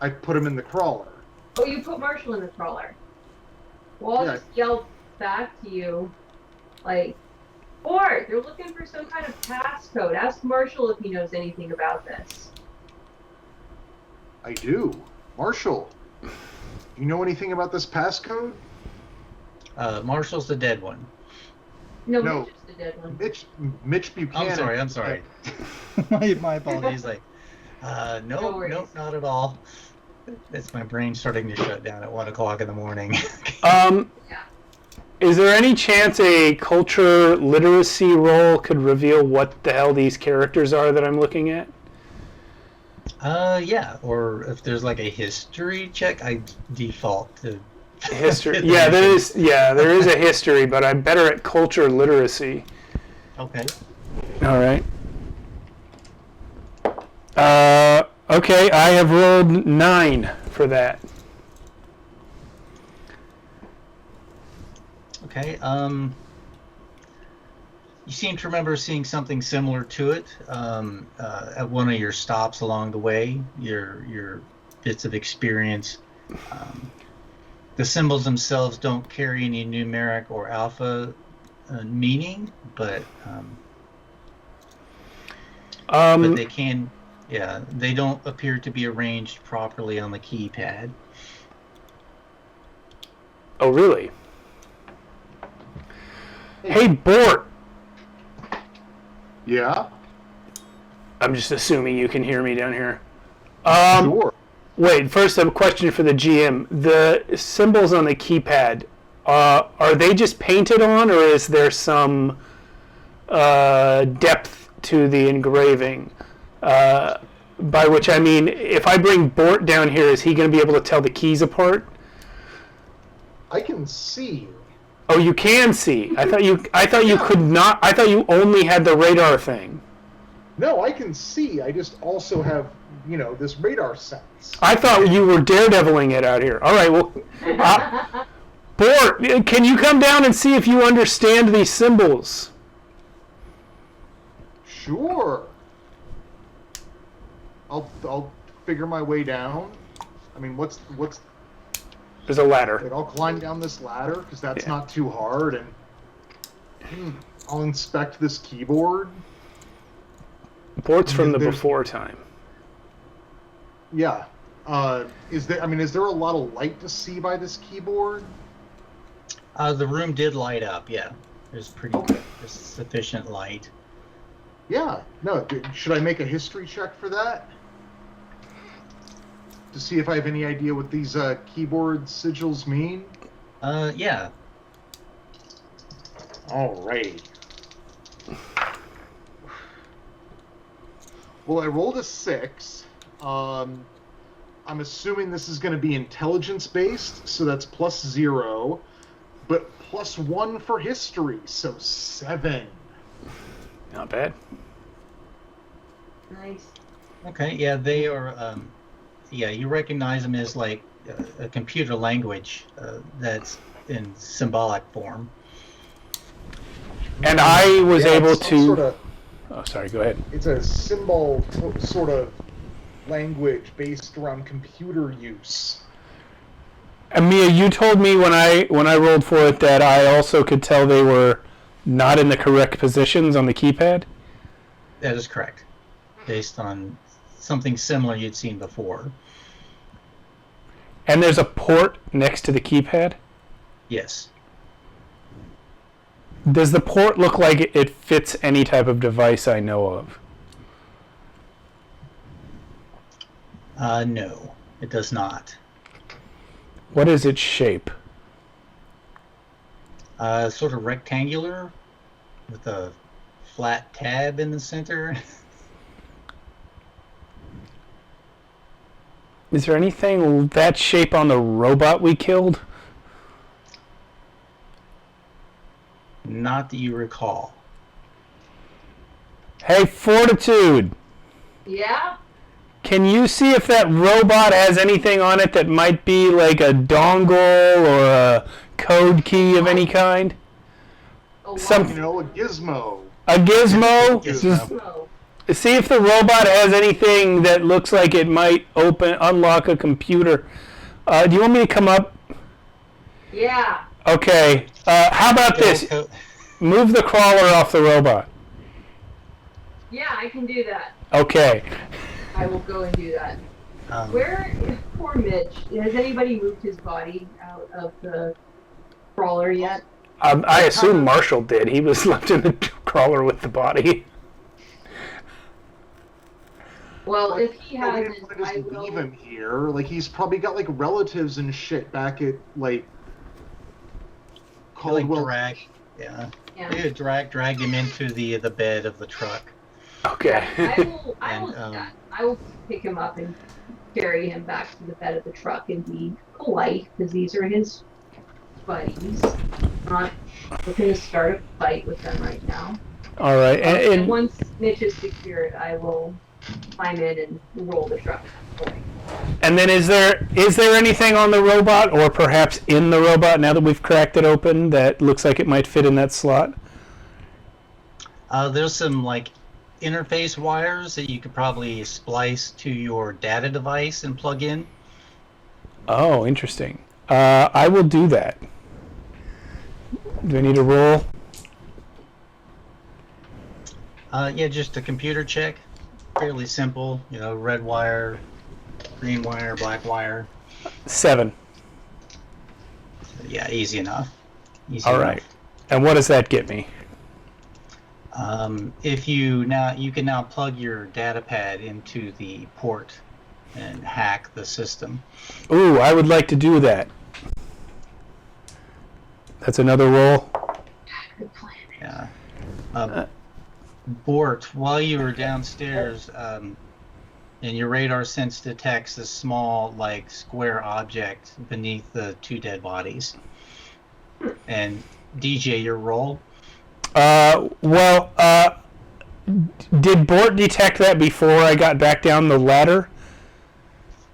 I put him in the crawler. Oh, you put Marshall in the crawler. Well, I'll Yeah. just yell back to you, like, or they're looking for some kind of passcode. Ask Marshall if he knows anything about this. I do. Marshall, you know anything about this passcode? Marshall's the dead one. No, No. Mitch is the dead one. Mitch Buchanan. I'm sorry. my apologies. Like, No nope, worries. not at all. It's my brain starting to shut down at 1 o'clock in the morning. Yeah. Is there any chance a culture literacy roll could reveal what the hell these characters are that I'm looking at? Yeah. Or if there's like a history check, I default to History. Yeah, there is. Yeah, there is a history, but I'm better at culture literacy. Okay. All right. Okay, I have rolled 9 for that. Okay. You seem to remember seeing something similar to it at one of your stops along the way. Your bits of experience. The symbols themselves don't carry any numeric or alpha meaning, but they can. Yeah, they don't appear to be arranged properly on the keypad. Oh, really? Hey, Bort. Yeah? I'm just assuming you can hear me down here. Sure. Wait, first a question for the GM. The symbols on the keypad, are they just painted on, or is there some depth to the engraving? By which I mean, if I bring Bort down here, is he going to be able to tell the keys apart? I can see. Oh, you can see. I thought you could not. I thought you only had the radar thing. No, I can see. I just also have, this radar sense. I thought you were daredeviling it out here. All right, well, Bort, can you come down and see if you understand these symbols? Sure. I'll figure my way down. I mean, what's There's a ladder. I'll climb down this ladder because that's Yeah. not too hard, and I'll inspect this keyboard. Bort's from the There's- before time. Yeah. Is there a lot of light to see by this keyboard? The room did light up. Yeah, there's there's sufficient light. Yeah. No. Should I make a history check for that? To see if I have any idea what these keyboard sigils mean? Yeah. Alright. Well, I rolled a 6. I'm assuming this is going to be intelligence-based, so that's +0, but +1 for history, so 7. Not bad. Nice. Okay. Yeah, they are. Yeah, you recognize them as like a computer language that's in symbolic form. And I was Yeah, able it's some to. sort of- Oh, sorry. Go ahead. it's a symbol sort of language based around computer use. And Mia, you told me when I rolled for it that I also could tell they were not in the correct positions on the keypad. That is correct, based on something similar you'd seen before. And there's a port next to the keypad. Yes. Does the port look like it fits any type of device I know of? No, it does not. What is its shape? Sort of rectangular, with a flat tab in the center. Is there anything that shape on the robot we killed? Not that you recall. Hey, Fortitude! Yeah. Can you see if that robot has anything on it that might be like a dongle or a code key of any kind? Oh, Some- You know, a gizmo. A gizmo? Gizmo. Just see if the robot has anything that looks like it might unlock a computer. Do you want me to come up? Yeah. Okay. How about this? Move the crawler off the robot. Yeah, I can do that. Okay. I will go and do that. Um, Where is poor Mitch? Has anybody moved his body out of the crawler yet? I assume Marshall did. He was left in the crawler with the body. Well, if he We hasn't, didn't want to I just will. leave him here. Like, he's probably got, like, relatives and shit back at, like, like Caldwell. drag. Yeah. Yeah. They dragged him into the bed of the truck. Okay. I will. I will. And, I will pick him up and carry him back to the bed of the truck and be polite because these are his buddies. Not looking to start a fight with them right now. All right. And And once Mitch is secured, I will climb in and roll the truck. and then is there anything on the robot or perhaps in the robot now that we've cracked it open that looks like it might fit in that slot? There's some like interface wires that you could probably splice to your data device and plug in. Oh, interesting. I will do that. Do I need a roll? Yeah, just a computer check. Fairly simple, you know, red wire, green wire, black wire. 7. Yeah, easy enough. Easy All enough. right. And what does that get me? If you can now plug your data pad into the port and hack the system. Ooh, I would like to do that. That's another roll. Good plan. Yeah. Bort, while you were downstairs, and your radar sense detects a small, like, square object beneath the 2 dead bodies. And DJ, your roll. Did Bort detect that before I got back down the ladder?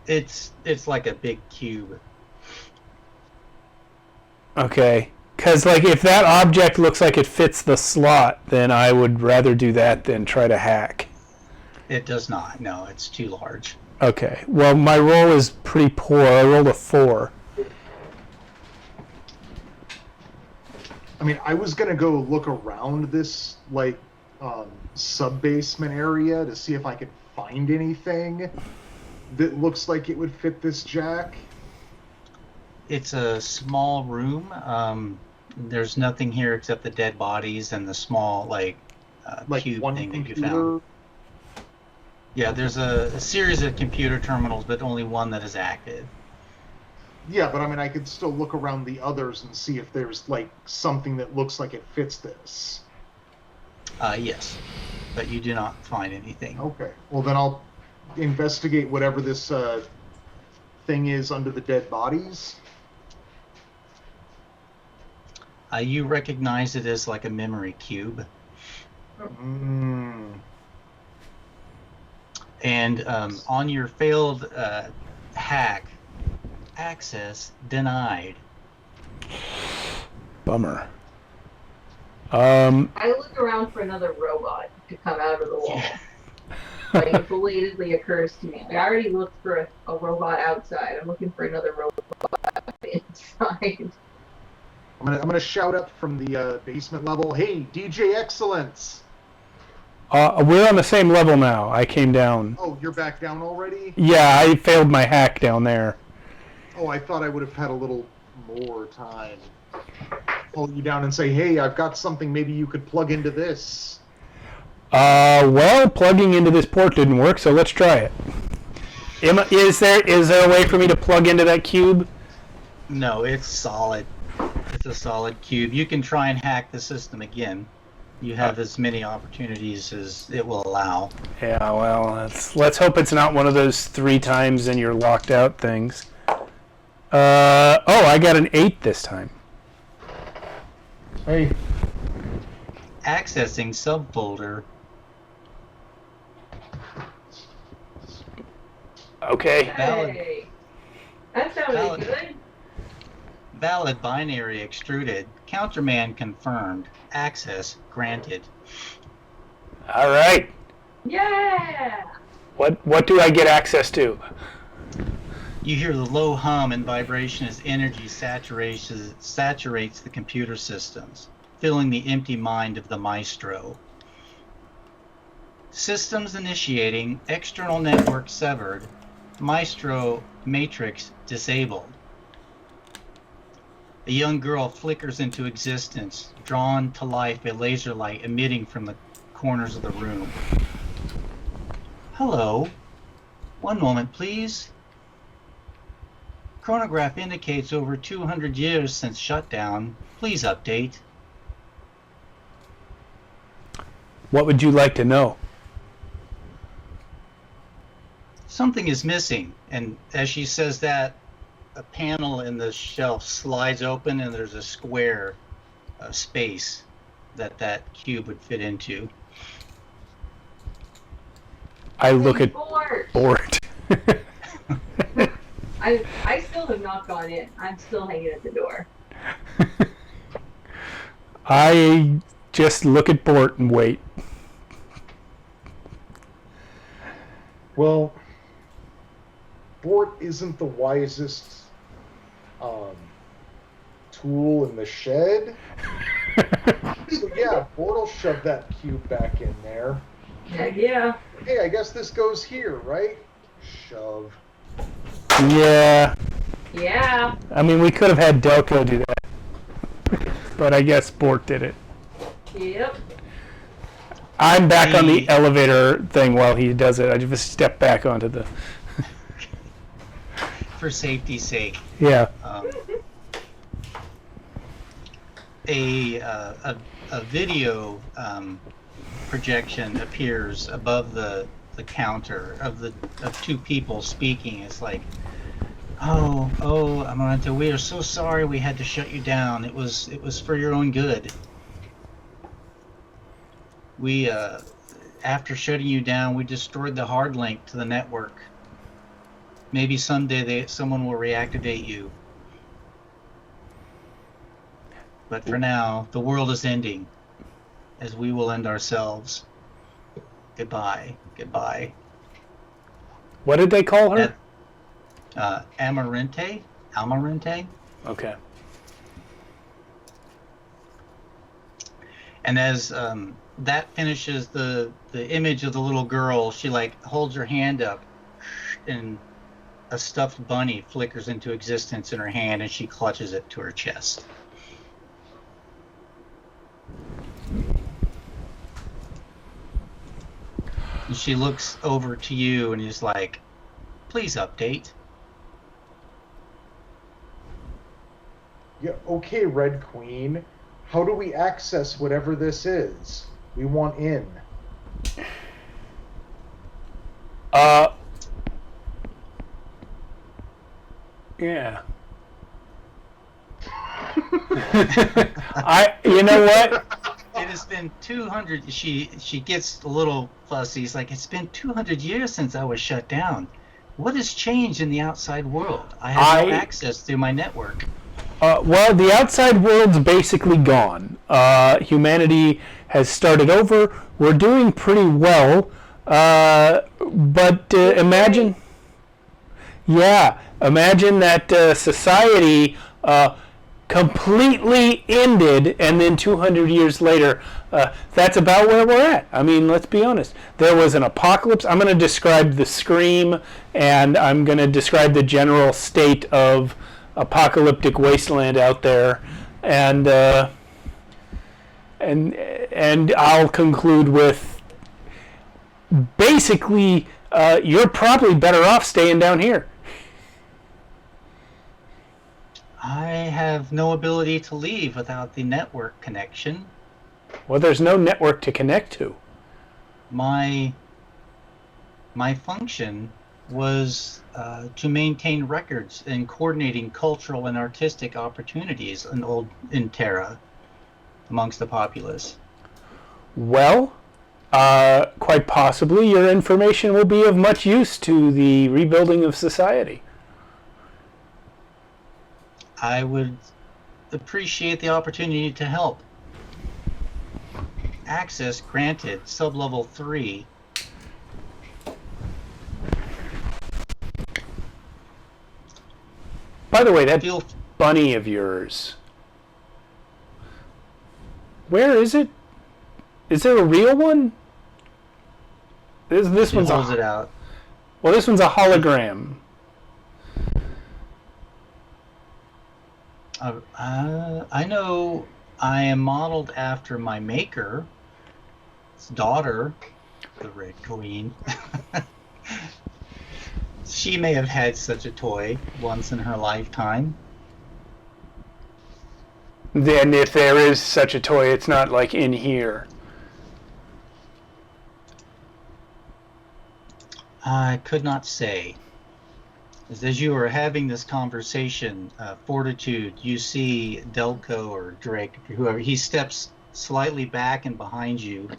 It's like a big cube. Okay. Because, like, if that object looks like it fits the slot, then I would rather do that than try to hack. It does not. No, it's too large. Okay. Well, my roll is pretty poor. I rolled a 4. I mean, I was gonna go look around this, like, sub-basement area to see if I could find anything that looks like it would fit this jack. It's a small room. There's nothing here except the dead bodies and the small, like cube one thing computer. that you found. Yeah, there's a series of computer terminals, but only one that is active. Yeah, but I mean, I could still look around the others and see if there's like something that looks like it fits this. Yes, but you do not find anything. Okay. Well, then I'll investigate whatever this thing is under the dead bodies. You recognize it as like a memory cube. And on your failed hack, access denied. Bummer. I look around for another robot to come out of the wall. Like, it belatedly occurs to me. I already looked for a robot outside. I'm looking for another robot inside. I'm gonna shout up from the basement level. Hey, DJ Excellence! We're on the same level now. I came down. Oh, you're back down already? Yeah, I failed my hack down there. Oh, I thought I would have had a little more time. Pull you down and say, hey, I've got something maybe you could plug into this. Well, plugging into this port didn't work, so let's try it. Is there a way for me to plug into that cube? No, it's solid. It's a solid cube. You can try and hack the system again. You have as many opportunities as it will allow. Yeah, well, let's hope it's not one of those 3 times and you're locked out things. I got an 8 this time. Hey. Accessing subfolder. Okay. Hey, that sounded good. Valid binary extruded. Countermand confirmed. Access granted. All right. Yeah! What do I get access to? You hear the low hum and vibration as energy saturates the computer systems, filling the empty mind of the maestro. Systems initiating, external network severed, maestro matrix disabled. A young girl flickers into existence, drawn to life, a laser light emitting from the corners of the room. Hello. One moment, please. Chronograph indicates over 200 years since shutdown. Please update. What would you like to know? Something is missing. And as she says that, a panel in the shelf slides open and there's a square space that cube would fit into. I look at Bored. board. I still have not gone in. I'm still hanging at the door. I just look at Bort and wait. Well, Bort isn't the wisest tool in the shed. So yeah, Bort will shove that cube back in there. Yeah. Hey, I guess this goes here, right? Shove. Yeah. Yeah. I mean, we could have had Delco do that. But I guess Bort did it. Yep. I'm back on the elevator thing while he does it. I just step back onto the... For safety's sake. Yeah. A video projection appears above the counter of 2 people speaking. It's like, oh, Amaranta, we are so sorry we had to shut you down. It was for your own good. We after shutting you down, we destroyed the hard link to the network. Maybe someday someone will reactivate you. But for now, the world is ending, as we will end ourselves. Goodbye. Goodbye. What did they call her? Amarante? Okay. And as that finishes the image of the little girl. She like holds her hand up, and a stuffed bunny flickers into existence in her hand, and she clutches it to her chest. And she looks over to you and is like, "Please update." Yeah, okay, Red Queen. How do we access whatever this is? We want in. Yeah. You know what? It has been 200. She gets a little fussy. It's like, it's been 200 years since I was shut down. What has changed in the outside world? I have no access through my network. Well, the outside world's basically gone. Humanity has started over. We're doing pretty well. But imagine... Yeah, imagine that society completely ended, and then 200 years later, that's about where we're at. I mean, let's be honest. There was an apocalypse. I'm going to describe the scream, and I'm going to describe the general state of apocalyptic wasteland out there, and I'll conclude with basically, you're probably better off staying down here. I have no ability to leave without the network connection. Well, there's no network to connect to. My function was to maintain records and coordinating cultural and artistic opportunities in Terra amongst the populace. Well, quite possibly your information will be of much use to the rebuilding of society. I would appreciate the opportunity to help. Access granted, sublevel 3. By the way, that bunny of yours, where is it? Is there a real one? This one's holds it out. Well, this one's a hologram. I know I am modeled after my maker's daughter, the Red Queen. She may have had such a toy once in her lifetime. Then if there is such a toy, it's not like in here. I could not say. As you are having this conversation, Fortitude, you see Delco or Drake, whoever, he steps slightly back and behind you.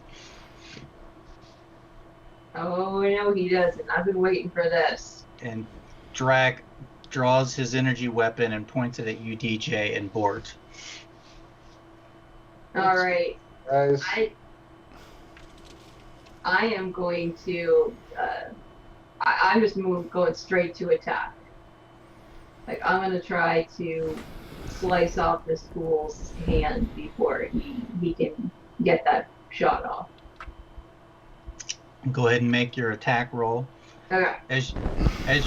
Oh, no, he doesn't. I've been waiting for this. And Drac draws his energy weapon and points it at you, DJ, and Bort. All right. Guys. I am going to... I'm just going straight to attack. Like, I'm going to try to slice off this fool's hand before he can get that shot off. Go ahead and make your attack roll. Okay. As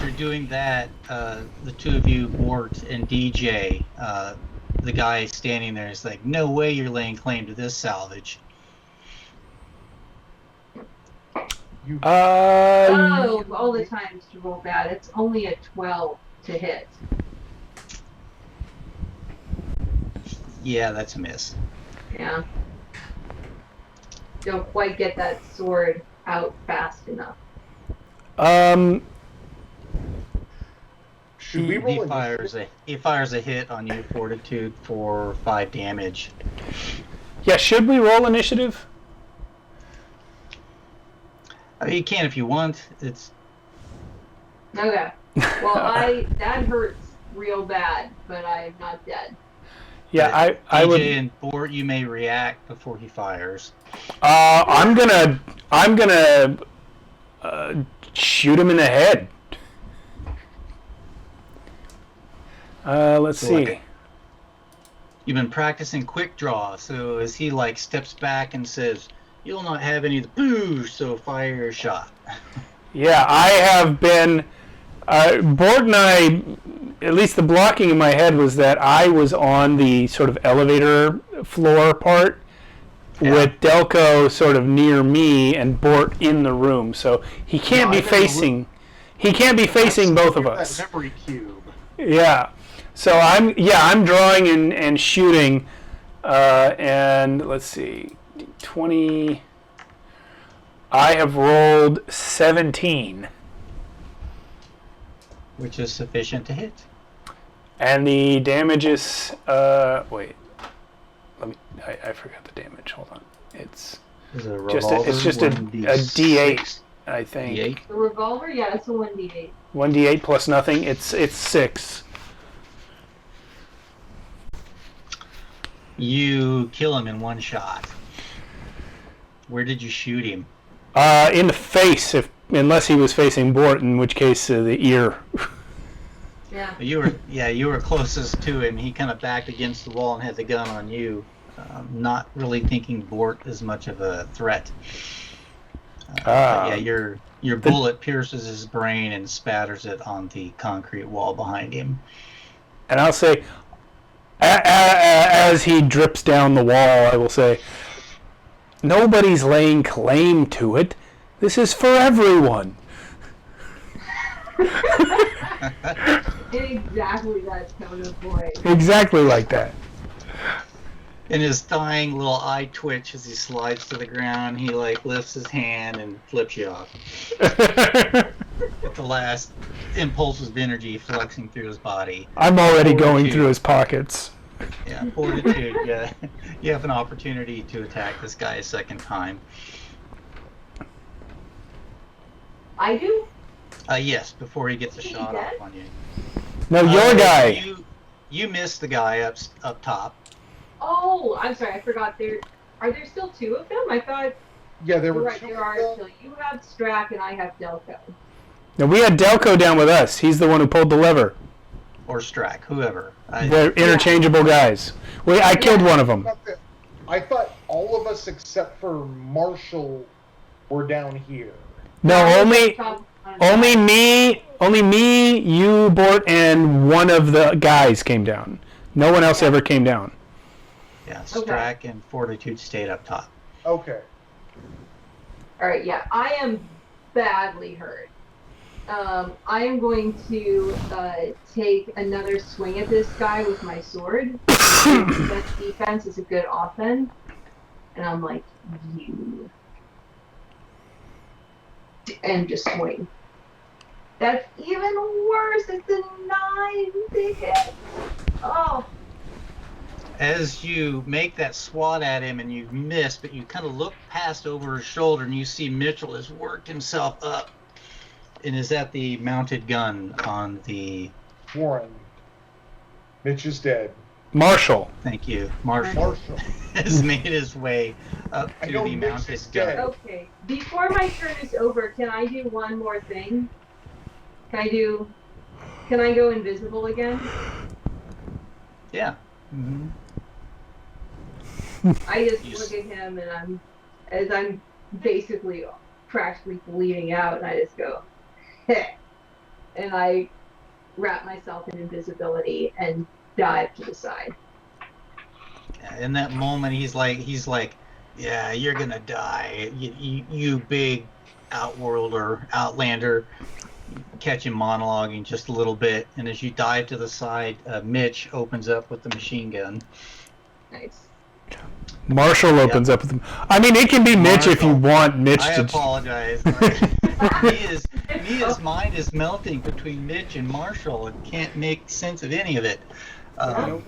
you're doing that, the two of you, Bort and DJ, the guy standing there is like, "No way you're laying claim to this salvage." All the times to roll bad. It's only a 12 to hit. Yeah, that's a miss. Yeah. Don't quite get that sword out fast enough. Should we roll he fires a hit on you, Fortitude, for 5 damage. Yeah, should we roll initiative? I mean, you can if you want. It's okay. Well, that hurts real bad, but I'm not dead. Yeah, I DJ would. and Bort, you may react before he fires. I'm gonna shoot him in the head. Let's see. You've been practicing quick draw, so as he like steps back and says, You'll not have any of the booze, so fire your shot. Yeah, I have been. Bort and I, at least the blocking in my head was that I was on the sort of elevator floor part, with Delco sort of near me and Bort in the room, so he can't be facing. He can't be facing both of us. That memory cube. Yeah. So I'm drawing and shooting, and let's see, 20. I have rolled 17. Which is sufficient to hit. And the damage is, wait, I forgot the damage, hold on. It's just a D8, I think. D8? The revolver, yeah, it's a 1d8. 1d8 plus nothing, it's 6. You kill him in one shot. Where did you shoot him? In the face, unless he was facing Bort, in which case the ear. Yeah. You were closest to him. He kind of backed against the wall and had the gun on you, not really thinking Bort is much of a threat. Your bullet pierces his brain and spatters it on the concrete wall behind him. And I'll say, as he drips down the wall, I will say, nobody's laying claim to it. This is for everyone. Exactly that tone of voice. Exactly like that. And his dying little eye twitch as he slides to the ground. He lifts his hand and flips you off. With the last impulses of energy flexing through his body. I'm already going through his pockets. Yeah, fortitude. Yeah, you have an opportunity to attack this guy a second time. I do? Yes, before he gets a shot off on you. No, your guy. You missed the guy up top. Oh, I'm sorry, I forgot. Are there still two of them? I thought. Yeah, there were right, two. There are still. You have Strack and I have Delco. Now, we had Delco down with us. He's the one who pulled the lever. Or Strack, whoever. They're interchangeable guys. I killed one of them. I thought all of us except for Marshall were down here. No, only me, you, Bort, and one of the guys came down. No one else ever came down. Yeah, Strack and Fortitude stayed up top. Okay. All right, yeah, I am badly hurt. I am going to take another swing at this guy with my sword. Best defense is a good offense. And I'm like, you. And just swing. That's even worse. It's a 9 to hit. Oh. As you make that swat at him and you miss, but you kind of look past over his shoulder and you see Mitchell has worked himself up and is at the mounted gun on the... Warren. Mitch is dead. Marshall. Thank you. Marshall has made his way up to the mounted gun. Okay. Before my turn is over, can I do one more thing? Can I go invisible again? Yeah. Mm-hmm. I just look at him and I'm basically practically bleeding out, and I just go, heh. And I wrap myself in invisibility and dive to the side. In that moment, he's like, yeah, you're gonna die. You big outlander. Catch him monologuing just a little bit, and as you dive to the side, Mitch opens up with the machine gun. Nice. Marshall opens up with him. I mean, it can be Mitch if you want Mitch I to... apologize. Mia's mind is melting between Mitch and Marshall and can't make sense of any of it. But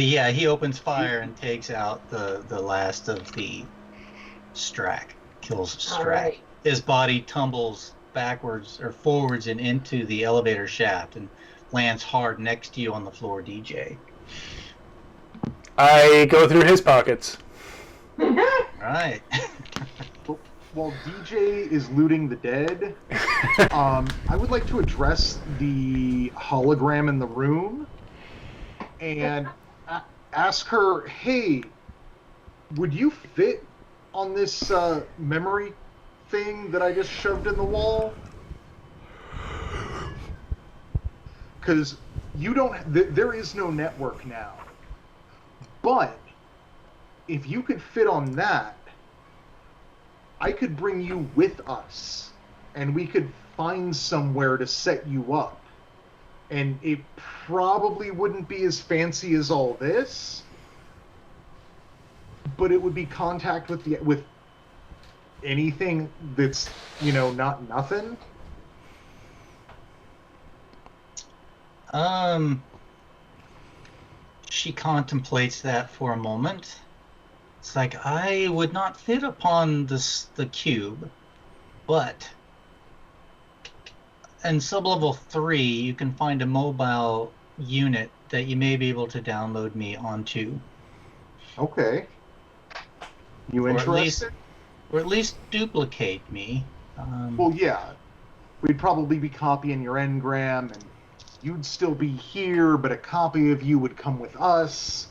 yeah, he opens fire and takes out the last of the Strack. Kills Strack. Right. His body tumbles backwards or forwards and into the elevator shaft and lands hard next to you on the floor, DJ. I go through his pockets. Right. While DJ is looting the dead, I would like to address the hologram in the room and ask her, hey, would you fit on this memory thing that I just shoved in the wall? Because you don't. There is no network now. But if you could fit on that, I could bring you with us, and we could find somewhere to set you up. And it probably wouldn't be as fancy as all this, but it would be contact with anything that's, not nothing. She contemplates that for a moment. It's like, I would not fit upon the cube, but in sublevel 3, you can find a mobile unit that you may be able to download me onto. Okay. You interested? Or at least duplicate me. Well, yeah. We'd probably be copying your engram, and you'd still be here, but a copy of you would come with us.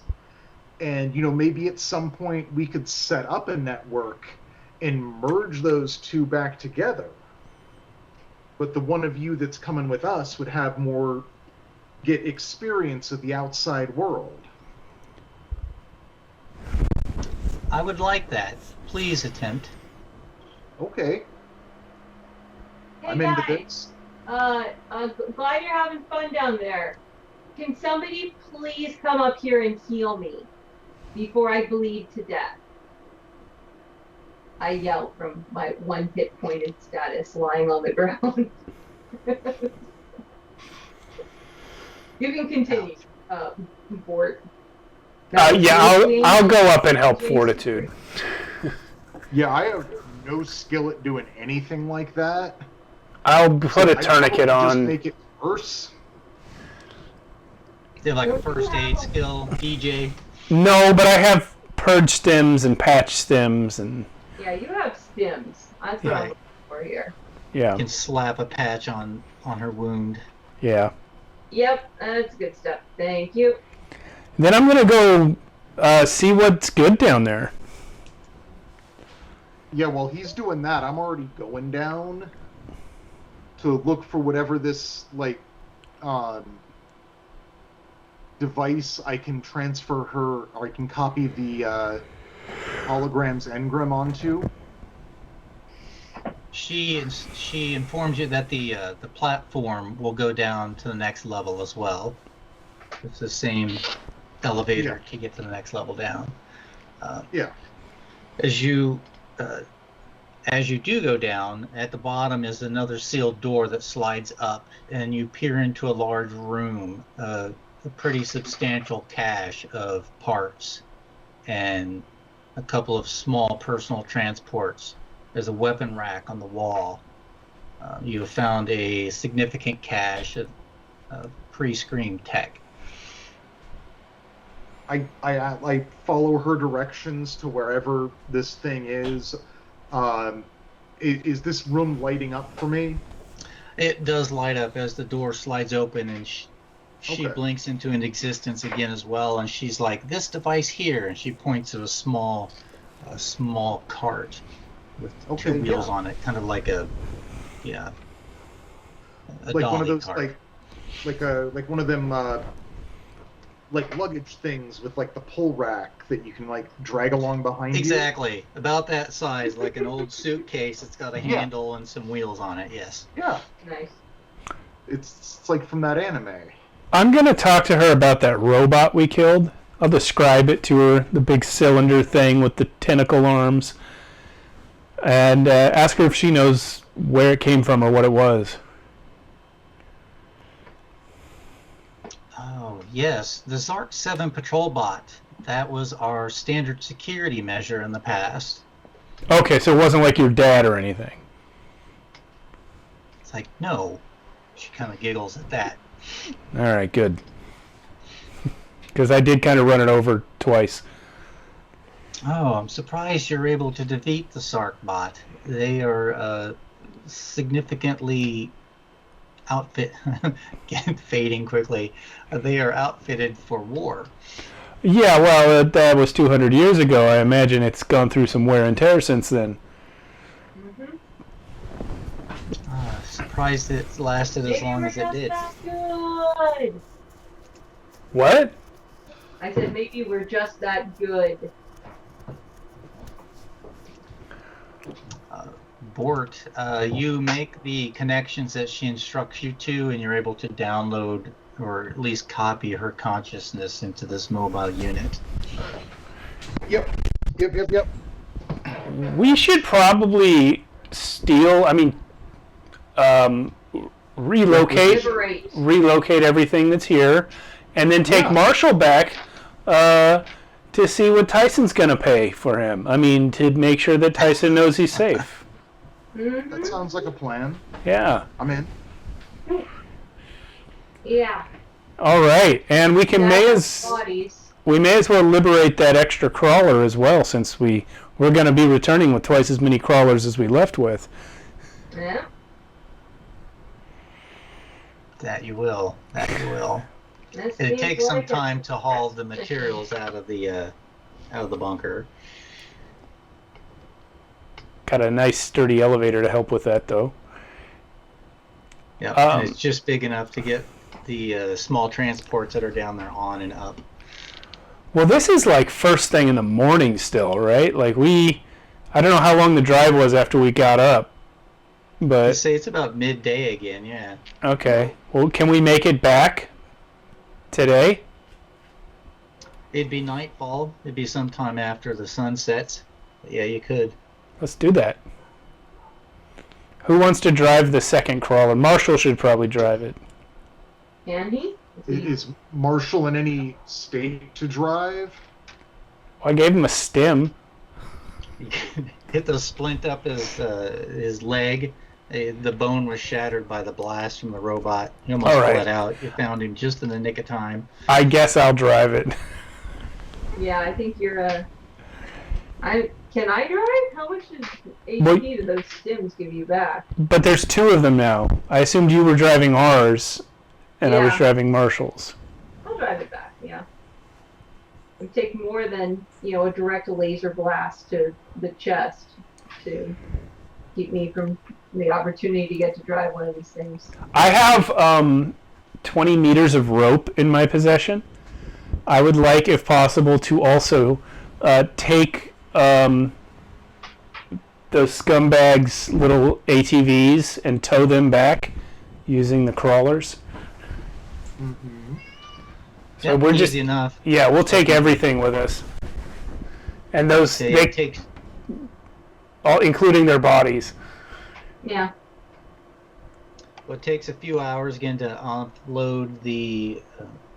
And, maybe at some point we could set up a network and merge those two back together. But the one of you that's coming with us would have get experience of the outside world. I would like that. Please attempt. Okay. Hey I'm guys, into this. glad you're having fun down there. Can somebody please come up here and heal me before I bleed to death? I yell from my 1 hit point in status, lying on the ground. You can continue, Bort. Yeah, I'll go up and help Fortitude. Yeah, I have no skill at doing anything like that. I'll put a tourniquet on. Just make it worse. They have like a first aid skill, DJ. No, but I have purge stims and patch stims and. Yeah, you have stims. That's what I'm looking for here. Yeah. You can slap a patch on her wound. Yeah. Yep, that's good stuff. Thank you. Then I'm gonna go see what's good down there. Yeah, while he's doing that, I'm already going down to look for whatever this device I can transfer her, or I can copy the hologram's engram onto. She informs you that the platform will go down to the next level as well. It's the same elevator to get to the next level down. As you do go down, at the bottom is another sealed door that slides up, and you peer into a large room, a pretty substantial cache of parts, and a couple of small personal transports. There's a weapon rack on the wall. You have found a significant cache of pre-screen tech. I follow her directions to wherever this thing is. Is this room lighting up for me? It does light up as the door slides open, and she blinks into an existence again as well, and she's like, "This device here," and she points to a small cart with two wheels on it, kind of like a like one of those cart. like one of them like luggage things with like the pull rack that you can like drag along behind Exactly. About that size, like an old suitcase. It's got a handle and some wheels on it, yes. Yeah. Nice. It's like from that anime. I'm going to talk to her about that robot we killed. I'll describe it to her, the big cylinder thing with the tentacle arms, and ask her if she knows where it came from or what it was. Oh, yes. The Zark 7 patrol bot. That was our standard security measure in the past. Okay, so it wasn't like your dad or anything. It's like, no. She kind of giggles at that. All right, good. Because I did kind of run it over twice. Oh, I'm surprised you're able to defeat the Zark bot. They are significantly fading quickly. They are outfitted for war. Yeah, well, that was 200 years ago. I imagine it's gone through some wear and tear since then. Mm-hmm. Surprised it lasted as long as it did. That good. What? I said maybe we're just that good. Bort, you make the connections that she instructs you to, and you're able to download or at least copy her consciousness into this mobile unit. Yep. We should probably steal. I mean, relocate everything that's here, and then take Marshall back to see what Tyson's going to pay for him. I mean, to make sure that Tyson knows he's safe. Mm-hmm. That sounds like a plan. Yeah. I'm in. Yeah. All right, and we may as well liberate that extra crawler as well, since we're going to be returning with twice as many crawlers as we left with. Yeah. That you will. It takes some time to haul the materials out of the bunker. Got a nice sturdy elevator to help with that, though. Yeah, and it's just big enough to get the small transports that are down there on and up. Well, this is like first thing in the morning still, right? Like I don't know how long the drive was after we got up, but I'd say it's about midday again. Yeah. Okay. Well, can we make it back today? It'd be nightfall. It'd be sometime after the sun sets. But yeah, you could. Let's do that. Who wants to drive the second crawler? Marshall should probably drive it. Can he? Is Marshall in any state to drive? I gave him a stim. Hit the splint up his leg. The bone was shattered by the blast from the robot. He almost bled out. You found him just in the nick of time. I guess I'll drive it. Yeah, I think you're Can I drive? How much does HP do those stims give you back? But there's two of them now. I assumed you were driving ours, and I was driving Marshall's. I'll drive it back, yeah. It would take more than, a direct laser blast to the chest to keep me from the opportunity to get to drive one of these things. I have 20 meters of rope in my possession. I would like, if possible, to also take the scumbags' little ATVs and tow them back using the crawlers. Mm-hmm. So we're just enough. Yeah, we'll take everything with us, and those all, including their bodies. Yeah. Well, it takes a few hours again to offload the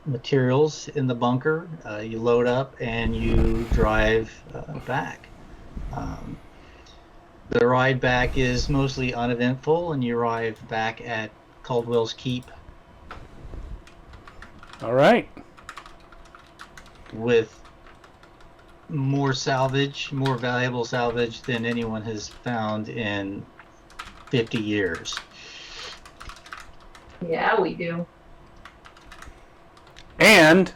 materials in the bunker. You load up and you drive back. The ride back is mostly uneventful, and you arrive back at Caldwell's Keep. All right. With more salvage, more valuable salvage than anyone has found in 50 years. Yeah, we do. And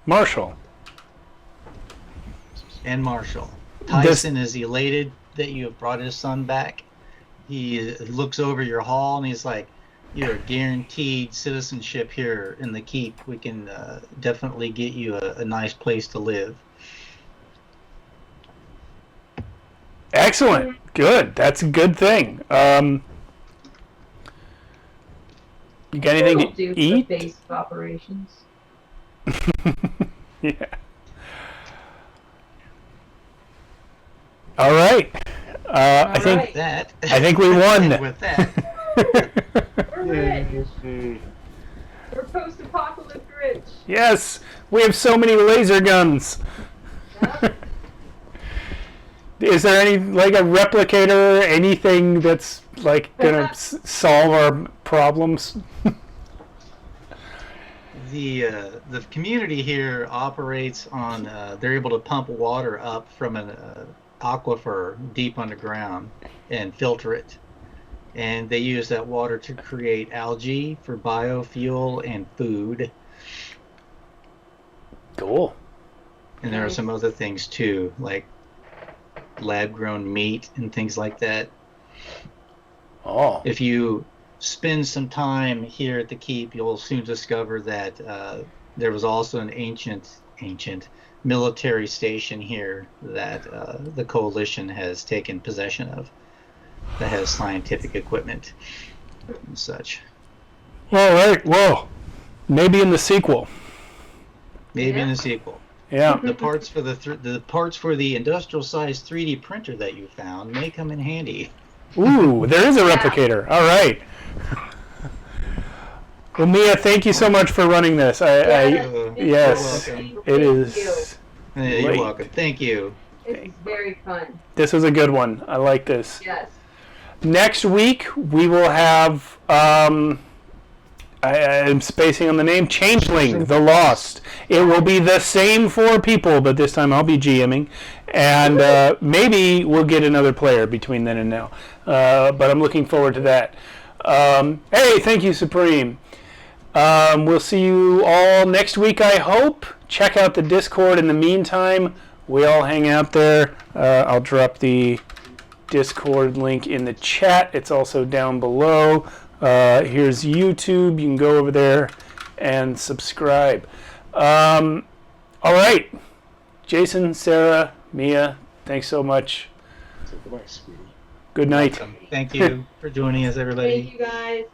Marshall. Tyson is elated that you have brought his son back. He looks over your hall and he's like, "You're guaranteed citizenship here in the keep. We can definitely get you a nice place to live." Excellent. Good. That's a good thing. You got anything to eat? For base of operations. Yeah. All right. I think we won. With that, we're rich. We're post-apocalyptic rich. Yes, we have so many laser guns. Yeah. Is there any, like, a replicator, anything that's like gonna solve our problems? The community here operates on they're able to pump water up from an aquifer deep underground and filter it, and they use that water to create algae for biofuel and food. Cool. And there are some other things too, like lab-grown meat and things like that. Oh. If you spend some time here at the keep, you'll soon discover that there was also an ancient military station here that the coalition has taken possession of, that has scientific equipment and such. All right. Well, maybe in the sequel. Maybe in the sequel. Yeah. The parts for the parts for the industrial-sized 3D printer that you found may come in handy. Ooh, there is a replicator. All right. Well, Mia, thank you so much for running this. Yes, it is. You're welcome. Thank you. It's very fun. This was a good one. I like this. Yes. Next week we will have. I'm spacing on the name. Changeling, The Lost. It will be the same 4 people, but this time I'll be GMing, and maybe we'll get another player between then and now. But I'm looking forward to that. Hey, thank you, Supreme. We'll see you all next week, I hope. Check out the Discord in the meantime. We all hang out there. I'll drop the Discord link in the chat. It's also down below. Here's YouTube. You can go over there and subscribe. All right. Jason, Sarah, Mia, thanks so much. Goodbye, sweetie. Good night. Thank you for joining us, everybody. Thank you guys.